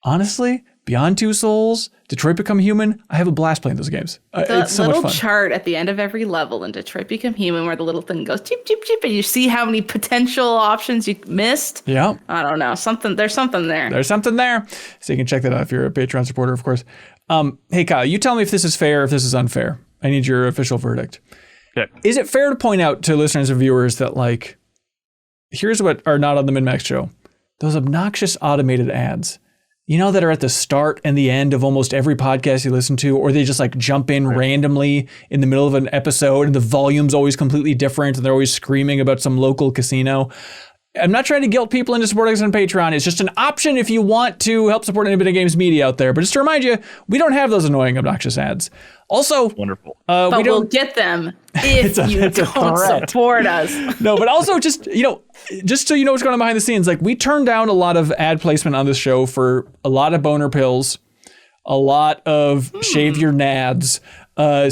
honestly, Beyond Two Souls, Detroit Become Human, I have a blast playing those games. It's so much fun. Little chart at the end of every level in Detroit Become Human where the little thing goes cheep, cheep, cheep, and you see how many potential options you missed. Yeah. I don't know. There's something there. There's something there. So you can check that out if you're a Patreon supporter, of course. Hey, Kyle, you tell me if this is fair, if this is unfair. I need your official verdict. Okay. Is it fair to point out to listeners and viewers that, like, here's what are not on the MinnMax show. Those obnoxious automated ads, you know, that are at the start and the end of almost every podcast you listen to, or they just like jump in randomly in the middle of an episode and the volume's always completely different and they're always screaming about some local casino. I'm not trying to guilt people into supporting us on Patreon. It's just an option if you want to help support any bit of games media out there. But just to remind you, we don't have those annoying, obnoxious ads. Also, wonderful. But we'll get them if you don't support us. No, but also just so you know what's going on behind the scenes, like, we turned down a lot of ad placement on this show for a lot of boner pills, a lot of shave your nads.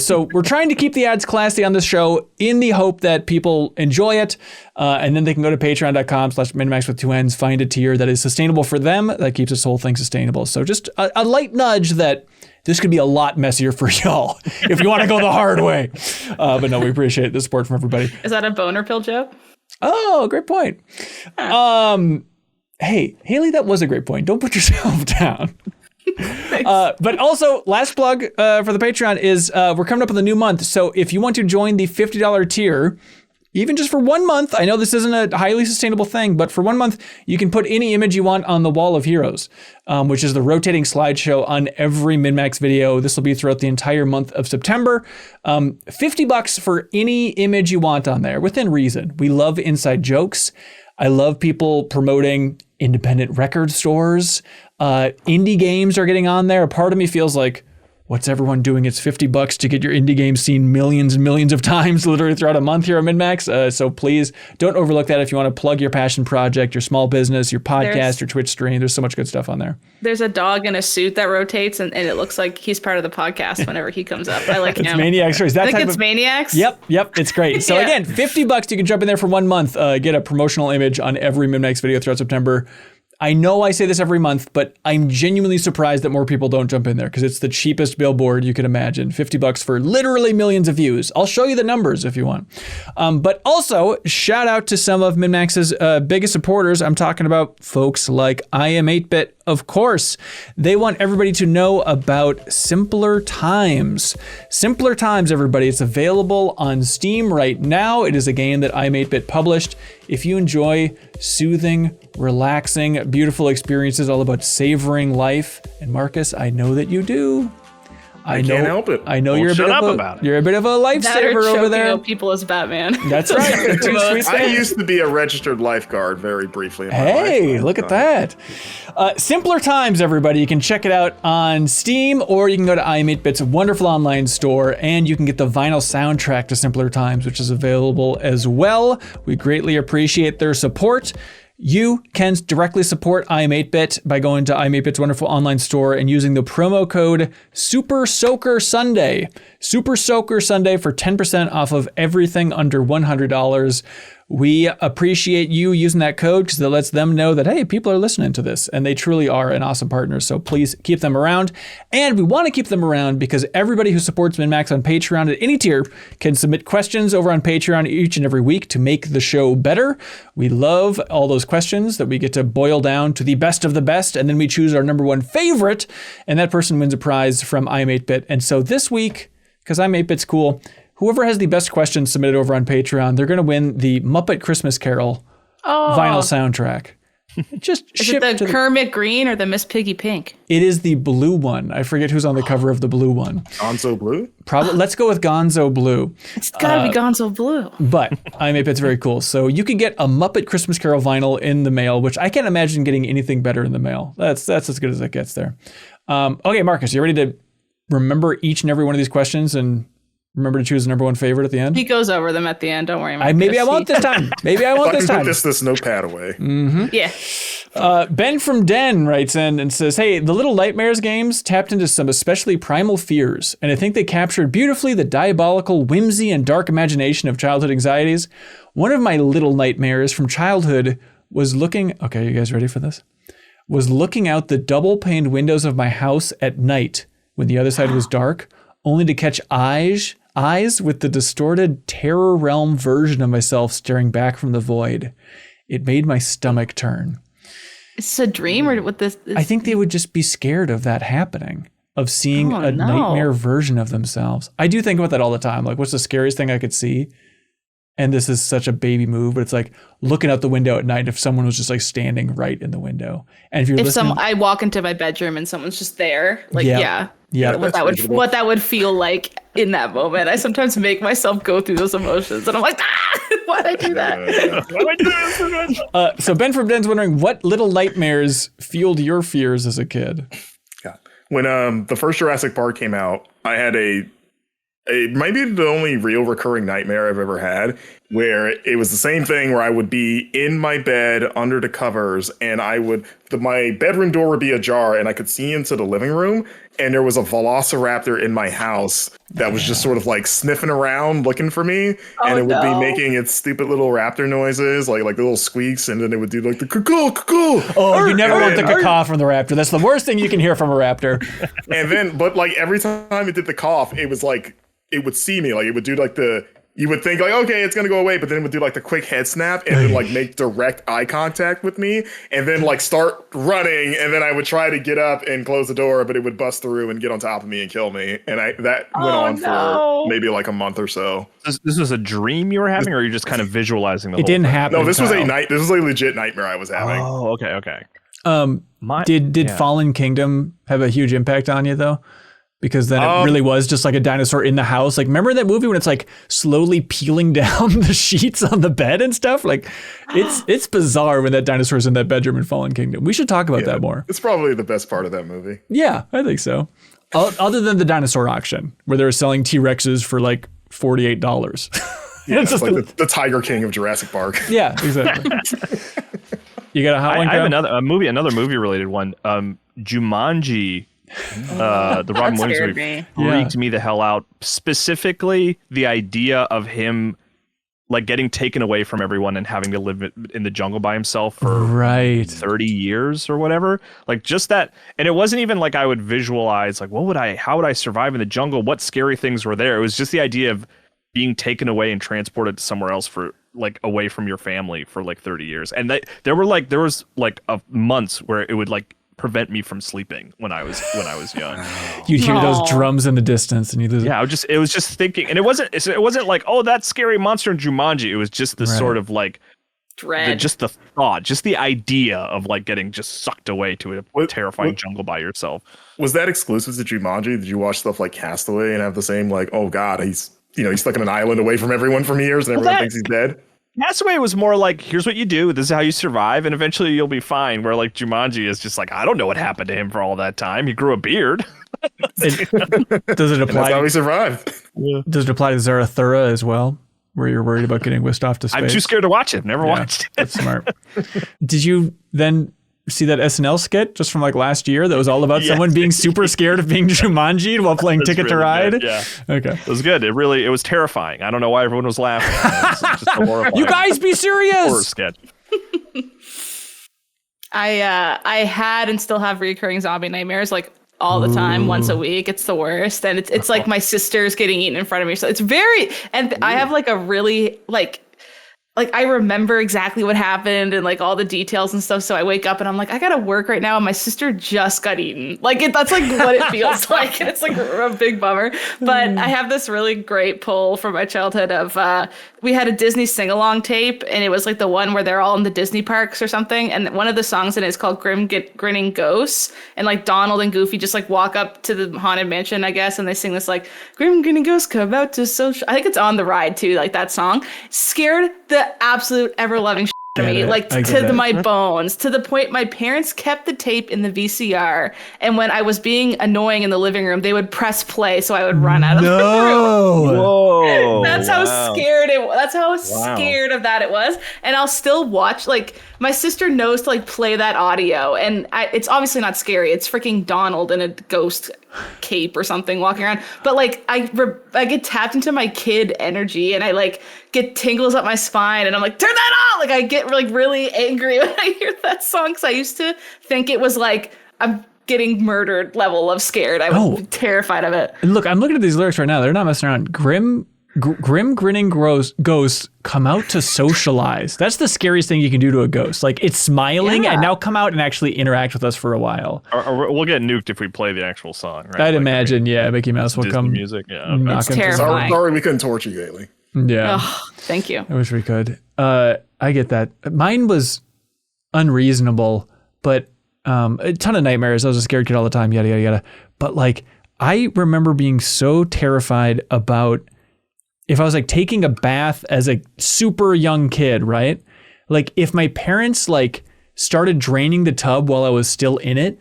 So we're trying to keep the ads classy on this show in the hope that people enjoy it. And then they can go to patreon.com/MinnMax with 2 N's, find a tier that is sustainable for them, that keeps this whole thing sustainable. So just a light nudge that this could be a lot messier for y'all if you want to go the hard way. But no, we appreciate the support from everybody. Is that a boner pill joke? Oh, great point. Hey, Haley, that was a great point. Don't put yourself down. But also, last plug for the Patreon is we're coming up with a new month. So if you want to join the $50 tier, even just for 1 month, I know this isn't a highly sustainable thing, but for 1 month, you can put any image you want on the Wall of Heroes, which is the rotating slideshow on every MinnMax video. This will be throughout the entire month of September. $50 for any image you want on there, within reason. We love inside jokes. I love people promoting independent record stores. Indie games are getting on there. A part of me feels like, what's everyone doing? It's $50 to get your indie game seen millions and millions of times literally throughout a month here at MinnMax. So please don't overlook that if you want to plug your passion project, your small business, your podcast, your Twitch stream. There's so much good stuff on there. There's a dog in a suit that rotates, and it looks like he's part of the podcast whenever he comes up. I like him. It's Maniacs Stories. I think it's Maniacs. Yep, it's great. So again, $50, you can jump in there for 1 month, get a promotional image on every MinnMax video throughout September. I know I say this every month, but I'm genuinely surprised that more people don't jump in there because it's the cheapest billboard you can imagine. $50 for literally millions of views. I'll show you the numbers if you want. But also, shout out to some of MinnMax's biggest supporters. I'm talking about folks like I Am 8-Bit, of course. They want everybody to know about Simpler Times. Simpler Times, everybody. It's available on Steam right now. It is a game that I Am 8-Bit published. If you enjoy soothing, relaxing, beautiful experiences all about savoring life, and Marcus, I know that you do. I can't help it. I know you're a bit of a lifesaver over there. People as Batman. That's right. I used to be a registered lifeguard very briefly in my life. Hey, look at that. Simpler Times, everybody. You can check it out on Steam, or you can go to I Am 8-Bit's wonderful online store, and you can get the vinyl soundtrack to Simpler Times, which is available as well. We greatly appreciate their support. You can directly support I Am 8-Bit by going to I Am 8-Bit's wonderful online store and using the promo code Super Soaker Sunday. Super Soaker Sunday for 10% off of everything under $100. We appreciate you using that code because it lets them know that, hey, people are listening to this, and they truly are an awesome partner. So please keep them around. And we want to keep them around because everybody who supports MinnMax on Patreon at any tier can submit questions over on Patreon each and every week to make the show better. We love all those questions that we get to boil down to the best of the best, and then we choose our number one favorite, and that person wins a prize from I Am 8-Bit. And so this week, because I Am 8-Bit's cool, whoever has the best questions submitted over on Patreon, they're going to win the Muppet Christmas Carol vinyl soundtrack. Just is it the Kermit Green or the Miss Piggy Pink? It is the blue one. I forget who's on the cover of the blue one. Gonzo Blue? Probably. Let's go with Gonzo Blue. It's got to be Gonzo Blue. But I Am 8-Bit's very cool. So you can get a Muppet Christmas Carol vinyl in the mail, which I can't imagine getting anything better in the mail. That's as good as it gets there. Okay, Marcus, you ready to remember each and every one of these questions and remember to choose the number one favorite at the end? He goes over them at the end. Don't worry, Marcus. Maybe I won't this time. Maybe I won't this time. Put this notepad away. Mm-hmm. Yeah. Ben from Den writes in and says, hey, the Little Nightmares games tapped into some especially primal fears, and I think they captured beautifully the diabolical whimsy and dark imagination of childhood anxieties. One of my little nightmares from childhood was looking... Okay, you guys ready for this? Was looking out the double-paned windows of my house at night when the other side was dark, only to catch eyes with the distorted Terror Realm version of myself staring back from the void. It made my stomach turn. It's a dream, or what this? I think they would just be scared of that happening, of seeing nightmare version of themselves. I do think about that all the time. Like, what's the scariest thing I could see? And this is such a baby move, but it's like looking out the window at night if someone was just like standing right in the window. And if I walk into my bedroom and someome's just there, like, yeah. What that would feel like in that moment. I sometimes make myself go through those emotions, and I'm like, why'd I do that? Why do I do this so much? So Ben from Den's wondering, what little nightmares fueled your fears as a kid? Yeah. When the first Jurassic Park came out, I had it might be the only real recurring nightmare I've ever had, where it was the same thing where I would be in my bed under the covers, and my bedroom door would be ajar, and I could see into the living room, and there was a velociraptor in my house that was just sort of like sniffing around looking for me, and it would be making its stupid little raptor noises, like the little squeaks, and then it would do like the cuckoo. Oh, you never want the caw from the raptor. That's the worst thing you can hear from a raptor. And then, but like every time it did the cough, it was like, it would see me, like it would do like the you would think like, okay, it's gonna go away, but then it would do like the quick head snap and then like make direct eye contact with me, and then like start running, and then I would try to get up and close the door, but it would bust through and get on top of me and kill me. And that went on for maybe like a month or so. This was a dream you were having, or are you just kind of visualizing the whole didn't thing? happen. No, this was a legit nightmare I was having. Oh, okay. Did Fallen Kingdom have a huge impact on you though? Because then it really was just like a dinosaur in the house. Like, remember that movie when it's like slowly peeling down the sheets on the bed and stuff? Like, it's bizarre when that dinosaur's in that bedroom in Fallen Kingdom. We should talk about that more. It's probably the best part of that movie. Yeah, I think so. Other than the dinosaur auction where they were selling T-Rexes for like $48. Yeah, it's just like the Tiger King of Jurassic Park. Yeah, exactly. You got a hot one? I have another movie related one. Jumanji. The Robin Williams movie freaked me the hell out. Specifically, the idea of him like getting taken away from everyone and having to live in the jungle by himself for 30 years or whatever. Like just that, and it wasn't even like I would visualize like how would I survive in the jungle? What scary things were there? It was just the idea of being taken away and transported to somewhere else for like away from your family for like 30 years. And there was months where it would like prevent me from sleeping when I was young. You'd hear those drums in the distance, and it was just thinking, and it wasn't like, oh, that scary monster in Jumanji. It was just this sort of like dread, just the thought, just the idea of like getting just sucked away to a terrifying jungle by yourself. Was that exclusive to Jumanji? Did you watch stuff like Castaway and have the same like, oh God, he's stuck in an island away from everyone for years, and everyone thinks he's dead? Castaway was more like, here's what you do, this is how you survive, and eventually you'll be fine. Where like Jumanji is just like, I don't know what happened to him for all that time. He grew a beard. Does it apply? That's how he survived. Yeah. Does it apply to Zarathura as well, where you're worried about getting whisked off to space? I'm too scared to watch it. Never watched it. That's smart. Did you then see that SNL skit just from like last year that was all about someone being super scared of being Jumanji'd while playing Ticket to Ride? Good. Yeah. Okay. It was good. It was terrifying. I don't know why everyone was laughing. It was just horrifying. You guys be serious. Horror sketch. I had and still have recurring zombie nightmares like all the time, once a week. It's the worst. And it's like my sister's getting eaten in front of me. So it's very, and I have like a really like I remember exactly what happened and like all the details and stuff. So I wake up and I'm like, I gotta work right now. And my sister just got eaten. Like that's like what it feels like. It's like a big bummer. But I have this really great pull from my childhood of, we had a Disney sing-along tape, and it was like the one where they're all in the Disney parks or something. And one of the songs in it is called Grinning Ghosts. And like Donald and Goofy just like walk up to the haunted mansion, I guess. And they sing this like, Grinning Ghosts come out to social. I think it's on the ride too, like that song. Scared the absolute ever-loving shit out of me, like to my bones, to the point my parents kept the tape in the VCR. And when I was being annoying in the living room, they would press play so I would run out of the room. Whoa. That's how scared it was. That's how scared of that it was. And I'll still watch, like, my sister knows to like play that audio, and it's obviously not scary. It's freaking Donald in a ghost cape or something walking around. But like I get tapped into my kid energy, and I like get tingles up my spine, and I'm like, turn that on! Like I get like really angry when I hear that song, because I used to think it was like I'm getting murdered level of scared. I was terrified of it. Look, I'm looking at these lyrics right now. They're not messing around. Grim grinning ghosts come out to socialize. That's the scariest thing you can do to a ghost. Like, it's smiling and now come out and actually interact with us for a while. Or we'll get nuked if we play the actual song, right? I'd imagine, Mickey Mouse will Disney come. Music, It's terrifying. Sorry we couldn't torture you lately. Yeah. Oh, thank you. I wish we could. I get that. Mine was unreasonable, but a ton of nightmares. I was a scared kid all the time, yada, yada, yada. But like, I remember being so terrified about if I was like taking a bath as a super young kid, right? Like if my parents like started draining the tub while I was still in it,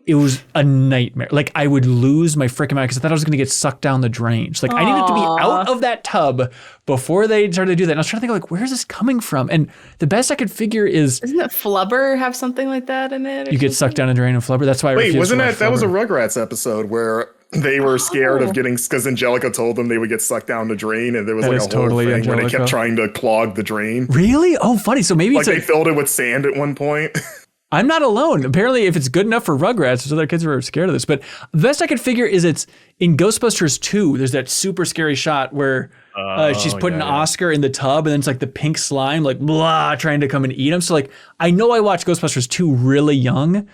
it was a nightmare. Like I would lose my freaking mind because I thought I was going to get sucked down the drain. So like I needed to be out of that tub before they started to do that. And I was trying to think like, where's this coming from? And the best I could figure is, isn't it Flubber have something like that in it? You get sucked down a drain and Flubber. That's why I Wait, wasn't that that was a Rugrats episode where they were scared of getting, because Angelica told them they would get sucked down the drain, and there was that like a whole totally thing Angelica. where they kept trying to clog the drain. Really? Oh, funny. So maybe Like it's they filled it with sand at one point. I'm not alone. Apparently, if it's good enough for Rugrats, there's other kids who are scared of this. But the best I could figure is it's in Ghostbusters 2, there's that super scary shot where she's putting Oscar in the tub and then it's like the pink slime, like blah, trying to come and eat him. So like, I know I watched Ghostbusters 2 really young,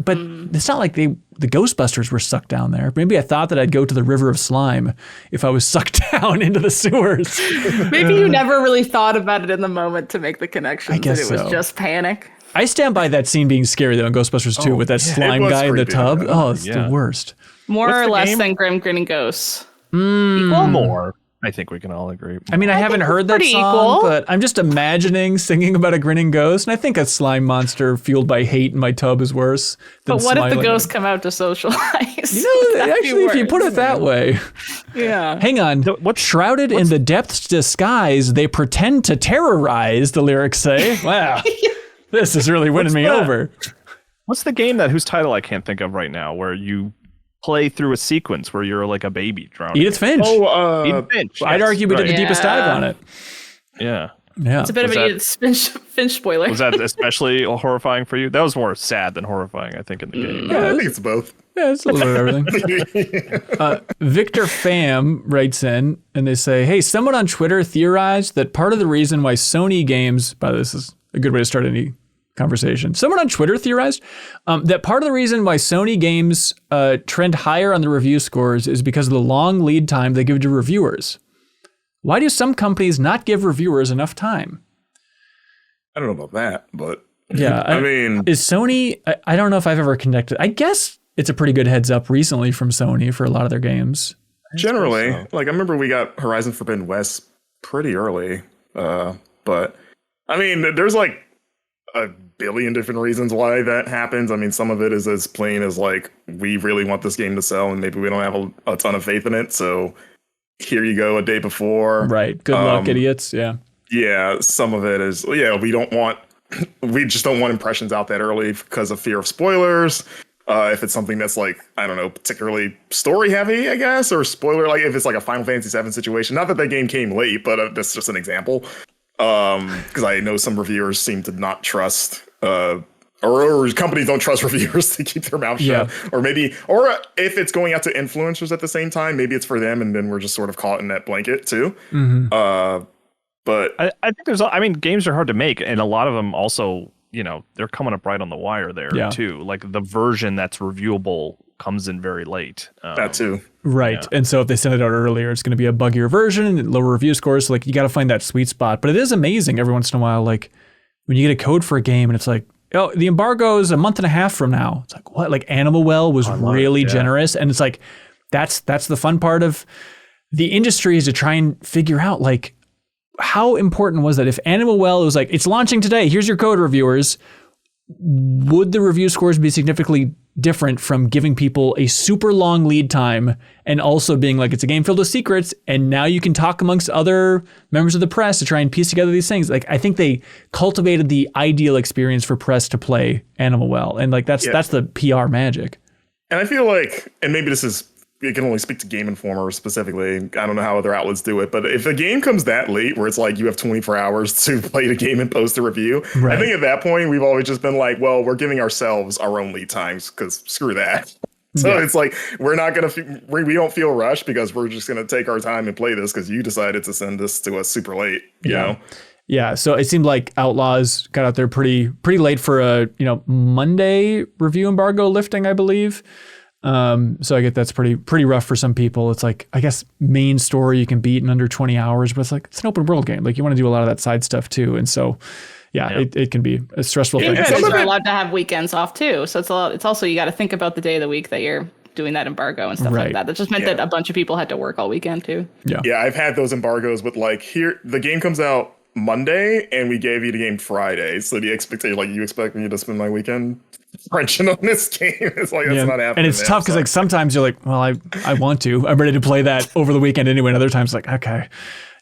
but it's not like the Ghostbusters were sucked down there. Maybe I thought that I'd go to the river of slime if I was sucked down into the sewers. Maybe you never really thought about it in the moment to make the connection. I guess it was so. just panic. I stand by that scene being scary though in Ghostbusters 2 with that slime guy in the tub. Oh, it's the worst. More What's or the less game? than Grim Grinning Ghosts. Equal more. I think we can all agree. I mean, I haven't heard that pretty song, equal. but I'm just imagining singing about a grinning ghost, and I think a slime monster fueled by hate in my tub is worse than But what if the smiling. ghosts come out to socialize? You know, That'd be actually, if you worse. put it that way. Yeah. Hang on. Shrouded in the depths disguise, they pretend to terrorize, the lyrics say. Wow. This is really winning me over. What's the game whose title I can't think of right now, where you play through a sequence where you're like a baby drowning? Edith Finch. Edith Finch. I'd yes, argue we did the right. deepest dive on it. Yeah. Yeah. It's a bit of an Edith Finch spoiler. Was that especially horrifying for you? That was more sad than horrifying, I think, in the game. I think it's both. Yeah, it's a little bit of everything. Victor Pham writes in and they say, hey, someone on Twitter theorized that part of the reason why Sony games, by the way, this is a good way to start any conversation. Someone on Twitter theorized that part of the reason why Sony games trend higher on the review scores is because of the long lead time they give to reviewers. Why do some companies not give reviewers enough time? I don't know about that, but Yeah, I mean, is Sony, I don't know if I've ever connected. I guess it's a pretty good heads up recently from Sony for a lot of their games. generally, like I remember we got Horizon Forbidden West pretty early, but I mean, there's like a billion different reasons why that happens. I mean, some of it is as plain as like, we really want this game to sell and maybe we don't have a ton of faith in it. So here you go a day before. Right. Good luck, idiots. Yeah. Yeah. Some of it is, we just don't want impressions out that early because of fear of spoilers. If it's something that's like, I don't know, particularly story heavy, I guess, or spoiler, like if it's like a Final Fantasy VII situation, not that that game came late, but that's just an example. Because I know some reviewers seem to not trust, or companies don't trust reviewers to keep their mouth shut, or if it's going out to influencers at the same time, maybe it's for them, and then we're just sort of caught in that blanket too. But I think games are hard to make, and a lot of them also, they're coming up right on the wire there too. Like the version that's reviewable comes in very late. That too. Right. Yeah. And so if they send it out earlier, it's going to be a buggier version and lower review scores. So like you got to find that sweet spot. But it is amazing every once in a while, like when you get a code for a game and it's like, oh, the embargo is a month and a half from now. It's like, what? Like Animal Well was really generous. And it's like, that's the fun part of the industry, is to try and figure out like, how important was that? If Animal Well was like, it's launching today, here's your code, reviewers, would the review scores be significantly different from giving people a super long lead time and also being like, it's a game filled with secrets and now you can talk amongst other members of the press to try and piece together these things? Like, I think they cultivated the ideal experience for press to play Animal Well. And like, that's the PR magic. And I feel like, and maybe you can only speak to Game Informer specifically. I don't know how other outlets do it, but if a game comes that late where it's like you have 24 hours to play the game and post a review, I think at that point we've always just been like, well, we're giving ourselves our own lead times because screw that. So it's like, we're not going to, we don't feel rushed because we're just going to take our time and play this because you decided to send this to us super late, you know? Yeah, so it seemed like Outlaws got out there pretty late for a Monday review embargo lifting, I believe. So I get that's pretty rough for some people. It's like, I guess main story you can beat in under 20 hours, but it's like, it's an open world game. Like you want to do a lot of that side stuff too. And so, it can be a stressful thing. Game are allowed to have weekends off too. So it's also, you got to think about the day of the week that you're doing that embargo and stuff like that. That just meant that a bunch of people had to work all weekend too. Yeah, I've had those embargoes with like, here, the game comes out Monday and we gave you the game Friday. So the expectation, like you expect me to spend my weekend crunching on this game. It's like, that's not happening. And it's tough because like sometimes you're like, well, I want to. I'm ready to play that over the weekend anyway. And other times like, okay.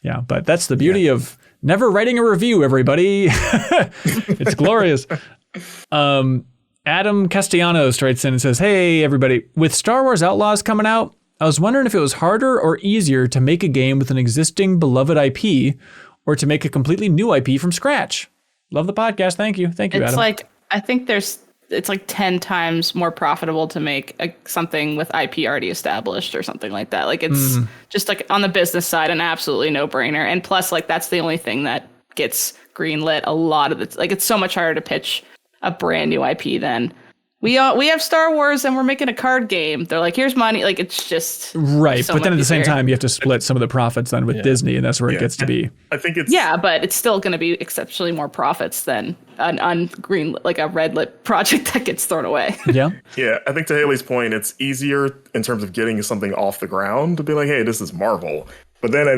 Yeah, but that's the beauty of never writing a review, everybody. It's glorious. Adam Castellanos writes in and says, hey, everybody, with Star Wars Outlaws coming out, I was wondering if it was harder or easier to make a game with an existing beloved IP or to make a completely new IP from scratch. Love the podcast. Thank you. Thank you, Adam. It's like, I think it's like 10 times more profitable to make something with IP already established or something like that. Like it's just like on the business side, an absolutely no brainer. And plus, like that's the only thing that gets greenlit a lot of the, like it's so much harder to pitch a brand new IP than we have Star Wars and we're making a card game. They're like, here's money. Like it's just right. so But then at much the same easier. time, you have to split some of the profits then with Disney, and that's where it gets to be. I think it's Yeah, but it's still going to be exceptionally more profits than an ungreen, like a red lit project that gets thrown away. Yeah. Yeah, I think to Haley's point, it's easier in terms of getting something off the ground to be like, hey, this is Marvel. But then I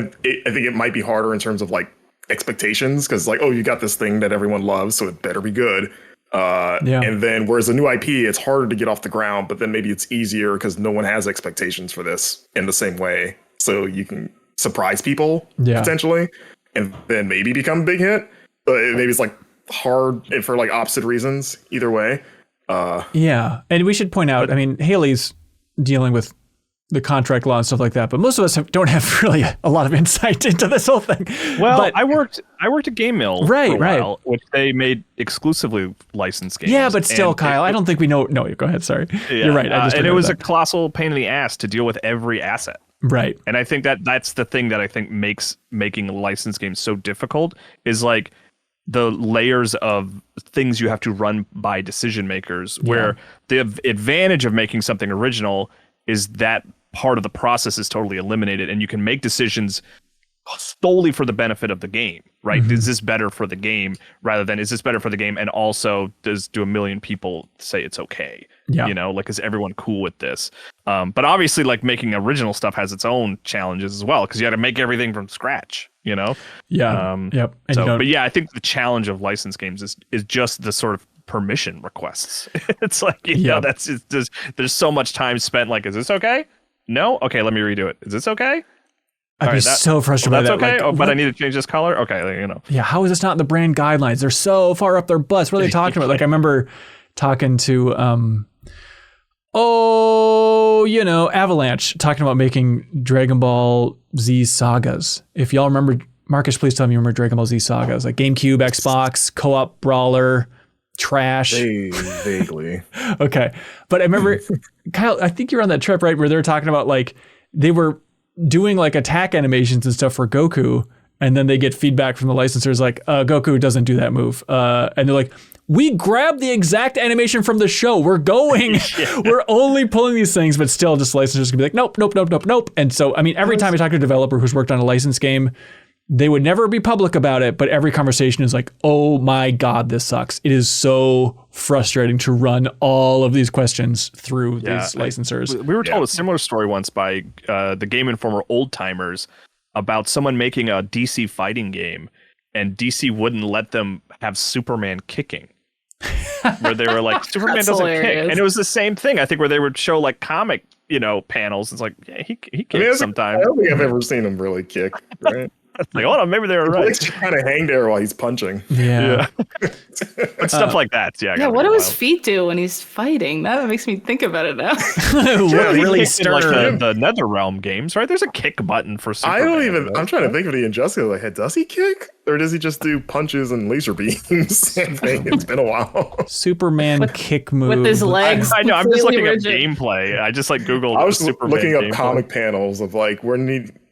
think it might be harder in terms of like expectations, because like, oh, you got this thing that everyone loves, so it better be good. And then whereas a new IP, it's harder to get off the ground, but then maybe it's easier because no one has expectations for this in the same way. So you can surprise people potentially, and then maybe become a big hit. But maybe it's like hard for like opposite reasons either way. Yeah. And we should point out, I mean, Haley's dealing with the contract law and stuff like that, but most of us don't have really a lot of insight into this whole thing. Well, but, I worked at Game Mill for a while, which they made exclusively licensed games. Yeah, but still, Kyle, I don't think we know. No, go ahead. Sorry. You're right. And it was a colossal pain in the ass to deal with every asset. Right. And I think that's the thing that I think makes making licensed games so difficult is like the layers of things you have to run by decision makers, where the advantage of making something original is that part of the process is totally eliminated, and you can make decisions solely for the benefit of the game, right? Mm-hmm. Is this better for the game rather than is this better for the game? And also, do a million people say it's okay? Yeah. You know, like, is everyone cool with this? But obviously, like, making original stuff has its own challenges as well, because you got to make everything from scratch, you know? Yeah. Yep. And So, but yeah, I think the challenge of licensed games is just the sort of permission requests. It's like, you know, that's just, there's so much time spent like, is this okay? No? Okay, let me redo it. Is this okay? I'd be so frustrated by that's that. okay. Like, but I need to change this color. Okay, you know. Yeah, how is this not in the brand guidelines? They're so far up their butts. What are they talking about? Like, I remember talking to, Avalanche, talking about making Dragon Ball Z sagas. If y'all remember, Marcus, please tell me you remember Dragon Ball Z sagas, like GameCube, Xbox, co-op brawler, trash. Vaguely. Okay. But I remember, Kyle, I think you were on that trip, right, where they were talking about, like, they were doing like attack animations and stuff for Goku, and then they get feedback from the licensors like, Goku doesn't do that move. And they're like, we grabbed the exact animation from the show. We're going, we're only pulling these things, but still just licensors can be like, nope. And so, I mean, every time I talk to a developer who's worked on a licensed game, they would never be public about it, but every conversation is like, oh my God, this sucks. It is so frustrating to run all of these questions through these licensors. We were told a similar story once by the Game Informer old timers about someone making a DC fighting game, and DC wouldn't let them have Superman kicking. Where they were like, Superman doesn't kick. And it was the same thing, I think, where they would show like comic, panels. It's like, yeah, he kicks sometimes. I don't think I've ever seen him really kick, right? Like, hold on, maybe they were right. He's kind of hang there while he's punching. Yeah. But stuff like that. Yeah. What do his feet do when he's fighting? That makes me think about it now. Really stern. Like the NetherRealm games, right? There's a kick button for Superman. I'm trying to think of the injustice. Like, does he kick? Or does he just do punches and laser beams? It's been a while. Superman kick move. With his legs. I know. I'm just looking rigid. up gameplay. I just like Googled. I was Superman looking up gameplay. comic panels of like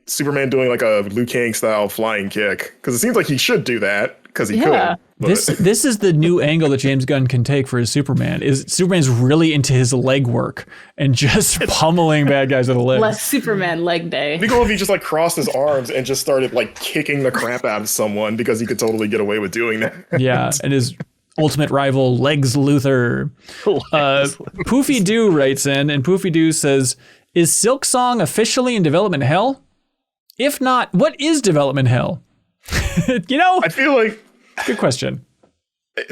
Superman doing like a Liu Kang style flying kick, because it seems like he should do that because he could. But. This is the new angle that James Gunn can take for his Superman. Is Superman's really into his leg work and just pummeling bad guys with the legs. Less Superman leg day. It'd be cool if he just like crossed his arms and just started like kicking the crap out of someone, because he could totally get away with doing that. Yeah, and his ultimate rival, Legs Luthor. Poofy Doo writes in, and Poofy Doo says, is Silk Song officially in development hell? If not, what is development hell? I feel like good question.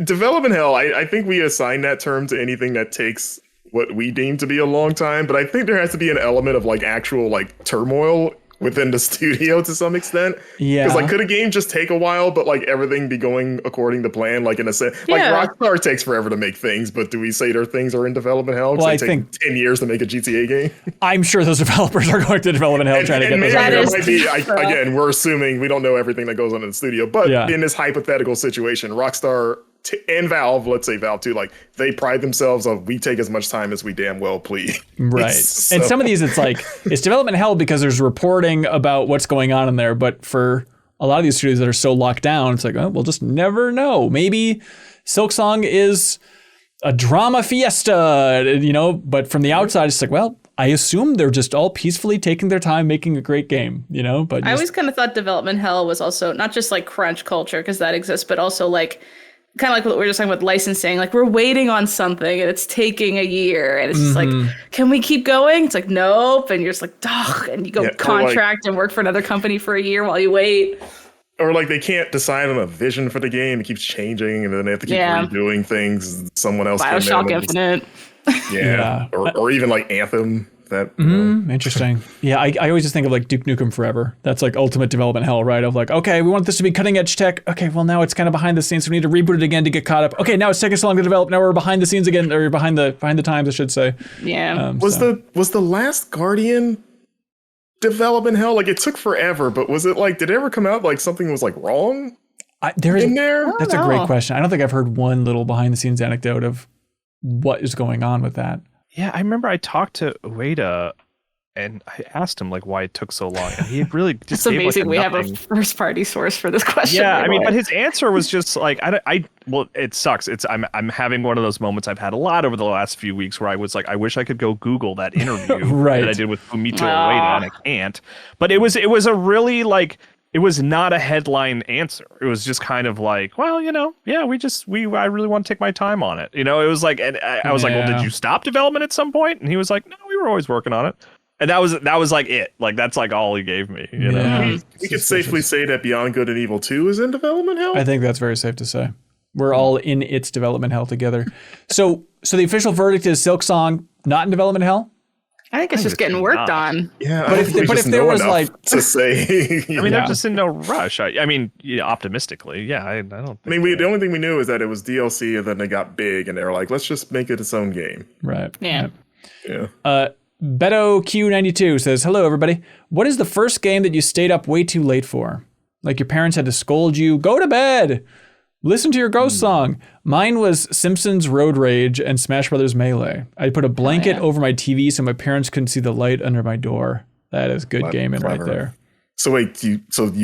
Development hell, I think we assign that term to anything that takes what we deem to be a long time, but I think there has to be an element of like actual like turmoil within the studio to some extent. Yeah. Because like, could a game just take a while, but like everything be going according to plan? Like in a sense, like Rockstar takes forever to make things, but do we say their things are in development hell? Well, I it think 10 years to make a GTA game. I'm sure those developers are going to development hell trying to get those. Maybe there might be, again, we're assuming we don't know everything that goes on in the studio, but Yeah. in this hypothetical situation, Rockstar and Valve, let's say Valve too, like they pride themselves on we take as much time as we damn well please. Right. So- And some of these, it's like, it's development hell because there's reporting about what's going on in there. But for a lot of these studios that are so locked down, it's like, oh, we'll just never know. Maybe Silksong is a drama fiesta, you know, but from the outside, it's like, well, I assume they're just all peacefully taking their time making a great game, you know, but I always kind of thought development hell was also not just like crunch culture, because that exists, but also like kind of like what we were just talking about licensing. Like we're waiting on something and it's taking a year and it's just like, can we keep going? It's like, nope. And you're just like, ugh. And you go contract and work for another company for a year while you wait. Or like they can't decide on a vision for the game. It keeps changing, and then they have to keep redoing things. Someone else BioShock came in Infinite. Yeah. Or even like Anthem. That interesting. Yeah, I always just think of like Duke Nukem Forever. That's like ultimate development hell, right? Of like, okay, we want this to be cutting edge tech. Okay, well now it's kind of behind the scenes, so we need to reboot it again to get caught up. Okay, now it's taking so long to develop. Now we're behind the scenes again, or behind the times, I should say. Yeah. Was the Last Guardian development hell? Like it took forever, but was it like, did it ever come out like something was like wrong in there? That's a great question. I don't think I've heard one little behind the scenes anecdote of what is going on with that. Yeah, I remember I talked to Ueda and I asked him like why it took so long, and he really just It's amazing we have a first party source for this question. Yeah, I mean, but his answer was just like well, it sucks. I'm having one of those moments I've had a lot over the last few weeks where I was like, I wish I could go Google that interview that I did with Fumito Ueda, and I can't. But it was a really like, it was not a headline answer. It was just kind of like, well, you know, yeah, I really want to take my time on it. You know, it was like, and I was like, well, did you stop development at some point? And he was like, no, we were always working on it. And that was like it. Like that's like all he gave me. You know, we could safely say that Beyond Good and Evil 2 is in development hell. I think that's very safe to say. We're all in its development hell together. So the official verdict is Silksong not in development hell. I think it's just getting worked on. Yeah, but if there was like to say, I mean, they're just in no rush. I mean, optimistically, yeah. I don't. I mean, the only thing we knew is that it was DLC, and then they got big, and they were like, let's just make it its own game. Right. Yeah. Yeah. Beto Q92 says, hello, everybody. What is the first game that you stayed up way too late for? Like your parents had to scold you, go to bed, listen to your ghost song. Mine was Simpsons Road Rage and Smash Brothers Melee. I put a blanket over my TV so my parents couldn't see the light under my door. That is good gaming right there. So wait, you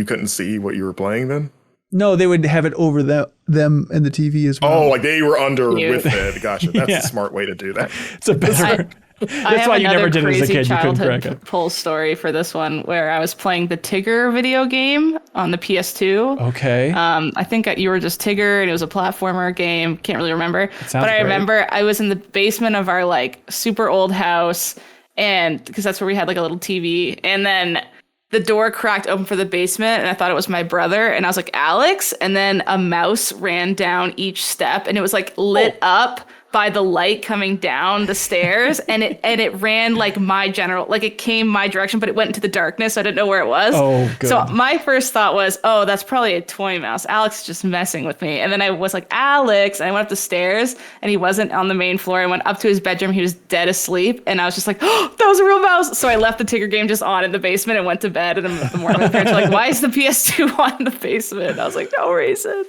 couldn't see what you were playing then? No, they would have it over them and the TV as well. Oh, like they were under with it. Gotcha. That's a smart way to do that. It's a better... That's why you never did it as a kid. You couldn't crack it. Pull story for this one where I was playing the Tigger video game on the PS2. Okay. I think you were just Tigger and it was a platformer game. Can't really remember. But I remember I was in the basement of our like super old house, and because that's where we had like a little TV, and then the door cracked open for the basement and I thought it was my brother, and I was like, Alex, and then a mouse ran down each step and it was like lit up by the light coming down the stairs, and it ran like it came my direction, but it went into the darkness, so I didn't know where it was. Oh, good. So my first thought was, oh, that's probably a toy mouse. Alex is just messing with me. And then I was like, Alex, and I went up the stairs and he wasn't on the main floor. I went up to his bedroom, he was dead asleep, and I was just like, oh, that was a real mouse. So I left the Tigger game just on in the basement and went to bed, and in the morning my parents were like, why is the PS2 on in the basement? And I was like, no reason.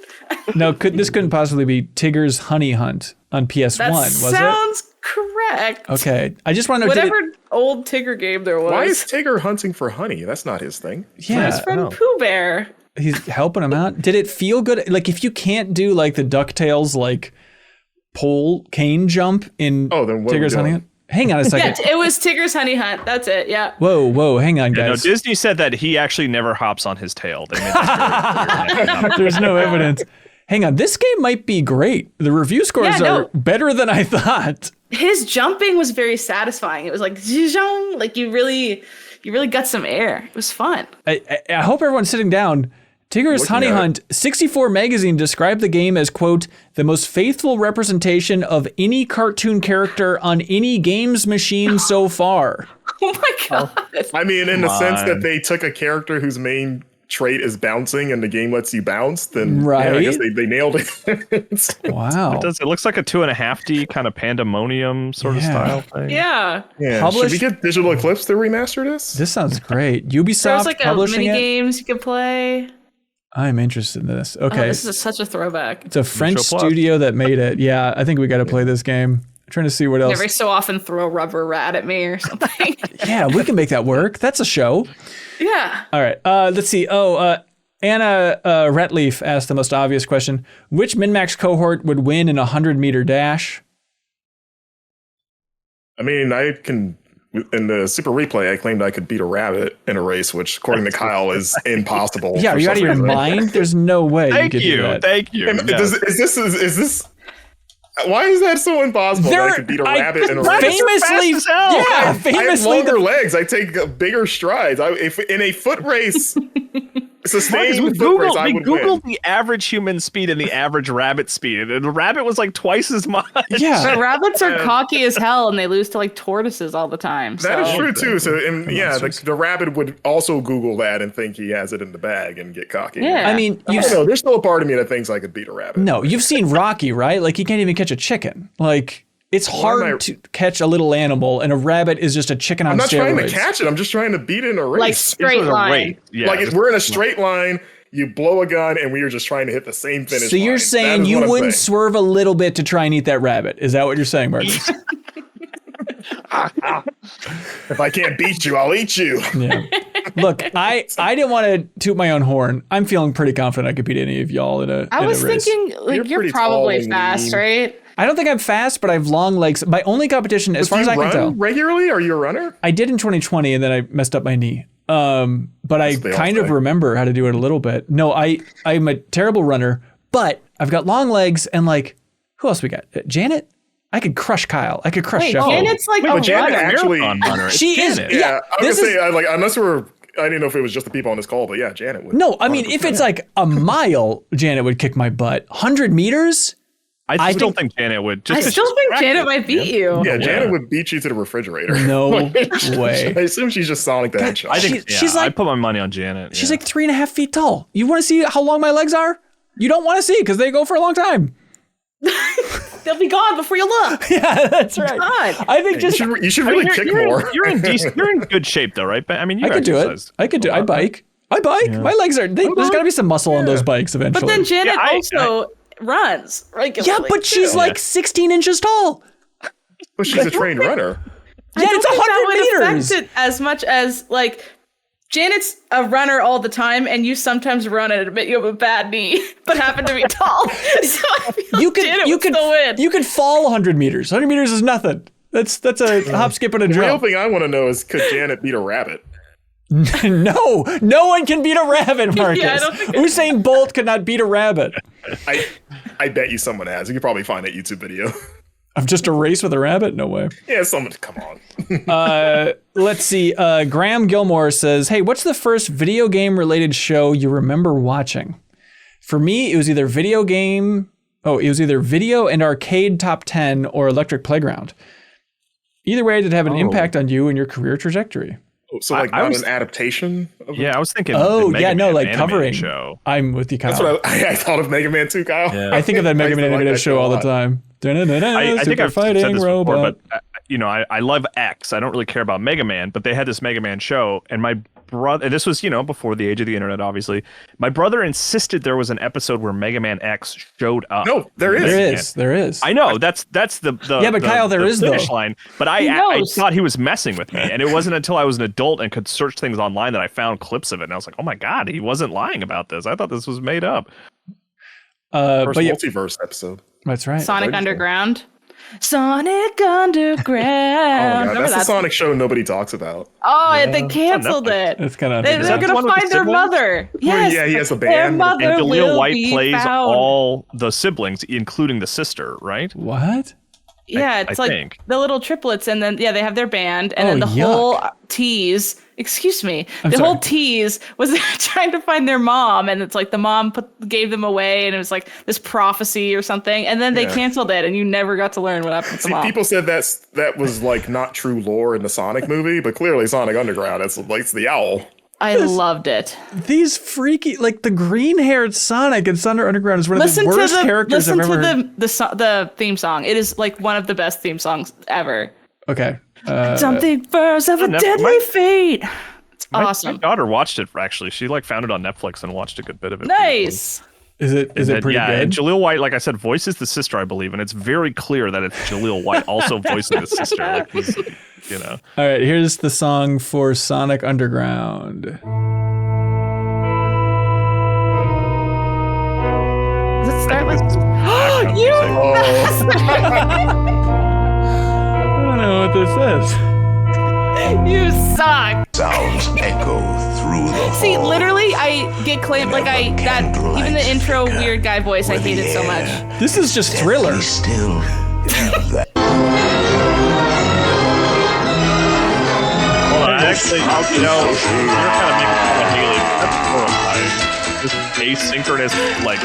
No, this couldn't possibly be Tigger's Honey Hunt on PS1, was it? Sounds correct. Okay. I just want to know... Whatever old Tigger game there was. Why is Tigger hunting for honey? That's not his thing. Yeah. His friend Pooh Bear. He's helping him out. Did it feel good? Like, if you can't do, like, the DuckTales, like, pole cane jump in Tigger's Honey Hunt? Hang on a second. Yeah, it was Tigger's Honey Hunt. That's it, yeah. Whoa, hang on, guys. No, Disney said that he actually never hops on his tail. They made that very clear. There's no evidence. Hang on, this game might be great. The review scores are better than I thought. His jumping was very satisfying. It was like, zhuzhong, like you really got some air. It was fun. I hope everyone's sitting down. Tigger's Honey Hunt 64 magazine described the game as, quote, the most faithful representation of any cartoon character on any games machine so far. Oh my God. I mean, in the sense that they took a character whose main trait is bouncing and the game lets you bounce, then I guess they nailed it. Wow. It looks like a 2.5D kind of pandemonium sort of style thing. Yeah. Should we get Digital Eclipse to remaster this? This sounds great. Ubisoft There's like publishing mini it? games you could play. I'm interested in this. Oh, Okay. this is such a throwback. It's a French Show Plus. studio that made it. Yeah, I think we got to play this game. I'm trying to see what else. Every so often throw a rubber rat at me or something. Yeah, we can make that work. That's a show. Yeah. All right. Let's see. Anna Retleaf asked the most obvious question. Which MinnMax cohort would win in a 100-meter dash? I mean, I can. In the Super Replay, I claimed I could beat a rabbit in a race, which, according to Kyle, is impossible. Yeah, are you out of your mind? There's no way Thank you could do that. Thank you. And Yes. is this? Why is that so impossible? That I could beat a rabbit in a race. Famously, fast as hell. yeah, I have famously, longer legs. I take bigger strides. If in a foot race, sustained We foot race, I would Googled win. the average human speed and the average rabbit speed, and the rabbit was like twice as much. yeah. But rabbits are cocky as hell and they lose to like tortoises all the time. That is so- true too. So, and yeah, the rabbit would also Google that and think he has it in the bag and get cocky. Yeah. I mean, I don't know. There's still a part of me that thinks I could beat a rabbit. no, you've seen Rocky, right? Like he can't even catch a chicken. Like it's hard to catch a little animal, and a rabbit is just a chicken on I'm not steroids. trying to catch it. I'm just trying to beat it in a race. Like straight line. Yeah, Like if we're in a straight line, you blow a gun, and we are just trying to hit the same finish So you're line. saying That is you what I'm wouldn't saying. swerve a little bit to try and eat that rabbit? Is that what you're saying, Marcus? If I can't beat you, I'll eat you. Yeah. Look, I didn't want to toot my own horn. I'm feeling pretty confident I could beat any of y'all in a I was race. thinking like You're you're pretty probably tall and fast, lean. right? I don't think I'm fast, but I have long legs. My only competition, as Do far you as I can run tell, regularly? Are you a runner? I did in 2020, and then I messed up my knee. But I they all kind of say. remember how to do it a little bit. No, I'm a terrible runner, but I've got long legs, and like, who else we got? Janet? I could crush Kyle. I could crush Wait, Sheffield. Janet's like Wait, a but Janet runner. actually- Marathon runner. It's She is. Janet. Yeah, I was this gonna is- say, unless I didn't know if it was just the people on this call, but yeah, Janet would. No, I mean, if it's like a mile, Janet would kick my butt. 100 meters? I still think Janet would. Just I 'cause still she's think Janet attractive. might beat you. Yeah, Janet would beat you to the refrigerator. No way. I assume she's just Sonic the Hedgehog. I think She's I like- put my money on Janet. She's like 3.5 feet tall. You want to see how long my legs are? You don't want to see because they go for a long time. They'll be gone before you look. Yeah, that's right. God. I think just you should really kick more. You're in decent. You're in good shape though, right? I mean, you I could do it. exercise I could do. a I lot. bike. My legs are. There's got to be some muscle on those bikes eventually. But then Janet Yeah, also runs regularly. yeah, but she's too. like 16 inches tall. But she's a trained runner. I Yeah, don't it's think that 100 would meters. affect it as much as like Janet's a runner all the time, and you sometimes run and admit you have a bad knee, but happen to be tall. So I feel You could Janet you would could still win. you could fall 100 meters. 100 meters is nothing. That's a hop, skip, and a The real jump. thing I want to know is, could Janet beat a rabbit? No one can beat a rabbit, Marcus. I don't think Usain Bolt could not beat a rabbit. I bet you someone has. You could probably find that YouTube video. Of just a race with a rabbit? No way. Yeah, someone. Come on. Let's see. Graham Gilmore says, "Hey, what's the first video game related show you remember watching?" For me, it was either video and arcade top 10 or Electric Playground. Either way, did it have an impact on you and your career trajectory? So like I not was- an adaptation. Of Yeah, I was thinking. Oh, the Mega yeah, no, Man like animated covering. show. I'm with you, Kyle. That's what I thought of Mega Man 2, Kyle. Yeah. I think of that Mega Man I like animated that show a all the lot. time. I think I've said fighting this robot. before, but I love X. I don't really care about Mega Man, but they had this Mega Man show, and my brother. This was before the age of the internet, obviously. My brother insisted there was an episode where Mega Man X showed up. No, there is. There is. I know that's the Yeah, but Kyle, there the is, finish though. line. But I knows? thought he was messing with me, and it wasn't until I was an adult and could search things online that I found clips of it, and I was like, oh my god, he wasn't lying about this. I thought this was made up. First But yeah, multiverse episode. that's right. Sonic Wonderful. Underground. Sonic Underground. Oh my god, Remember that's the that? Sonic show nobody talks about. Oh, they canceled Netflix. it. It's kind of. They're that the gonna one with the find their siblings? mother. Yes. Yeah, he has a Their band. mother And Jaleel will White be plays found. all the siblings, including the sister, right? What? Yeah, it's I like think. the little triplets, and then they have their band, and Oh, then the yuck. whole tease. Excuse me, I'm the sorry. whole tease was they're trying to find their mom, and it's like the mom gave them away, and it was like this prophecy or something, and then they Yeah. canceled it, and you never got to learn what happened to the See, mom. people said that was like not true lore in the Sonic movie, but clearly Sonic Underground. It's the owl. I loved it. These freaky, like the green-haired Sonic in Thunder Underground is one of Listen the to worst characters listen I've to ever. the theme song. It is like one of the best theme songs ever. Okay. Something first of a Netflix. deadly fate. awesome. My daughter watched it actually. She like found it on Netflix and watched a good bit of it. Nice. Is it pretty yeah, good? And Jaleel White, like I said, voices the sister, I believe, and it's very clear that it's Jaleel White also voicing the sister. Like he's, you know. All right, here's the song for Sonic Underground. Does it start with? Background You music. I don't know what this is. You suck. Sounds echo through the See, hall. literally, I get claimed like even the intro weird guy voice, I hate it so much. This is just Thriller. Be still. That Well, actually, you know, you're kind of making fun of Haley. That's horrifying. This asynchronous, like,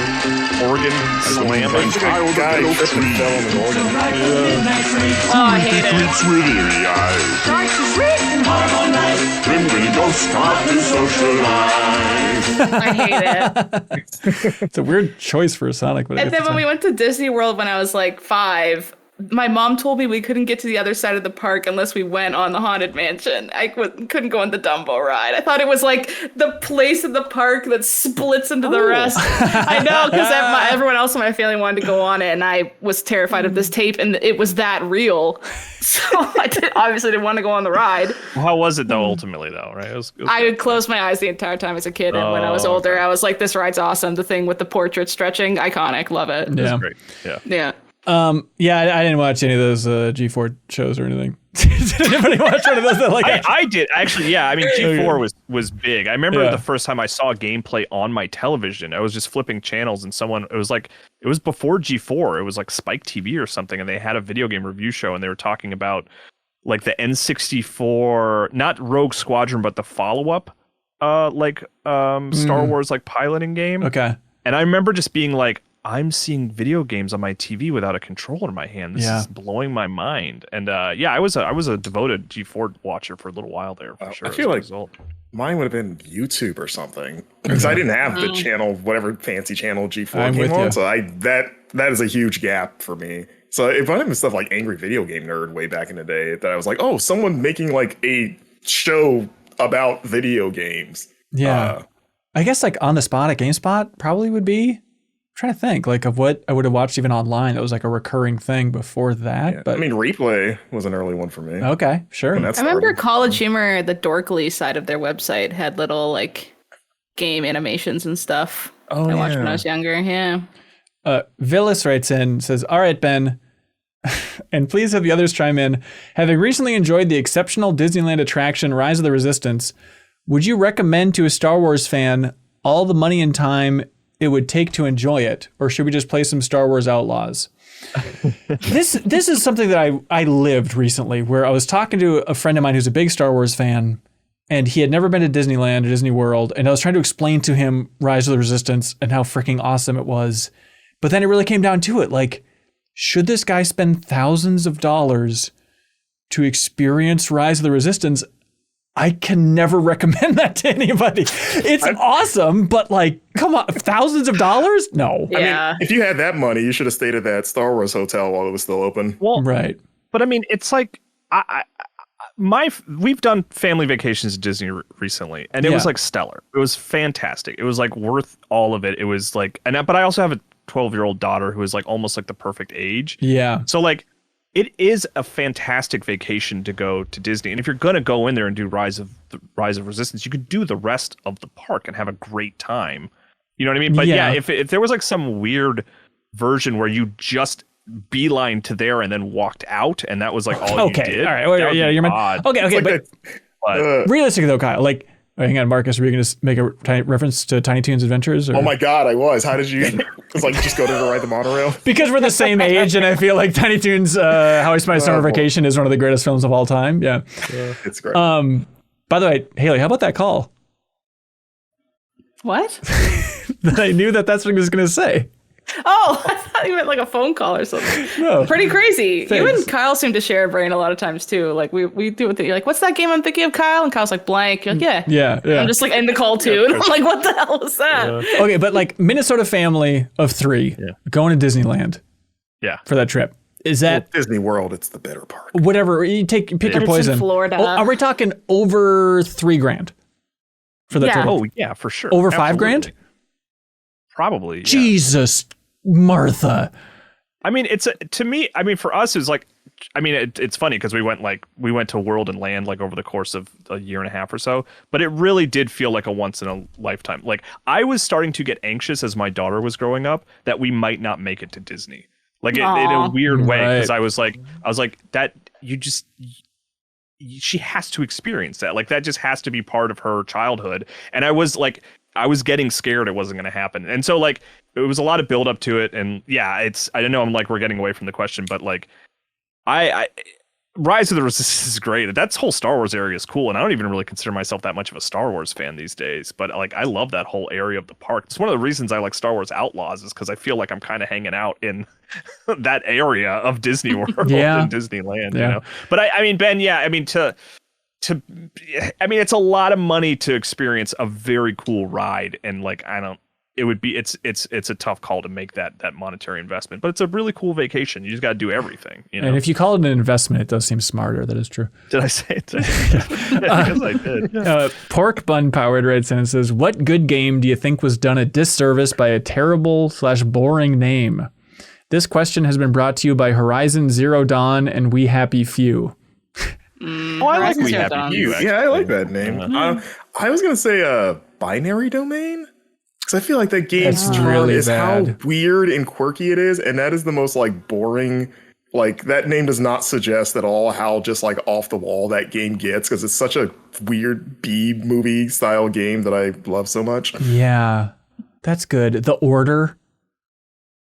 organ slam. Like, a guy tripped and fell on the organ. Oh, I hate it. It's really When we don't start to socialize. I hate it. It's a weird choice for a Sonic, but And then when we went to Disney World when I was like 5, my mom told me we couldn't get to the other side of the park unless we went on the Haunted Mansion. I couldn't go on the Dumbo ride. I thought it was like the place in the park that splits into the rest. I know, because everyone else in my family wanted to go on it, and I was terrified of this tape, and it was that real. So I obviously didn't want to go on the ride. How was it, though, ultimately, though, right? It was I would close my eyes the entire time as a kid, and when I was older, I was like, this ride's awesome. The thing with the portrait stretching, iconic, love it. yeah. great. Yeah. Yeah. Yeah, I didn't watch any of those G4 shows or anything. Did anybody watch one of those? That, like, I did actually. Yeah, I mean G4 was big. I remember Yeah. the first time I saw gameplay on my television. I was just flipping channels, and it was before G4. It was like Spike TV or something, and they had a video game review show, and they were talking about like the N64, not Rogue Squadron, but the follow up, Star Wars like piloting game. okay. And I remember just being like, I'm seeing video games on my TV without a controller in my hand. This is blowing my mind. And yeah, I was a devoted G4 watcher for a little while there, for sure. I feel like result. mine would have been YouTube or something because I didn't have the channel, whatever fancy channel G4 I'm came with on. you. So that is a huge gap for me. So if I have stuff like Angry Video Game Nerd way back in the day, that I was like, oh, someone making like a show about video games. Yeah. I guess like on the spot at GameSpot probably would be. I'm trying to think like of what I would have watched even online that was like a recurring thing before that. Yeah. But I mean, Replay was an early one for me. okay, sure. When that I remember started. College Humor, the Dorkly side of their website, had little like game animations and stuff. Oh, I watched when yeah. I was younger. Yeah. Villis writes in, says, all right, Ben, and please have the others chime in. Having recently enjoyed the exceptional Disneyland attraction Rise of the Resistance, would you recommend to a Star Wars fan all the money and time it would take to enjoy it, or should we just play some Star Wars Outlaws? This is something that I lived recently, where I was talking to a friend of mine who's a big Star Wars fan, and he had never been to Disneyland or Disney World, and I was trying to explain to him Rise of the Resistance and how freaking awesome it was. But then it really came down to it, like, should this guy spend thousands of dollars to experience Rise of the Resistance? I can never recommend that to anybody. It's awesome, but like, come on, thousands of dollars? No. Yeah. I mean, if you had that money, you should have stayed at that Star Wars hotel while it was still open. Well, Right. but I mean, it's like we've done family vacations to Disney recently, and it was Yeah. like stellar. It was fantastic. It was like worth all of it. It was like, but I also have a 12-year-old daughter who is like almost like the perfect age. Yeah. So like, it is a fantastic vacation to go to Disney, and if you're gonna go in there and do Rise of Resistance, you could do the rest of the park and have a great time. You know what I mean? But Yeah. yeah, if there was like some weird version where you just beeline to there and then walked out, and that was like all Okay. you did. All right. Well, that would yeah, be you're odd. Okay. It's like But that, realistically though, Kyle, like, hang on, Marcus, were you going to make a tiny reference to Tiny Toons Adventures? Or? oh my God, I was. How did you? It's like just go to ride the monorail. Because we're the same age, and I feel like Tiny Toons, How I Spent My Summer Vacation is one of the greatest films of all time. Yeah. It's great. By the way, Haley, how about that call? What? That I knew that's what he was going to say. Oh, I thought you meant like a phone call or something. No. Pretty crazy. Thanks. You and Kyle seem to share a brain a lot of times too. Like we do it. You're like, what's that game I'm thinking of, Kyle? And Kyle's like, blank. You're like, yeah. Yeah. I'm just like, end the call too. And I'm like, what the hell is that? Okay, but like Minnesota family of 3 going to Disneyland Yeah. for that trip. Is that Disney World, it's the better part. whatever? You pick your It's in poison. Florida. Oh, are we talking over $3,000? for that Yeah. total? Oh yeah, for sure. Over $5,000? Absolutely. Probably. Yeah. Jesus, Martha. I mean, to me. I mean, for us, it's like. I mean, it's funny because we went to World and Land like over the course of a year and a half or so, but it really did feel like a once in a lifetime. Like I was starting to get anxious as my daughter was growing up that we might not make it to Disney, like in a weird way, because I was like that she has to experience that, like that just has to be part of her childhood, and I was getting scared it wasn't going to happen, and so like it was a lot of build up to it, and yeah, I don't know, I'm like we're getting away from the question, but like. I Rise of the Resistance is great. That whole Star Wars area is cool, and I don't even really consider myself that much of a Star Wars fan these days. But like, I love that whole area of the park. It's one of the reasons I like Star Wars Outlaws is because I feel like I'm kind of hanging out in that area of Disney World and Disneyland. Yeah. You know? But I mean, Ben, yeah, I mean I mean, it's a lot of money to experience a very cool ride, and like it's a tough call to make that monetary investment, but it's a really cool vacation. You just got to do everything, you know? And if you call it an investment, it does seem smarter. That is true. Did I say it? I guess I did. Pork Bun Powered writes in and says, what good game do you think was done a disservice by a terrible/boring name? This question has been brought to you by Horizon Zero Dawn and We Happy Few. I like We Happy Few. Yeah, I like that name. I was gonna say Binary Domain. Because I feel like that game's charm really is bad. how weird and quirky it is, and that is the most like boring. Like that name does not suggest at all how just like off the wall that game gets, because it's such a weird B movie style game that I love so much. Yeah, that's good. The Order,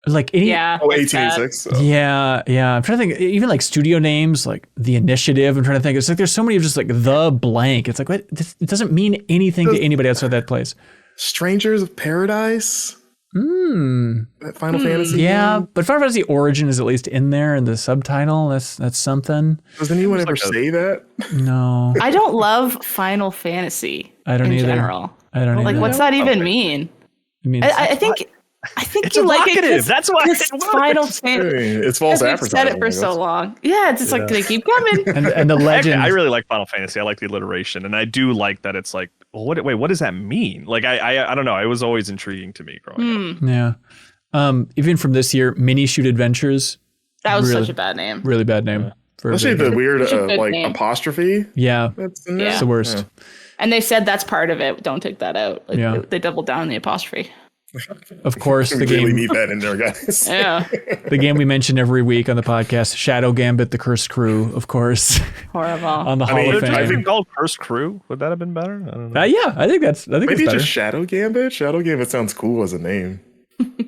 like any, Yeah. Oh, that's bad. 1886. yeah. I'm trying to think. Even like studio names, like The Initiative. I'm trying to think. It's like there's so many of just like the blank. It's like what? It doesn't mean anything to anybody outside that place. Strangers of Paradise. That Final Fantasy. Yeah, game? but Final Fantasy Origin is at least in there in the subtitle. That's something. Does anyone ever say that? No, I don't love Final Fantasy. I don't in either. general. I don't Like, either. what's that even mean? I mean, I think It's you like it. evocative. That's why It's it works. Final Fantasy. It's false We've advertising. said it for so long. Yeah, it's just like they keep coming. and the legend. Actually, I really like Final Fantasy. I like the alliteration, and I do like that it's like, well, what does that mean? Like, I don't know. It was always intriguing to me growing up. Yeah. Even from this year, Mini Shoot Adventures. That was Really- such a bad name. Really bad name. For a Especially video the weird Such a good like name. apostrophe. Yeah, That's in there. it's the worst. And they said that's part of it. Don't take that out. Like, Yeah. they doubled down on the apostrophe. Of course, We the really game need that in there, guys. Yeah. the game we mention every week on the podcast, Shadow Gambit: The Cursed Crew, of course, Horrible. on the Hall mean, of Would it have Fame. been called Cursed Crew? Would that have been better? I don't know. Yeah, I think that's Maybe better. just Shadow Gambit. Shadow Gambit sounds cool as a name.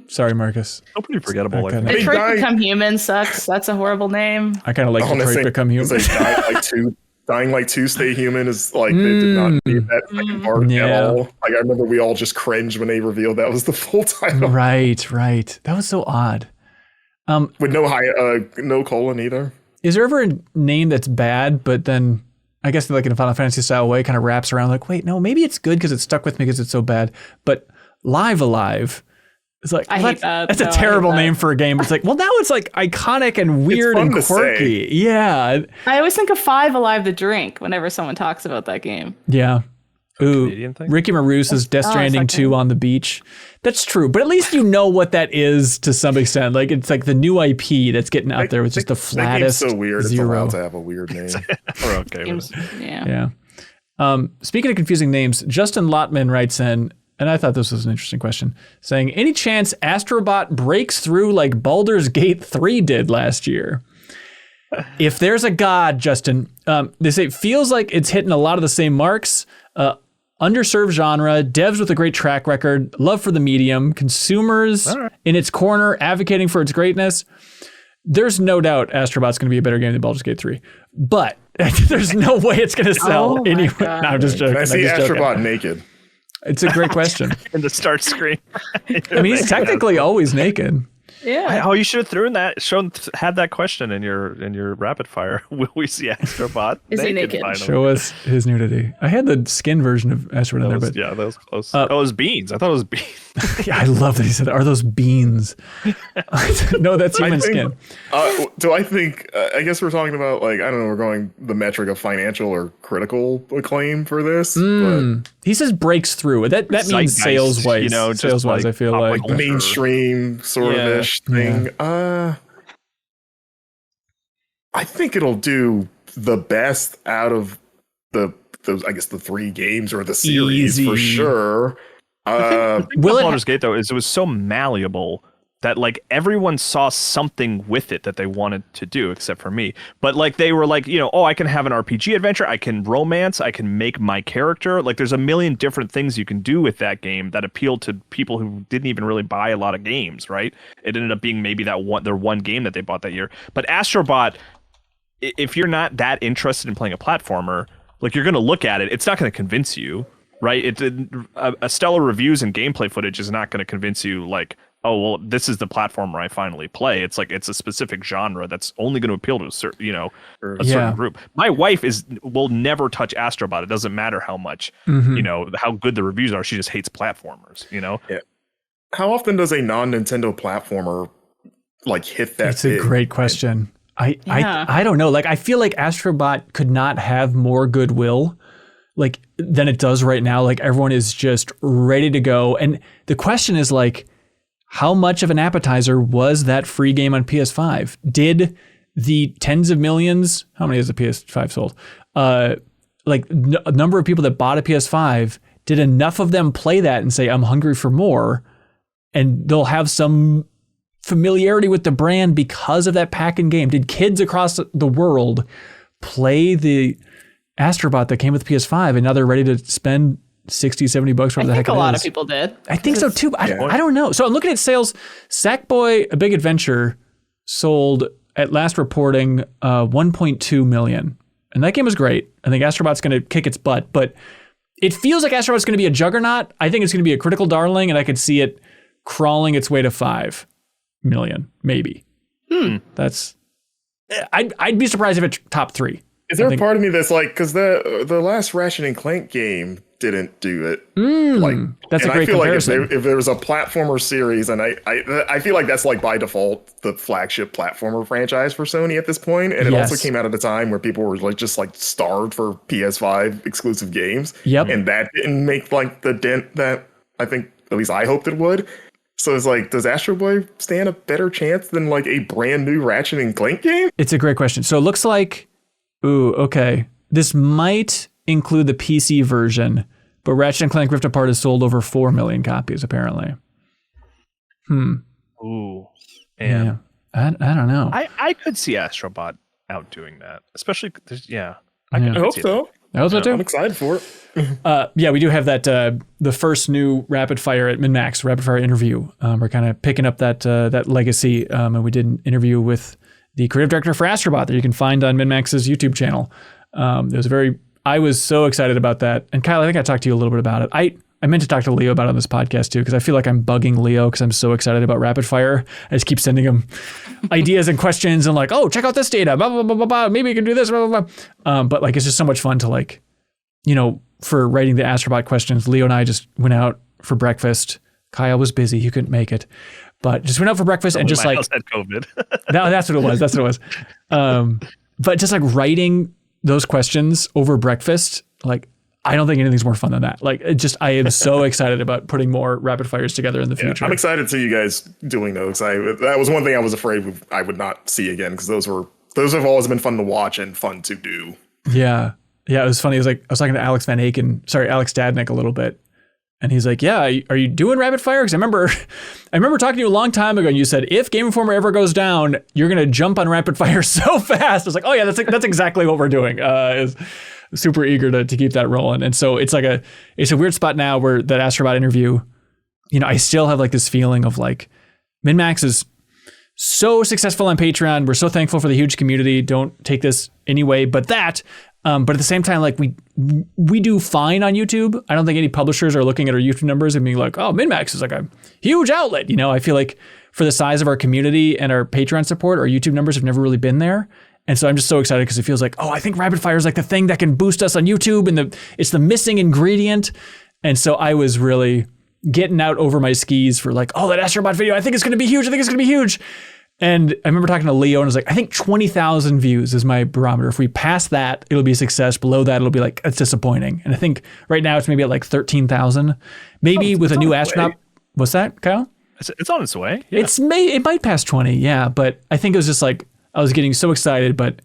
Sorry, Marcus. Still pretty forgettable. I Okay. think. Detroit dying- Become Human sucks. That's a horrible name. I kind of like Detroit Become Human. It's like dying like two, stay human is like they did not need that second part Yeah. at all. Like I remember we all just cringed when they revealed that was the full title Right. That was so odd. with no colon either. Is there ever a name that's bad, but then I guess like in a Final Fantasy style way, kind of wraps around like, wait, no, maybe it's good because it stuck with me because it's so bad. But Live Alive, it's like I hate that. that's No, a I hate terrible that. name for a game. It's like, well, now it's like iconic and weird fun and to quirky. Yeah, I always think of Five Alive the drink whenever someone talks about that game. yeah. Ooh, Canadian thing? Ricky Marouse's Death Oh, Stranding it's like 2 on the beach. That's true, but at least you know what that is to some extent. Like it's like the new IP that's getting out there with just the That game's flattest so weird. It's zero. allowed to have a weird name. We're okay with Games, it. yeah. Yeah. Speaking of confusing names, Justin Lotman writes in, and I thought this was an interesting question, saying, any chance Astrobot breaks through like Baldur's Gate 3 did last year? If there's a god, Justin, they say, feels like it's hitting a lot of the same marks. Underserved genre, devs with a great track record, love for the medium, consumers in its corner, advocating for its greatness. There's no doubt Astrobot's going to be a better game than Baldur's Gate 3. But there's no way it's going to sell Oh my anyway. God. No, I'm just joking. I I'm see just joking. Astrobot naked. It's a great question. In the start screen. I mean, he's technically always naked. Yeah. Oh, you should have had that question in your rapid fire. Will we see Astrobot? Is he naked? finally? Show us his nudity. I had the skin version of Astrobot in there, but Yeah, that was close. It was Beans. I thought it was Beans. Yeah, I love that he said, "Are those beans?" No, that's human skin. So I think, I guess we're talking about, like, I don't know, we're going the metric of financial or critical acclaim for this. But He says breaks through. That means Zeitgeist, sales wise. you know, just sales wise, like I feel pop like. culture. mainstream sort of ish thing. I think it'll do the best out of those, I guess, the 3 games or the series for sure. The thing about Baldur's Gate, though, is it was so malleable that, like, everyone saw something with it that they wanted to do, except for me. But, like, they were like, you know, oh, I can have an RPG adventure, I can romance, I can make my character. Like, there's a million different things you can do with that game that appealed to people who didn't even really buy a lot of games, right? It ended up being maybe their one game that they bought that year. But Astrobot, if you're not that interested in playing a platformer, like, you're going to look at it, it's not going to convince you, right? A stellar reviews and gameplay footage is not going to convince you, like, oh, well, this is the platformer I finally play. It's like, it's a specific genre that's only going to appeal to a certain, you know, a certain group. My wife will never touch Astrobot. It doesn't matter how much, you know, how good the reviews are. She just hates platformers, you know? Yeah. How often does a non-Nintendo platformer, like, hit that? That's a great question. I don't know. Like, I feel like Astrobot could not have more goodwill, like, than it does right now. Like, everyone is just ready to go. And the question is, like, how much of an appetizer was that free game on PS5? Did the tens of millions, how many has the PS5 sold? A number of people that bought a PS5, did enough of them play that and say, I'm hungry for more? And they'll have some familiarity with the brand because of that pack-in game. Did kids across the world play the Astrobot that came with PS5 and now they're ready to spend $60, $70 whatever the heck it is? I think a lot of people did. I think so too. I don't know. So I'm looking at sales. Sackboy: A Big Adventure sold at last reporting 1.2 million. And that game was great. I think Astrobot's going to kick its butt, but it feels like Astrobot's going to be a juggernaut. I think it's going to be a critical darling, and I could see it crawling its way to 5 million, maybe. That's. I'd be surprised if it's top 3. Is there a part of me that's like, because the last Ratchet and Clank game didn't do it. That's a great comparison. Like if there was a platformer series, and I feel like that's, like, by default the flagship platformer franchise for Sony at this point, and it also came out at a time where people were like just like starved for PS5 exclusive games. Yep. And that didn't make, like, the dent that I think, at least I hoped it would. So it's like, does Astro Boy stand a better chance than, like, a brand new Ratchet and Clank game? It's a great question. So it looks like, this might include the PC version, but Ratchet and Clank Rift Apart has sold over 4 million copies, apparently. Ooh. Yeah. I don't know. I could see Astrobot outdoing that, especially, I hope so. I hope so too. I'm excited for it. We do have that the first new Rapid Fire at MinnMax Rapid Fire interview. We're kind of picking up that legacy, and we did an interview with the creative director for Astrobot that you can find on MinnMax's YouTube channel. I was so excited about that. And Kyle, I think I talked to you a little bit about it. I meant to talk to Leo about it on this podcast too, because I feel like I'm bugging Leo because I'm so excited about Rapid Fire. I just keep sending him ideas and questions and like, oh, check out this data, blah, blah, blah, blah, blah. Maybe you can do this, blah, blah, blah. But like, it's just so much fun to, like, you know, for writing the Astrobot questions, Leo and I just went out for breakfast. Kyle was busy. He couldn't make it. But just went out for breakfast and just, like, had COVID. That's what it was. That's what it was. But just, like, writing those questions over breakfast, like, I don't think anything's more fun than that. Like, I am so excited about putting more rapid fires together in the future. I'm excited to see you guys doing those. That was one thing I was afraid I would not see again, because those have always been fun to watch and fun to do. Yeah. Yeah, it was funny. It was like, I was talking to Alex Dadnick a little bit. And he's like, yeah, are you doing rapid fire? Because I remember talking to you a long time ago, and you said, if Game Informer ever goes down, you're going to jump on rapid fire so fast. I was like, oh yeah, that's exactly what we're doing. Is super eager to keep that rolling. And so it's a weird spot now where that Astrobot interview, you know, I still have, like, this feeling of, like, MinnMax is so successful on Patreon. We're so thankful for the huge community. Don't take this anyway, but at the same time, like, we do fine on YouTube. I don't think any publishers are looking at our YouTube numbers and being like, oh, MinnMax is like a huge outlet. You know, I feel like for the size of our community and our Patreon support, our YouTube numbers have never really been there. And so I'm just so excited because it feels like, oh, I think rapid fire is like the thing that can boost us on YouTube, and it's the missing ingredient. And so I was really getting out over my skis for like, oh, that Astrobot video, I think it's going to be huge. I think it's going to be huge. And I remember talking to Leo and I was like, I think 20,000 views is my barometer. If we pass that, it'll be a success. Below that, it'll be like, it's disappointing. And I think right now it's maybe at like 13,000. Maybe with a new astronaut. What's that, Kyle? It's on its way. Yeah. It might pass 20, yeah. But I think it was just like, I was getting so excited, but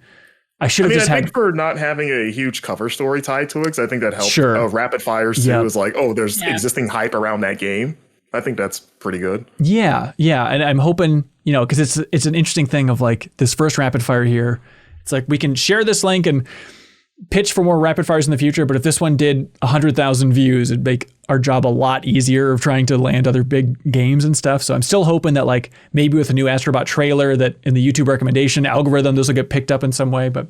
I should have I think for not having a huge cover story tied to it, because I think that helped. Sure. Rapid Fires too is like, oh, there's existing hype around that game. I think that's pretty good. Yeah. And I'm hoping, because it's an interesting thing of like this first rapid fire here. It's like we can share this link and pitch for more rapid fires in the future. But if this one did 100,000 views, it'd make our job a lot easier of trying to land other big games and stuff. So I'm still hoping that like maybe with a new Astrobot trailer that in the YouTube recommendation algorithm, this will get picked up in some way. But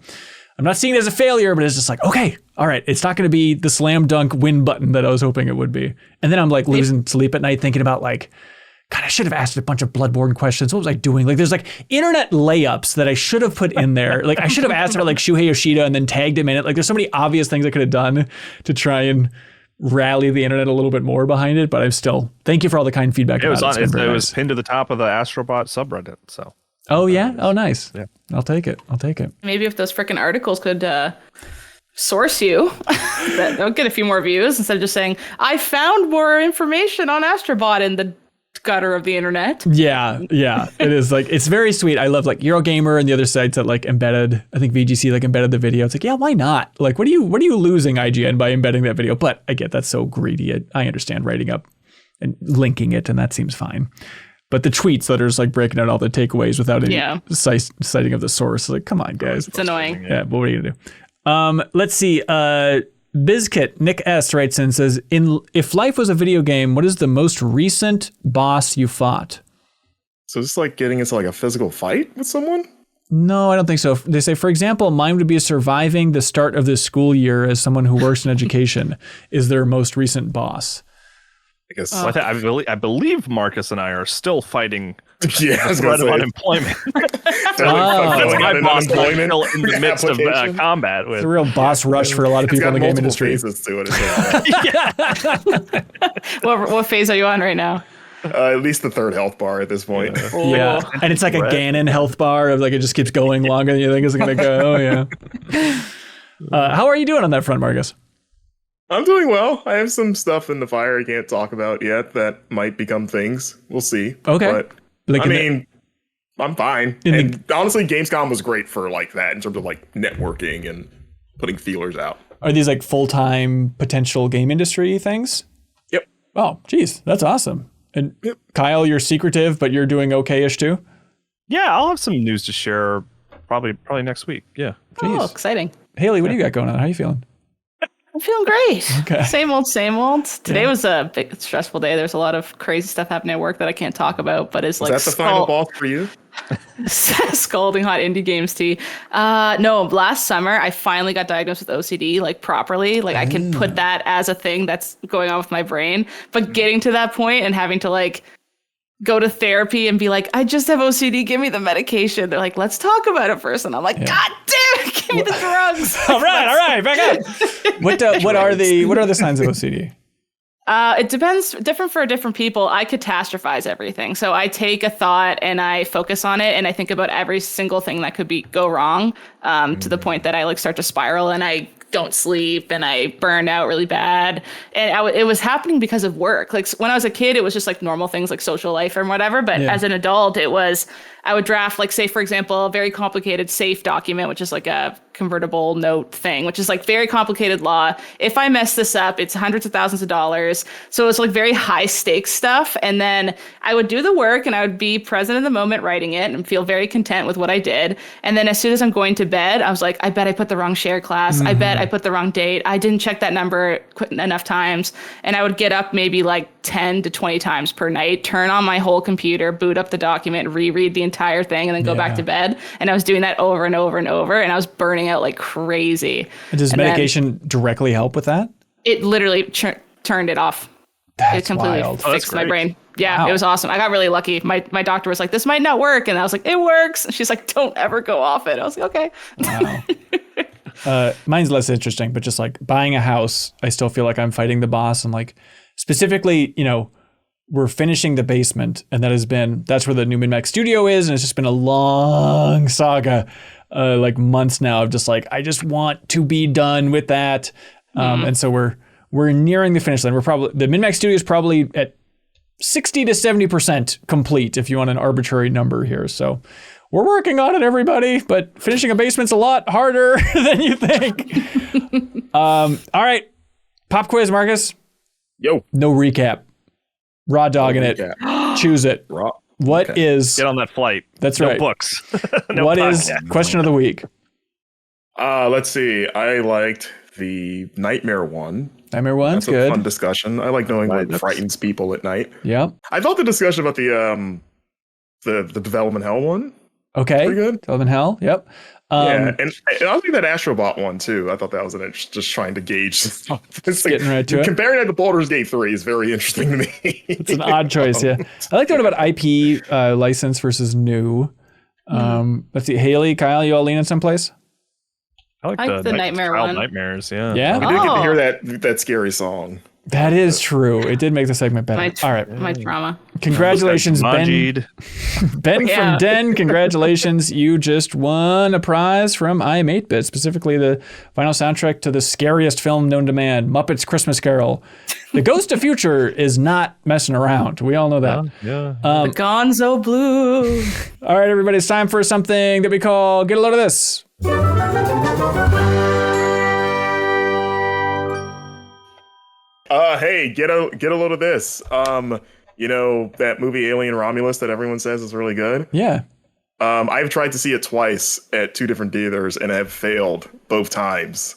I'm not seeing it as a failure, but it's just like, okay, all right, it's not going to be the slam dunk win button that I was hoping it would be. And then I'm like losing sleep at night thinking about like, God, I should have asked a bunch of Bloodborne questions. What was I doing? Like, there's like internet layups that I should have put in there. Like, I should have asked about like Shuhei Yoshida and then tagged him in it. Like, there's so many obvious things I could have done to try and rally the internet a little bit more behind it. But I'm still, thank you for all the kind feedback. It was about it nice. was pinned to the top of the Astrobot subreddit. So. Oh yeah. Oh nice. Yeah. I'll take it. Maybe if those freaking articles could source you, they'll get a few more views instead of just saying, I found more information on Astrobot in the gutter of the internet. Yeah. It is like, it's very sweet. I love like Eurogamer and the other sites that like embedded, I think VGC like embedded the video. It's like, yeah, why not? Like, what are you losing, IGN, by embedding that video? But I get that's so greedy. I understand writing up and linking it, and that seems fine. But the tweets that are just like breaking out all the takeaways without any citing of the source, like, come on, guys. It's annoying. Yeah, but what are you gonna do? Let's see. Bizkit Nick S writes in and says, if life was a video game, what is the most recent boss you fought? So it's like getting into like a physical fight with someone? No, I don't think so. They say, for example, mine would be surviving the start of this school year as someone who works in education is their most recent boss. I guess. I believe Marcus and I are still fighting yeah, the threat of unemployment. That's my boss still in the midst of combat with. It's a real boss rush for a lot of people in the game industry. Phases to it. What phase are you on right now? At least the third health bar at this point. Yeah, and it's like a Ganon health bar of like it just keeps going longer than you think it's gonna go. Oh yeah. How are you doing on that front, Marcus? I'm doing well. I have some stuff in the fire I can't talk about yet that might become things. We'll see. Okay. But Like I'm fine. And honestly, Gamescom was great for like that in terms of like networking and putting feelers out. Are these like full-time potential game industry things? Yep. Oh, geez, that's awesome. And Kyle, you're secretive, but you're doing okay-ish too? Yeah, I'll have some news to share probably next week. Yeah. Jeez. Oh, exciting. Haley, what do you got going on? How are you feeling? I'm feeling great. Okay. Same old. Today was a big stressful day. There's a lot of crazy stuff happening at work that I can't talk about, but it's like Is that the final boss for you? Scalding hot indie games tea. No, last summer I finally got diagnosed with OCD like properly. Like I can put that as a thing that's going on with my brain. But getting to that point and having to like go to therapy and be like, I just have OCD, give me the medication. They're like, let's talk about it first. And I'm like, God damn it, give me the drugs. all right, back up. What are the signs of OCD? It depends, different for different people. I catastrophize everything. So I take a thought and I focus on it and I think about every single thing that could go wrong, to the point that I like start to spiral and I don't sleep and I burn out really bad. And it was happening because of work. Like when I was a kid, it was just like normal things like social life and whatever. But as an adult, I would draft, like, say, for example, a very complicated SAFE document, which is like a convertible note thing, which is like very complicated law. If I mess this up, it's hundreds of thousands of dollars. So it's like very high stakes stuff. And then I would do the work and I would be present in the moment writing it and feel very content with what I did. And then as soon as I'm going to bed, I was like, I bet I put the wrong share class. I bet I put the wrong date. I didn't check that number enough times. And I would get up maybe like 10 to 20 times per night, turn on my whole computer, boot up the document, reread the entire thing, and then go back to bed. And I was doing that over and over and over, and I was burning out like crazy. And does medication directly help with that? It literally turned it off. That's it completely wild. fixed my brain. Yeah, Wow. It was awesome. I got really lucky. My doctor was like, this might not work. And I was like, it works. And she's like, don't ever go off it. I was like, okay. Wow. Mine's less interesting, but just like buying a house, I still feel like I'm fighting the boss and like specifically, we're finishing the basement, and that's where the new MinnMax studio is, and it's just been a long saga, like months now of just like, I just want to be done with that. And so we're nearing the finish line. The MinnMax studio is probably at 60 to 70% complete, if you want an arbitrary number here. So we're working on it, everybody, but finishing a basement's a lot harder than you think. All right, pop quiz, Marcus. Yo. No recap. Raw dogging it. Choose it. Raw. What is? Get on that flight. That's no right. Books. What is question of the week? Let's see. I liked the Nightmare one. Nightmare one's That's a good. fun discussion. I like knowing what frightens people at night. Yeah. I thought the discussion about the Development Hell one. Okay. Pretty good. Development Hell. Yep. Yeah, and I think that Astrobot one too. I thought that was just trying to gauge. Getting right to it. Comparing that to Baldur's Gate 3 is very interesting to me. It's an odd choice, yeah. I like the one about IP license versus new. Let's see, Haley, Kyle, you all leaning someplace? I like the Nightmare one. Nightmares, yeah. Yeah? We did get to hear that scary song. That is true. It did make the segment better. All right. My trauma. Congratulations, Ben. Ben from Den, congratulations. You just won a prize from I Am 8-Bit, specifically the vinyl soundtrack to the scariest film known to man, Muppets Christmas Carol. The Ghost of Future is not messing around. We all know that. Yeah. The Gonzo Blue. All right, everybody, it's time for something that we call Get a Load of This. Hey, get a load of this. That movie Alien Romulus that everyone says is really good. Yeah. I've tried to see it twice at 2 different theaters and have failed both times.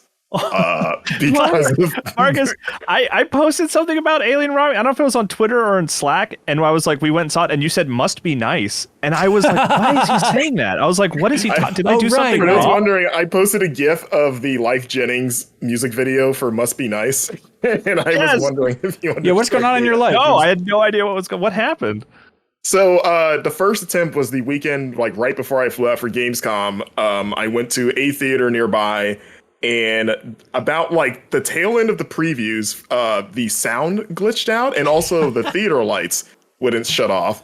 Because Marcus, I posted something about Alien Romulus. I don't know if it was on Twitter or in Slack, and I was like, we went and saw it, and you said must be nice, and I was like, why is he saying that? I was like, what is he? Did I do something I was wrong? wondering. I posted a GIF of the Life Jennings music video for "Must Be Nice," and I was wondering if you. Yeah, what's going on in your life? No, I had no idea what happened. So the first attempt was the weekend, like right before I flew out for Gamescom. I went to a theater nearby. And about like the tail end of the previews, the sound glitched out, and also the theater lights wouldn't shut off.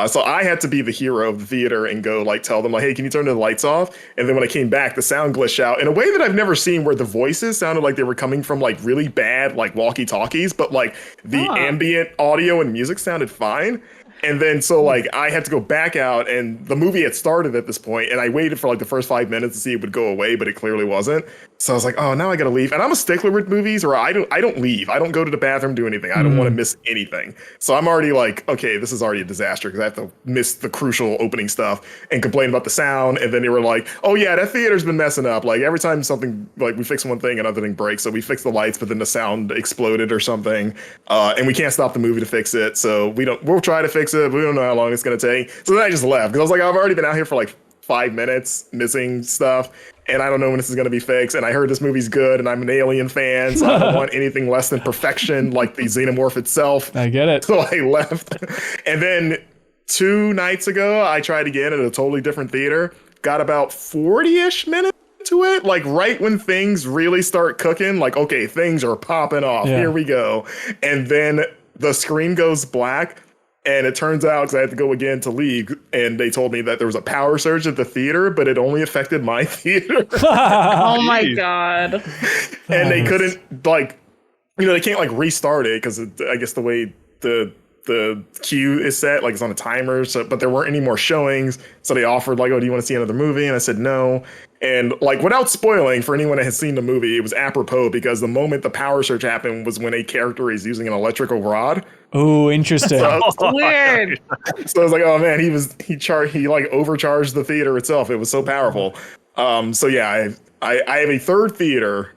So I had to be the hero of the theater and go like tell them like, hey, can you turn the lights off? And then when I came back, the sound glitched out in a way that I've never seen, where the voices sounded like they were coming from like really bad like walkie-talkies, but like the ambient audio and music sounded fine. And then so like I had to go back out, and the movie had started at this point, and I waited for like the first 5 minutes to see it would go away, but it clearly wasn't. So I was like, oh, now I gotta leave. And I'm a stickler with movies where I don't leave. I don't go to the bathroom, do anything. I don't want to miss anything. So I'm already like, okay, this is already a disaster because I have to miss the crucial opening stuff and complain about the sound. And then they were like, oh yeah, that theater's been messing up. Like every time something, like we fix one thing, another thing breaks. So we fix the lights, but then the sound exploded or something. And we can't stop the movie to fix it. So we'll try to fix it, but we don't know how long it's gonna take. So then I just left because I was like, I've already been out here for like 5 minutes missing stuff, and I don't know when this is going to be fixed. And I heard this movie's good, and I'm an Alien fan, so I don't want anything less than perfection, like the xenomorph itself. I get it. So I left. And then 2 nights ago, I tried again at a totally different theater. Got about 40-ish minutes to it, like right when things really start cooking. Like, okay, things are popping off. Yeah. Here we go. And then the screen goes black. And it turns out, because I had to go again to leave, and they told me that there was a power surge at the theater, but it only affected my theater. Oh my God. And they couldn't, like, they can't, like, restart it, because I guess the way the queue is set, like, it's on a timer, so, but there weren't any more showings. So they offered, like, oh, do you want to see another movie? And I said no. And, like, without spoiling for anyone that has seen the movie, it was apropos, because the moment the power surge happened was when a character is using an electrical rod. Oh, interesting. Weird. So I was like, oh man, he like overcharged the theater itself. It was so powerful. So yeah, I have a third theater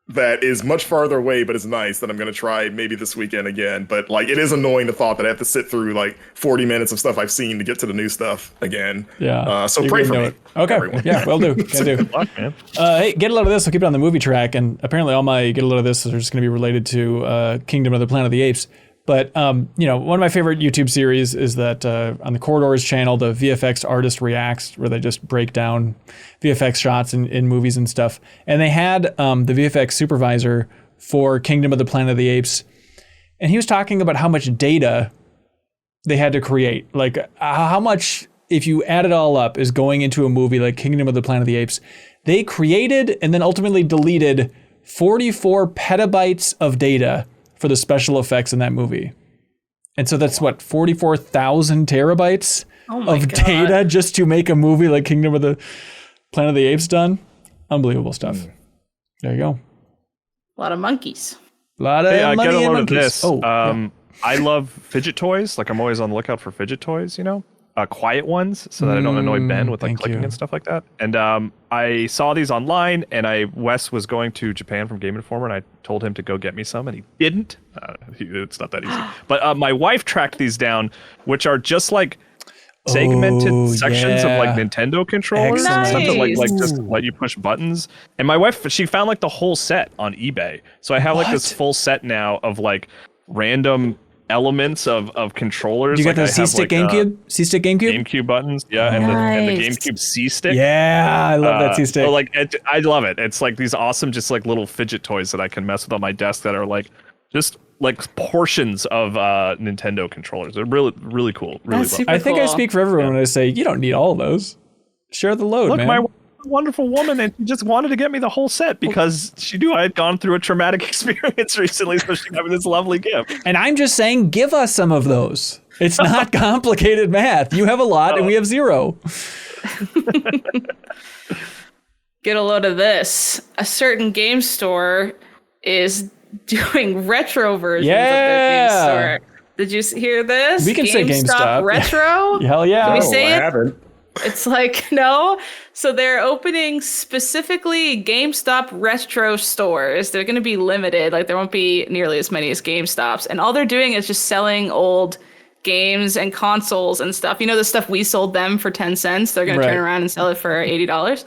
that is much farther away, but it's nice, that I'm going to try maybe this weekend again. But like, it is annoying the thought that I have to sit through like 40 minutes of stuff I've seen to get to the new stuff again. Yeah. So pray for me. Okay. Everyone. Yeah, will do. Can do. Luck, man. Hey, get a load of this. I'll keep it on the movie track. And apparently all my get a load of this are just going to be related to Kingdom of the Planet of the Apes. But, one of my favorite YouTube series is that on the Corridors channel, the VFX Artist Reacts, where they just break down VFX shots in movies and stuff. And they had the VFX supervisor for Kingdom of the Planet of the Apes. and he was talking about how much data they had to create. Like how much, if you add it all up, is going into a movie like Kingdom of the Planet of the Apes. They created and then ultimately deleted 44 petabytes of data for the special effects in that movie. And so that's what, 44,000 terabytes of data just to make a movie like Kingdom of the Planet of the Apes done. Unbelievable stuff. There you go. A lot of monkeys. A lot of money get a and load of monkeys. this. Yeah. I love fidget toys. Like I'm always on the lookout for fidget toys, you know, quiet ones so that I don't annoy Ben with like thank clicking you. and stuff like that. And I saw these online, and Wes was going to Japan from Game Informer, and I told him to go get me some, and he didn't. It's not that easy. But my wife tracked these down, which are just like segmented sections of like Nintendo controllers and stuff that like just let you push buttons. And my wife, she found like the whole set on eBay. So I have like this full set now of like random elements of controllers. You got like the C-Stick GameCube? C-Stick GameCube? GameCube buttons, yeah, and the GameCube C-Stick. Yeah, I love that C-Stick. So like I love it. It's like these awesome just like little fidget toys that I can mess with on my desk that are like just like portions of Nintendo controllers. They're really, really cool. Really That's love. super I think I cool. speak for everyone when I say you don't need all of those. Share the load, Look, man. my wonderful woman, and she just wanted to get me the whole set because she knew I had gone through a traumatic experience recently, so she got me this lovely gift. And I'm just saying, give us some of those. It's not complicated math. You have a lot and we have zero. Get a load of this. A certain game store is doing retro versions of their game store. Did you hear this? We can say GameStop. Retro? Hell yeah. Can we Oh, say I it? haven't. It's like, no. So they're opening specifically GameStop retro stores. They're going to be limited. Like there won't be nearly as many as GameStops. And all they're doing is just selling old games and consoles and stuff. You know, the stuff we sold them for 10 cents. They're going to turn around and sell it for $80.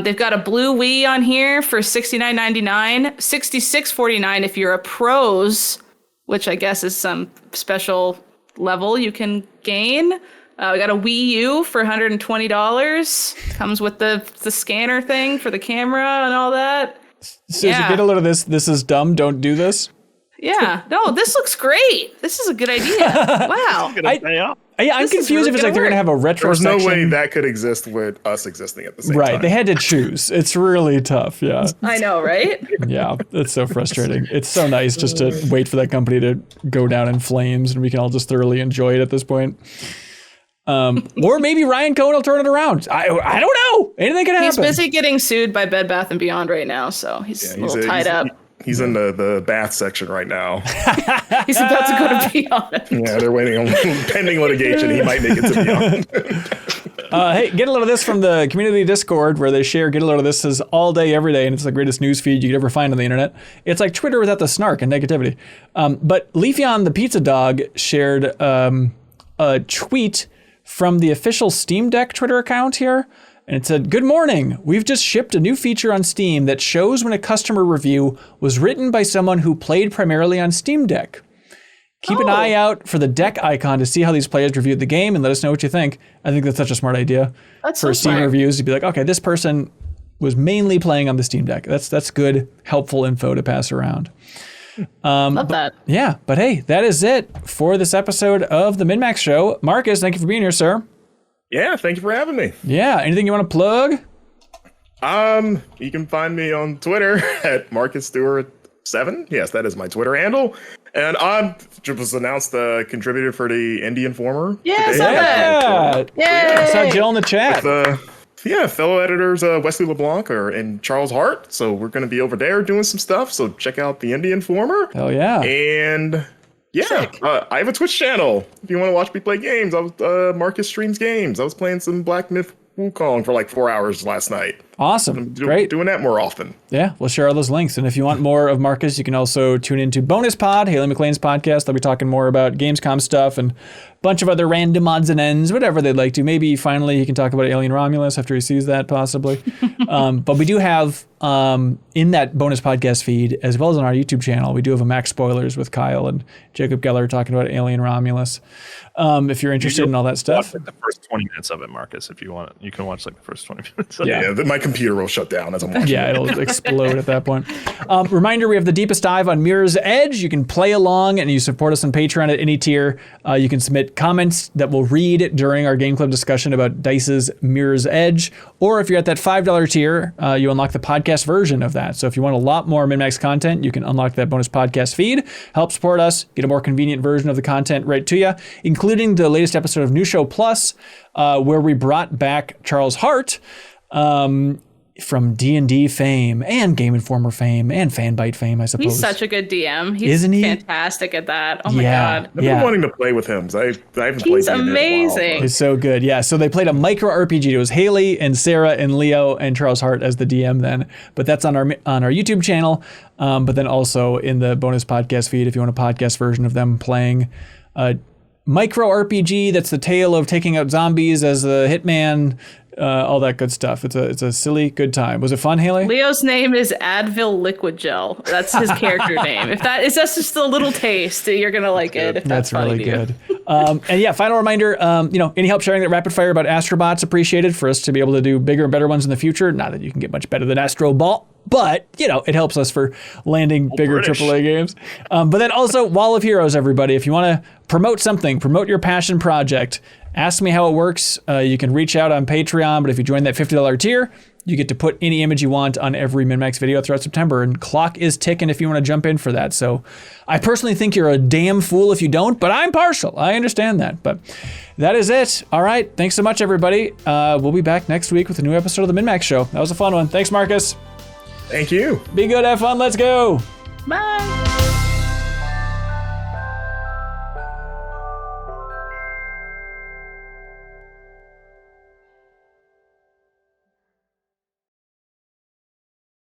They've got a blue Wii on here for $69.99, $66.49 if you're a pros, which I guess is some special level you can gain. We got a Wii U for $120. Comes with the scanner thing for the camera and all that. Susan, get a load of this. This is dumb. Don't do this. Yeah. No, this looks great. This is a good idea. Wow. I'm This is confused really if it's gonna like they're going to have a retro There's no section. way that could exist with us existing at the same time. Right. They had to choose. It's really tough. Yeah. I know, right? Yeah. It's so frustrating. It's so nice just to wait for that company to go down in flames and we can all just thoroughly enjoy it at this point. Or maybe Ryan Cohen will turn it around. I don't know. Anything can happen. He's busy getting sued by Bed Bath & Beyond right now, so he's a little tied up. He's in the bath section right now. He's about to go to Beyond. Yeah, they're waiting on pending litigation. He might make it to Beyond. Hey, get a load of this from the community Discord where they share get a load of this is all day, every day, and it's the greatest news feed you could ever find on the internet. It's like Twitter without the snark and negativity. But Leafeon the Pizza Dog shared a tweet from the official Steam Deck Twitter account here. And it said, "Good morning. We've just shipped a new feature on Steam that shows when a customer review was written by someone who played primarily on Steam Deck. Keep an eye out for the deck icon to see how these players reviewed the game and let us know what you think." I think that's such a smart idea. That's for so Steam smart. reviews to be like, okay, this person was mainly playing on the Steam Deck. That's good, helpful info to pass around. Love that. Yeah, but hey, that is it for this episode of the MinnMax Show. Marcus, thank you for being here, sir. Yeah, thank you for having me. Yeah, anything you want to plug? You can find me on Twitter at MarcusStewart7. Yes, that is my Twitter handle. And I was announced the contributor for the Indie Informer. Yeah, I today. saw that. I saw Yay! Jill in the chat. Fellow editors Wesley LeBlanc and Charles Hart. So we're going to be over there doing some stuff. So check out the Indie Informer. Hell yeah. And yeah, I have a Twitch channel. If you want to watch me play games, Marcus streams games. I was playing some Black Myth Wukong for like 4 hours last night. Awesome. Great. Doing that more often. Yeah, we'll share all those links. And if you want more of Marcus, you can also tune into Bonus Pod, Haley McLean's podcast. They'll be talking more about Gamescom stuff and a bunch of other random odds and ends, whatever they'd like to. Maybe finally he can talk about Alien Romulus after he sees that, possibly. But we do have, in that bonus podcast feed, as well as on our YouTube channel, we do have a Max Spoilers with Kyle and Jacob Geller talking about Alien Romulus. If you're interested in all that stuff. Watch like the first 20 minutes of it, Marcus. If you want it, you can watch like the first 20 minutes. Yeah, my computer will shut down as I'm watching. Yeah, it'll explode at that point. Reminder, we have the deepest dive on Mirror's Edge. You can play along and you support us on Patreon at any tier. You can submit comments that we'll read during our Game Club discussion about DICE's Mirror's Edge. Or if you're at that $5 tier, you unlock the podcast version of that. So if you want a lot more MinnMax content, you can unlock that bonus podcast feed. Help support us, get a more convenient version of the content right to you, including the latest episode of New Show Plus, where we brought back Charles Hart, from D&D fame and Game Informer fame and Fanbyte fame, I suppose. He's such a good DM. He's Isn't he? fantastic at that. Oh my God. I've been wanting to play with him. I haven't played He's D&D in a while, amazing. It's so good. Yeah. So they played a micro RPG. It was Haley and Sarah and Leo and Charles Hart as the DM then. But that's on our YouTube channel. But then also in the bonus podcast feed, if you want a podcast version of them playing micro RPG, that's the tale of taking out zombies as a hitman, all that good stuff. It's a silly good time. Was it fun, Haley? Leo's name is Advil Liquid Gel. That's his character name. If that's just a little taste, you're gonna like it. If that's really funny to you. good. And yeah, final reminder, any help sharing that rapid fire about Astrobots appreciated for us to be able to do bigger and better ones in the future. Not that you can get much better than Astrobot, but it helps us for landing bigger British. AAA games. But then also Wall of Heroes, everybody. If you want to promote something, promote your passion project, ask me how it works. You can reach out on Patreon, but if you join that $50 tier, you get to put any image you want on every MinnMax video throughout September, and clock is ticking if you want to jump in for that. So I personally think you're a damn fool if you don't, but I'm partial. I understand that. But that is it. All right. Thanks so much, everybody. We'll be back next week with a new episode of the MinnMax Show. That was a fun one. Thanks, Marcus. Thank you. Be good. Have fun. Let's go. Bye.